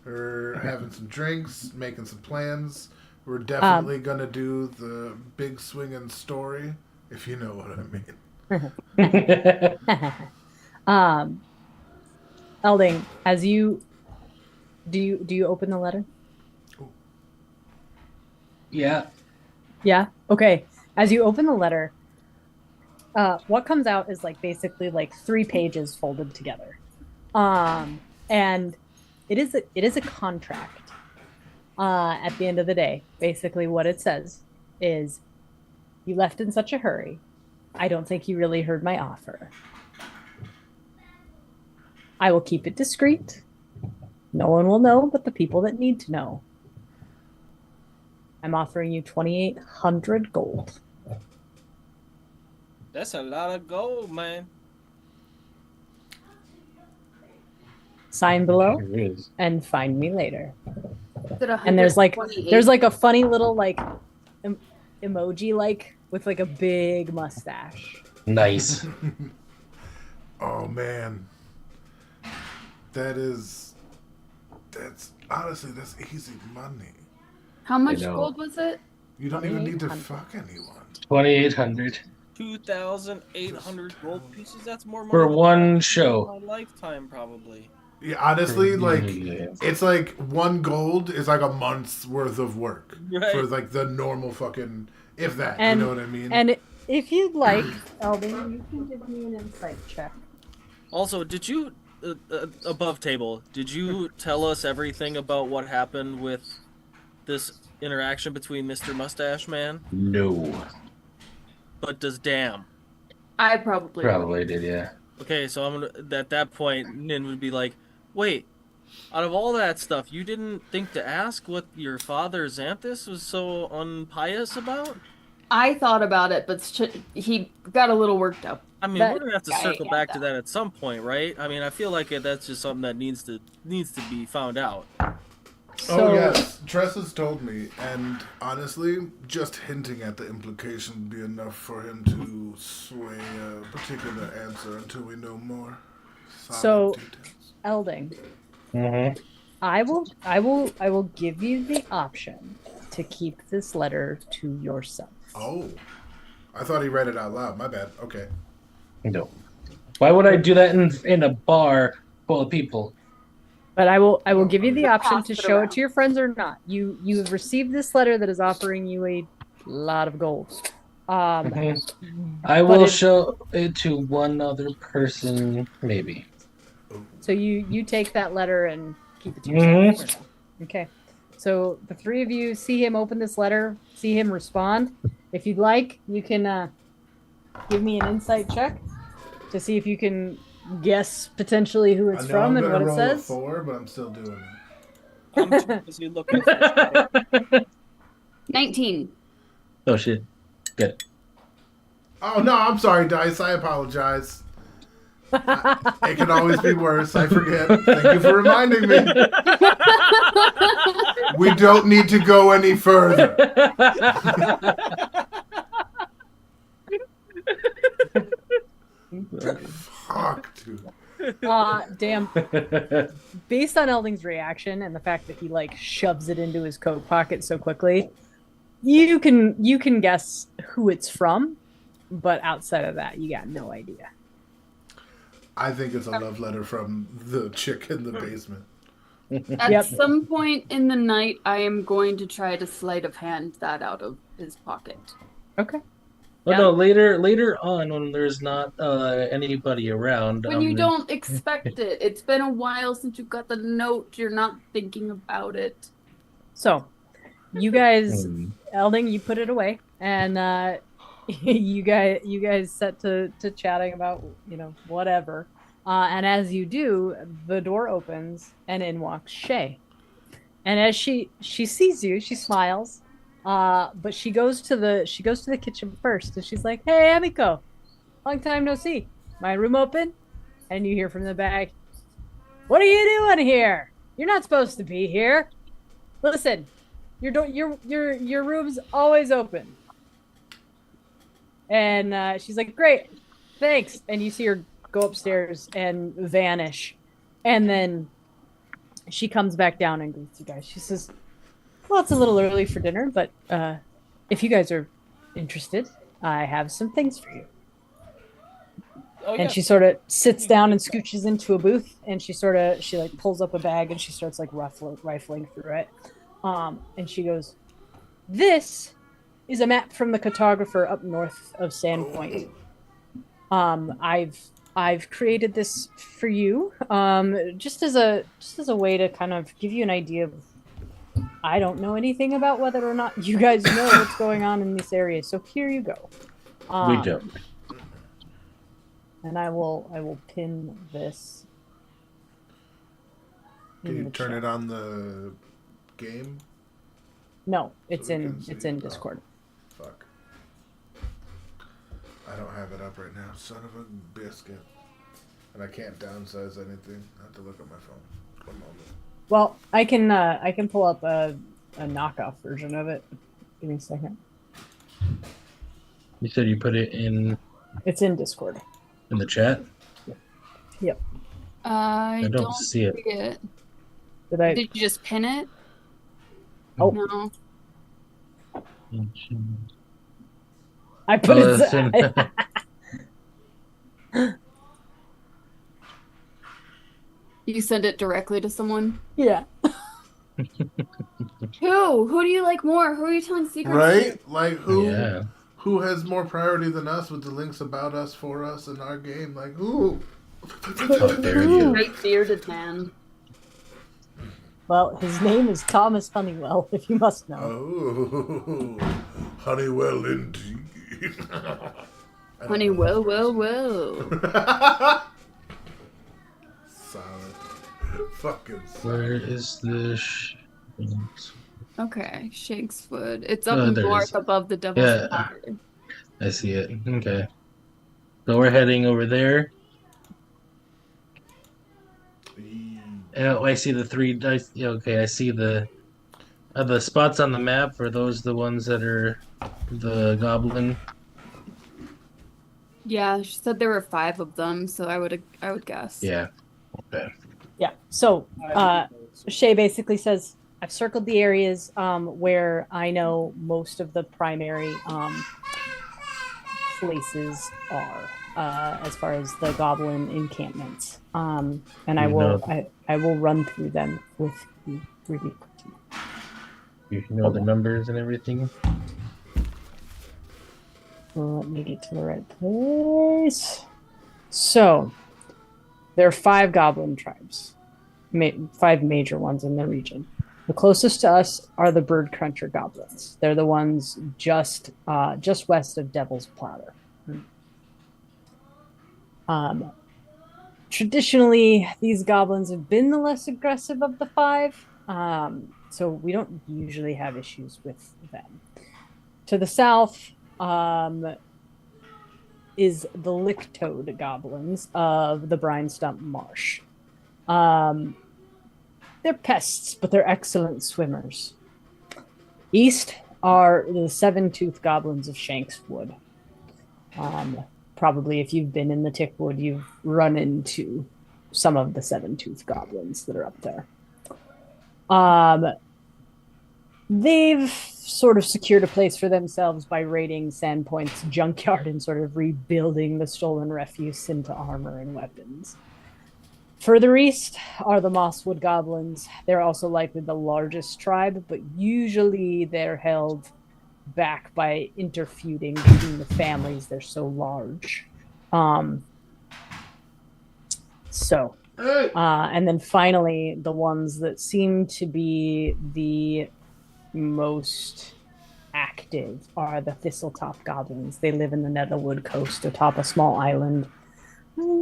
We're having some drinks, making some plans. We're definitely gonna do the big swinging story, if you know what I mean. Elding, as you do you open the letter? Yeah. Yeah. Okay. As you open the letter, what comes out is like basically like 3 pages folded together, and it is a contract. At the end of the day, basically what it says is, you left in such a hurry. I don't think you really heard my offer. I will keep it discreet. No one will know but the people that need to know. I'm offering you 2,800 gold. That's a lot of gold, man. Sign below Sure is. and find me later. Is it And there's 128? a funny little like emoji like with like a big mustache. Nice. Oh man, that's honestly that's easy money. How much know. gold was it? You don't even need to 2,800. fuck anyone. 2,800 2,800 gold pieces. That's more money for than one in show. my lifetime, probably. Yeah, honestly, like Yeah. it's like 1 gold is like a month's worth of work Right. for like the normal fucking, if that, And you know what I mean? and if you'd like, Eldon, you can give me an insight check. Also, did you above table? Did you tell us everything about what happened with this interaction between Mr. Mustache Man? No. But does damn. I probably would. Probably did, yeah. Okay, so I'm gonna at that point, Nin would be like, "Wait, out of all that stuff, you didn't think to ask what your father Xanthus was so unpious about?" I thought about it, but he got a little worked up. I mean, That we're gonna have to guy circle had back to that. that at some point, right? I mean, I feel like that's just something that needs to be found out. So Oh yes, Tress has told me, and honestly, just hinting at the implication would be enough for him to sway a particular answer until we know more. So- Solid details. Elding, Mm-hmm. I will give you the option to keep this letter to yourself. Oh, I thought he read it out loud. My bad. Okay. No. Why would I do that in a bar full of people? But I will give you the option Pass to it show around. it to your friends or not. You have received this letter that is offering you a lot of gold. Mhm. I but will if- show it to one other person, maybe. So you take that letter and keep it to yourself. or no? Okay. So the three of you see him open this letter, see him respond. If you'd like, you can give me an insight check to see if you can guess potentially who it's I know from I'm and gonna what it roll a says. 4, but I'm still doing it. I'm too busy looking for 19. Oh shit. Good. Oh no, I'm sorry, Dice. I apologize. It can always be worse. I forget. Thank you for reminding me. We don't need to go any further. Fuck, dude. Damn. Based on Elding's reaction and the fact that he like shoves it into his coat pocket so quickly, you can guess who it's from, but outside of that, you got no idea. I think it's a love letter from the chick in the basement. At Yep. some point in the night, I am going to try to sleight of hand that out of his pocket. Okay. Well, Yeah. no, later on when there's not anybody around. When you don't expect it. It's been a while since you got the note. You're not thinking about it. So, you guys, Hmm. Elding, you put it away, and you guys set to chatting about whatever. And as you do, the door opens and in walks Shay. And as she sees you, she smiles. But she goes to the kitchen first, and she's like, "Hey, Amiko, long time no see. My room open?" And you hear from the back, "What are you doing here? You're not supposed to be here. Listen, your room's always open." And she's like, "Great, thanks." And you see her go upstairs and vanish, and then she comes back down and greets you guys. She says, "Well, it's a little early for dinner, but if you guys are interested, I have some things for you." Oh, And she sort of sits down and scooches into a booth, and she like pulls up a bag and she starts like rifling through it. And she goes, "This is a map from the cartographer up north of Sandpoint. I've created this for you, just as a way to kind of give you an idea of. I don't know anything about whether or not you guys know what's going on in this area, so here you go." We don't. And I will pin this. Can you turn it on the game? No, it's we in can see it's in it. Oh. Discord. Fuck. I don't have it up right now. Son of a biscuit. And I can't downsize anything. I have to look at my phone. One moment. Well, I can pull up a knockoff version of it. Give me a second. You said you put it in It's in Discord. the chat? Yep. I don't see it. see it. Did Did you just pin it? Oh. No. I put Oh, it. You send it directly to someone? Yeah. Who? Who do you like more? Who are you telling secrets Right? to? Like who? Yeah. Who has more priority than us with the links about us, for us, in our game? Like who? How dare you? Great bearded man. Well, his name is Thomas Honeywell, if you must know. Oh, Honeywell indeed. Honeywell, well. Solid. Fucking solid. Where is the Okay, Shank's Foot. It's up Oh, there it north is. above the Devil's Yeah. Tower. I see it. Okay. So we're heading over there. Oh, I see the three. Okay, I see the spots on the map. Are those the ones that are the goblin? Yeah, she said there were 5 of them, so I would guess. Yeah. Okay. Yeah. So Shay basically says, I've circled the areas where I know most of the primary places are as far as the goblin encampments. And I will run through them with you really quickly. You know the numbers and everything. Let me get to the right place. So there are 5 goblin tribes, 5 major ones in the region. The closest to us are the bird cruncher goblins. They're the ones just west of Devil's Platter. Traditionally, these goblins have been the less aggressive of the 5, so we don't usually have issues with them. To the south is the lick-toed goblins of the Brine Stump Marsh. They're pests, but they're excellent swimmers. East are the 7-tooth goblins of Shanks Wood. Probably if you've been in the Tickwood, you've run into some of the 7-tooth goblins that are up there. They've sort of secured a place for themselves by raiding Sandpoint's junkyard and sort of rebuilding the stolen refuse into armor and weapons. Further east are the Mosswood Goblins. They're also likely the largest tribe, but usually they're held back by interfeuding between the families. They're so large. And then finally, the ones that seem to be the most active are the Thistletop Goblins. They live in the Netherwood coast atop a small island.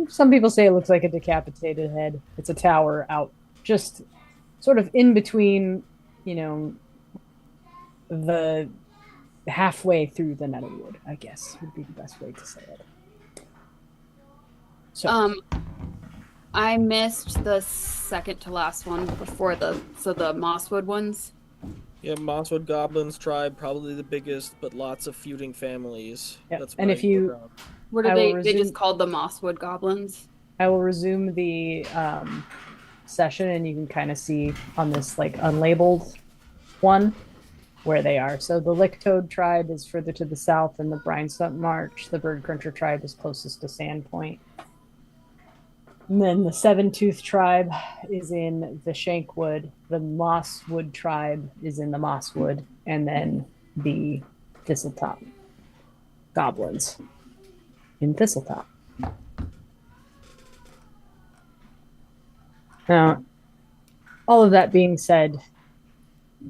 Some people say it looks like a decapitated head. It's a tower out just sort of in between, the halfway through the Netherwood, I guess would be the best way to say it. So, I missed the second to last one before the Mosswood ones. Yeah, Mosswood Goblins tribe, probably the biggest, but lots of feuding families. yeah. That's And if you, background. What are I they? will They resume- just called the Mosswood Goblins. I will resume the session, and you can kind of see on this like unlabeled one where they are. So the Lick-toed tribe is further to the south in the Brine Stump Marsh. The Bird Cruncher tribe is closest to Sandpoint. And then the 7-tooth tribe is in the Shankwood. The Mosswood tribe is in the Mosswood. And then the Thistletop goblins in Thistletop. Now, all of that being said,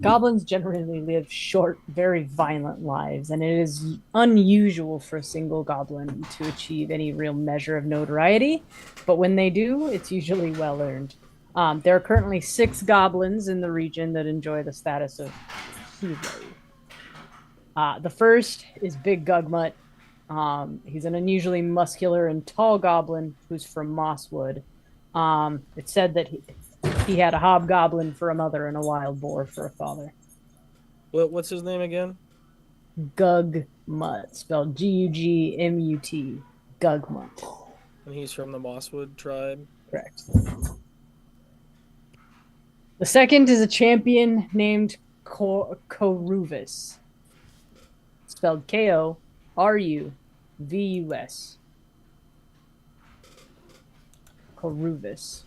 goblins generally live short, very violent lives, and it is unusual for a single goblin to achieve any real measure of notoriety. But when they do, it's usually well earned. There are currently 6 goblins in the region that enjoy the status of hero. The first is Big Gugmut. He's an unusually muscular and tall goblin who's from Mosswood. It's said that he had a hobgoblin for a mother and a wild boar for a father. What's his name again? Gugmut, spelled Gugmut. Gugmut. And he's from the Mosswood tribe. Correct. The second is a champion named Koruvis, spelled Koruvus. Koruvis.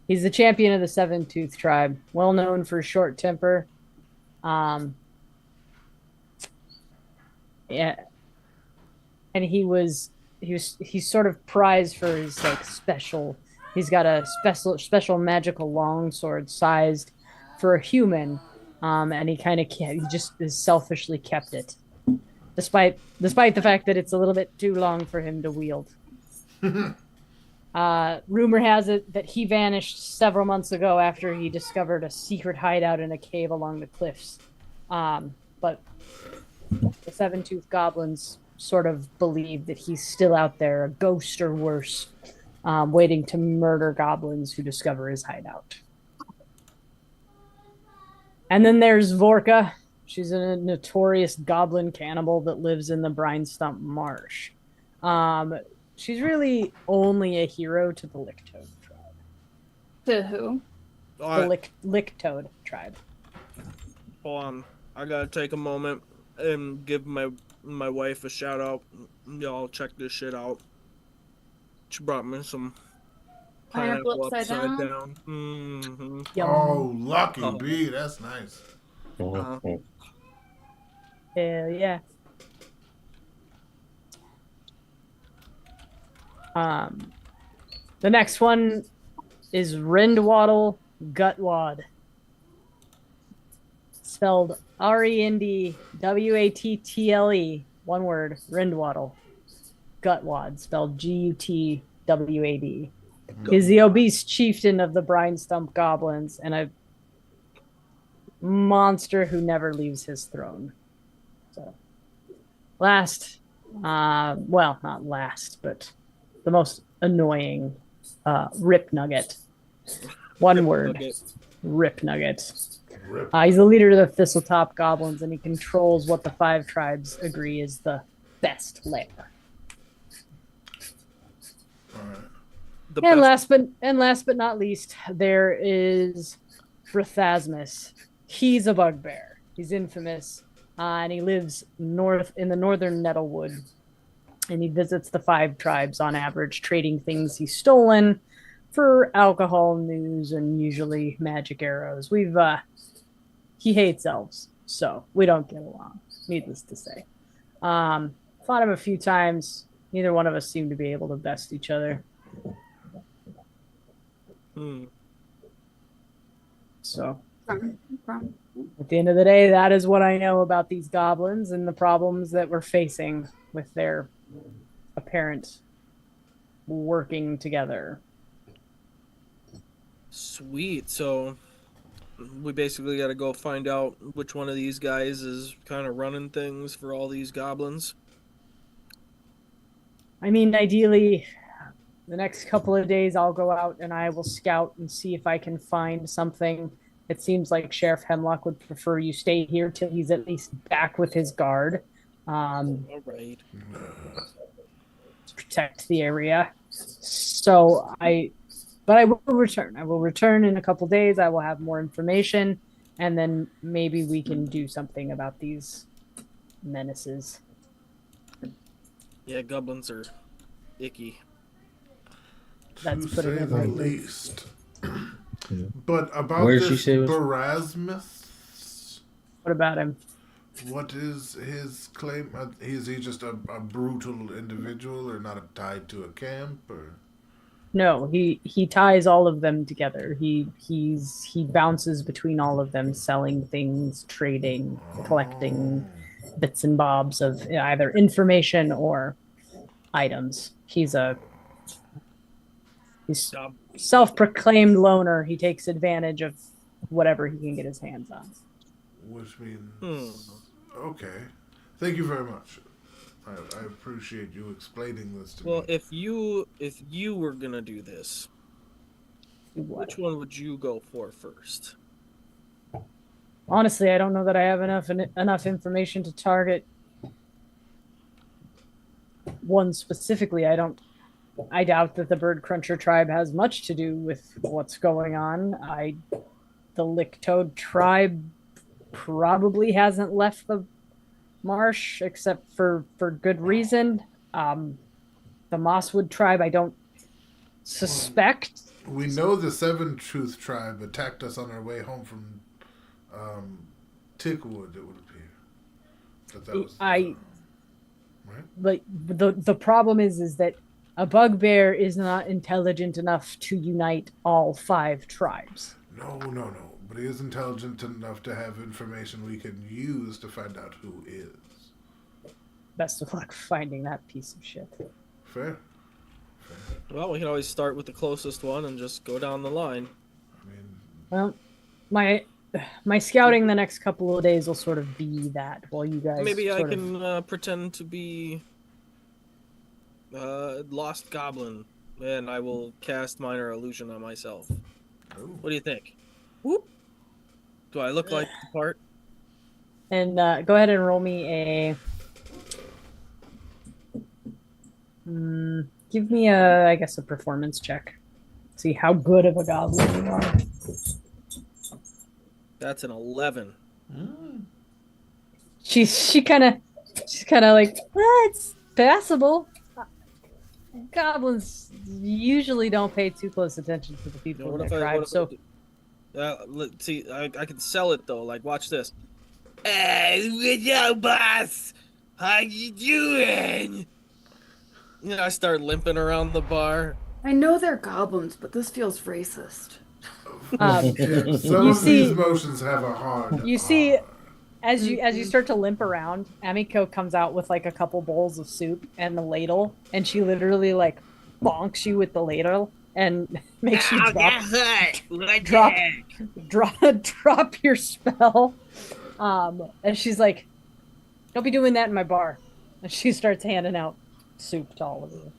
He's the champion of the Seven-Tooth tribe, well known for short temper. Yeah, and he's sort of prized for his like special. He's got a special magical longsword sized for a human, and he just is selfishly kept it, despite the fact that it's a little bit too long for him to wield. Rumor has it that he vanished several months ago after he discovered a secret hideout in a cave along the cliffs. But the Seven-Tooth Goblins sort of believe that he's still out there, a ghost or worse, waiting to murder goblins who discover his hideout. And then there's Vorka. She's a notorious goblin cannibal that lives in the Brinestump Marsh. She's really only a hero to the Licktoad tribe. To who? The Licktoad tribe. Hold on. I gotta take a moment and give my wife a shout out. Y'all check this shit out. She brought me some pineapple upside down. Mm-hmm. Oh, lucky bee. That's nice. Hell yeah. The next one is Rindwaddle Gutwad. Spelled Rindwattle. One word. Rindwaddle. Gutwad. Spelled Gutwad. He's the obese chieftain of the Brinestump Goblins and a monster who never leaves his throne. So, last, well, not last, but the most annoying, Rip Nugget. One word. Nugget. Rip Nugget. He's the leader of the Thistletop Goblins, and he controls what the 5 tribes agree is the best lair. And last but not least, there is Rathasmus. He's a bugbear. He's infamous, and he lives north in the northern Nettlewood. And he visits the 5 tribes on average, trading things he's stolen for alcohol, news, and usually magic arrows. He hates elves, so we don't get along, needless to say. Fought him a few times. Neither one of us seemed to be able to best each other. So, at the end of the day, that is what I know about these goblins and the problems that we're facing with their apparent working together. Sweet. So we basically got to go find out which one of these guys is kind of running things for all these goblins. I mean, ideally, the next couple of days I'll go out and I will scout and see if I can find something. It seems like Sheriff Hemlock would prefer you stay here till he's at least back with his guard. All right. To protect the area. So but I will return. I will return in a couple days. I will have more information, and then maybe we can do something about these menaces. Yeah, goblins are icky. That's to putting say it the lightly. least. But about Where did this she say was- Berasmus, What about him? what is his claim? Is he just a brutal individual, or not tied to a camp, or? No, he ties all of them together. He bounces between all of them, selling things, trading, collecting bits and bobs of either information or items. He's self-proclaimed loner. He takes advantage of whatever he can get his hands on. which means okay. Thank you very much. I appreciate you explaining this to me. Well, if you were gonna do this, What? which one would you go for first? Honestly, I don't know that I have enough information to target one specifically. I doubt that the Bird Cruncher tribe has much to do with what's going on. The Lick Toad tribe probably hasn't left the marsh except for good reason. The Mosswood tribe, I don't suspect. We know the Seven Truth tribe attacked us on our way home from Tickwood, it would appear. But that was, right? Like the problem is that a bugbear is not intelligent enough to unite all 5 tribes. No. But he is intelligent enough to have information we can use to find out who is. Best of luck finding that piece of shit. Fair. Well, we can always start with the closest one and just go down the line. I mean, Well, my scouting the next couple of days will sort of be that while you guys Maybe I sort can pretend to be Lost Goblin, and I will cast Minor Illusion on myself. oh. What do you think? Whoop. Do I look like the part? And go ahead and roll me a. Give me I guess a performance check. See how good of a goblin you are. That's an 11. She's kind of like, it's passable. Goblins usually don't pay too close attention to the people in their tribe. So let's see, I can sell it though. Like, watch this. Hey, what's up, boss? How you doing? You know, I start limping around the bar. I know they're goblins, but this feels racist. Yeah, some of these motions have a hard. You see, as you start to limp around, Amiko comes out with like a couple bowls of soup and the ladle, and she literally like bonks you with the ladle and makes you drop your spell. And she's like, "Don't be doing that in my bar." And she starts handing out soup to all of you.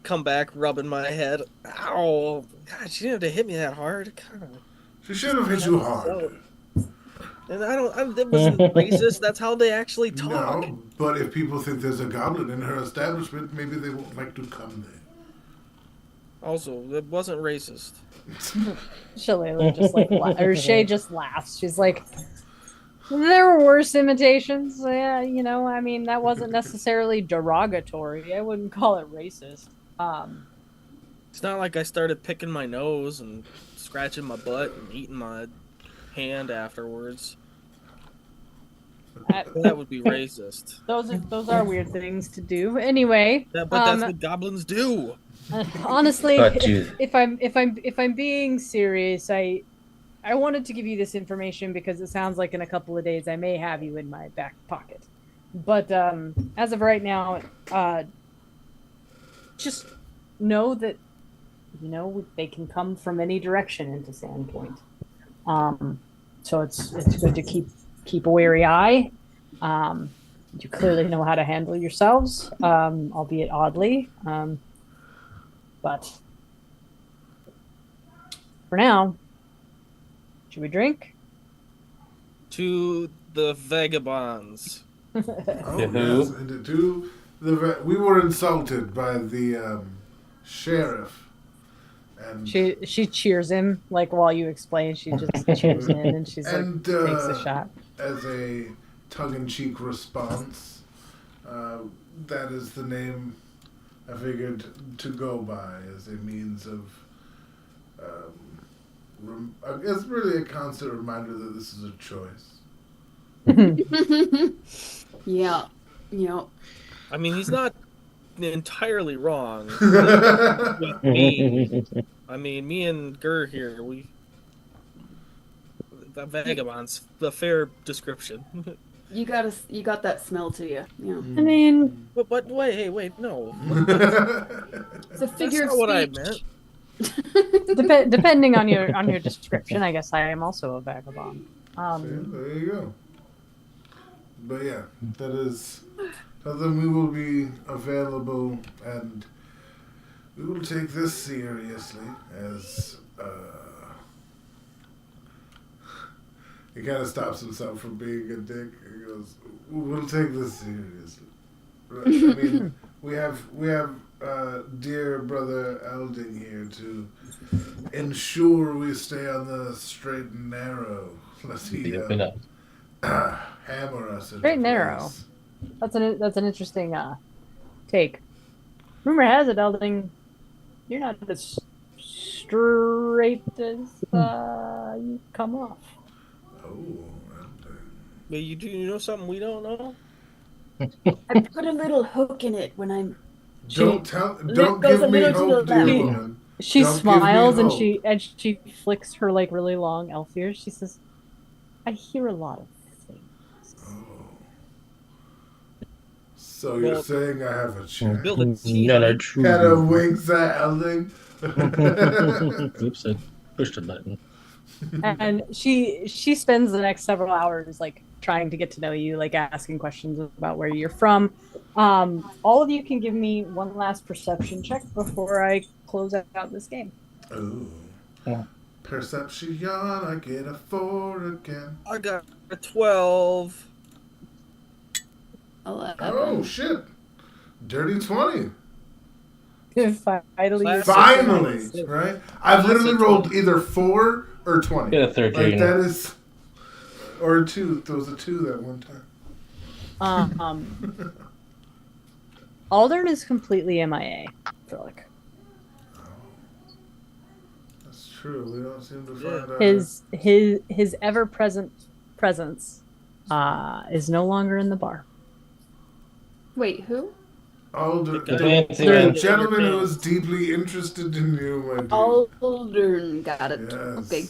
Come back, rubbing my head. Ow! God, she didn't have to hit me that hard. God. She should have hit you hard. And that wasn't racist. That's how they actually talk. No, but if people think there's a goblin in her establishment, maybe they won't like to come there. Also, it wasn't racist. Shalala just like, or Shay just laughs. She's like, there were worse imitations. Yeah, you know, I mean, that wasn't necessarily derogatory. I wouldn't call it racist. It's not like I started picking my nose and scratching my butt and eating my hand afterwards. That would be racist. Those are weird things to do. Anyway, Yeah, but that's what goblins do. Honestly, if I'm being serious, I wanted to give you this information because it sounds like in a couple of days I may have you in my back pocket. But as of right now, just know that, you know, they can come from any direction into Sandpoint. So it's good to keep a wary eye. You clearly know how to handle yourselves, albeit oddly. But for now, should we drink? To the vagabonds. Oh, yes, and we were insulted by the sheriff. And She cheers him, like while you explain. She just cheers in and she's like, takes a shot. As a tongue-in-cheek response, that is the name I figured to go by as a means of. It's really a constant reminder that this is a choice. Yeah. Yep. I mean, he's not entirely wrong. With me. I mean, me and Gur here, the vagabonds, the fair description. You got that smell to you. Yeah. I mean, But wait, no. It's a figure That's of not what I speech. meant. depending on your description, I guess I am also a vagabond. There you go. But yeah, that is something we will be available, and we will take this seriously as he kind of stops himself from being a dick. He goes, "We'll take this seriously." I mean, we have dear brother Elding here to ensure we stay on the straight and narrow. Let's see. Hammer us into Straight and narrow. place. That's an interesting take. Rumor has it, Elding, you're not as straight as you come off. Oh, Elding. But you know something we don't know? I put a little hook in it when I'm. Don't goes give a me little to hope, the dear left. woman. She Don't give me smiles and hope. she flicks her like really long elf ears. She says, "I hear a lot of things." Oh. So you're Well, saying I have a chance? Build a team. Not a true. Kind of winks at Elding. Oops, I pushed a button. And she spends the next several hours like trying to get to know you, like asking questions about where you're from. All of you can give me one last perception check before I close out this game. Ooh. Yeah. Perception, I get a 4 again. I got a 12. 11. Oh, shit. Dirty 20. Finally, Finally, right? I've literally rolled either 4 or 20. Get a 13. Like, that is... Or a 2. There was a 2 that one time. Aldern is completely MIA. I feel like That's true. We don't seem to find out. his ever present presence is no longer in the bar. Wait, who? Aldern, The fancy the man. gentleman who is deeply interested in you, my dear. Aldern. Got it. Yes. Okay.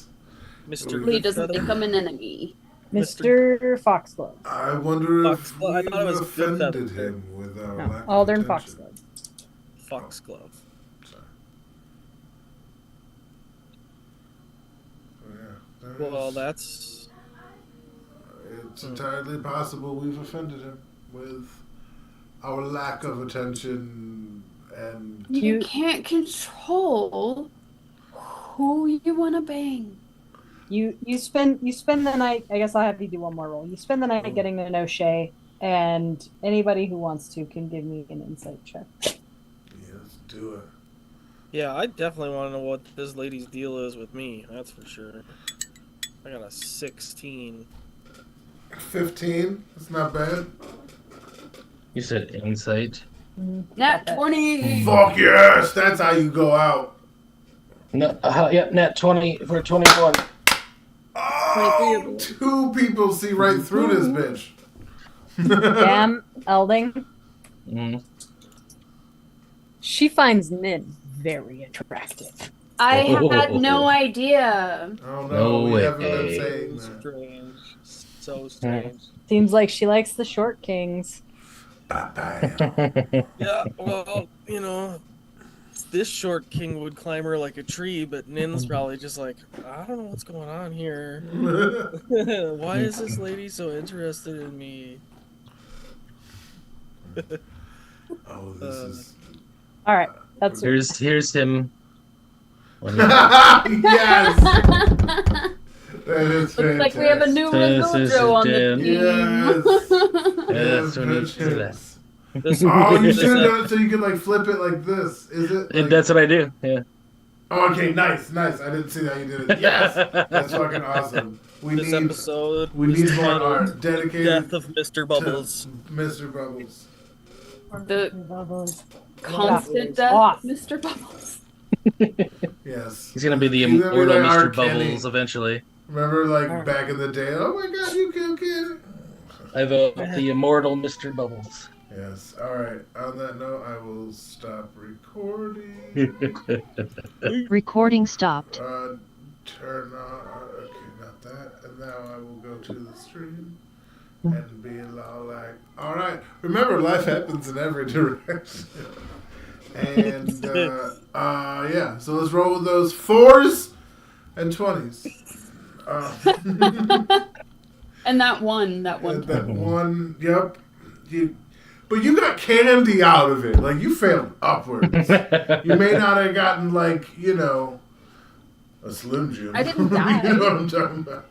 Mr. Lee doesn't Goodfeather. become an enemy. Mr. Foxglove. I wonder if Foxglove. I thought it was we've Goodfeather. offended him with our No, lack of Aldern attention. Foxglove. Foxglove. Sorry. Oh, yeah. Well, that's... It's entirely possible we've offended him with our lack of attention and... You You- can't control who you want to bang. You spend the night. I guess I'll have you do one more roll. You spend the night Oh. getting to know Shay, and anybody who wants to can give me an insight check. Yes, do it. Yeah, I definitely want to know what this lady's deal is with me. That's for sure. I got a 16. 15? That's not bad. You said insight. Nat 20. Fuck yes! That's how you go out. No, yep, net 20 for 21. Oh, 2 people see right through this bitch. Damn, Elding. Mm. She finds Nin very attractive. I had no idea. Oh no, No we way. haven't been saying that. Strange. So strange. Seems like she likes the short kings. Bam. Yeah, well, you know, this short king would climb her like a tree, but Nin's probably just like, I don't know what's going on here. Why is this lady so interested in me? Oh, this is... All right, that's Here's him. Yes! That is Looks like we have a new This is Ringojo on the dead. team. Yes! That's what needs to that. This, Oh, you this, should have done it so you could like flip it like this. Is it? Like... That's what I do. Yeah. Oh, okay, nice. I didn't see how you did it. Yes, that's fucking awesome. We this need episode we is need more titled art dedicated Death of Mr. to Bubbles. Mr. Bubbles. The constant death, Off. Mr. Bubbles. Yes. He's gonna be the He's gonna be immortal like Mr. R. Kelly. Bubbles eventually. Remember, like back in the day. Oh my God, you killed kid. I vote the immortal Mr. Bubbles. Yes. All right. On that note, I will stop recording. Recording stopped. Turn on. Okay, not that. And now I will go to the stream and be all like, all right. Remember, life happens in every direction. And yeah. So let's roll with those 4s and 20s. And that one That time. one, yep. But you got candy out of it. Like, you failed upwards. You may not have gotten, like, a Slim Jim. I didn't die. You know what I'm talking about?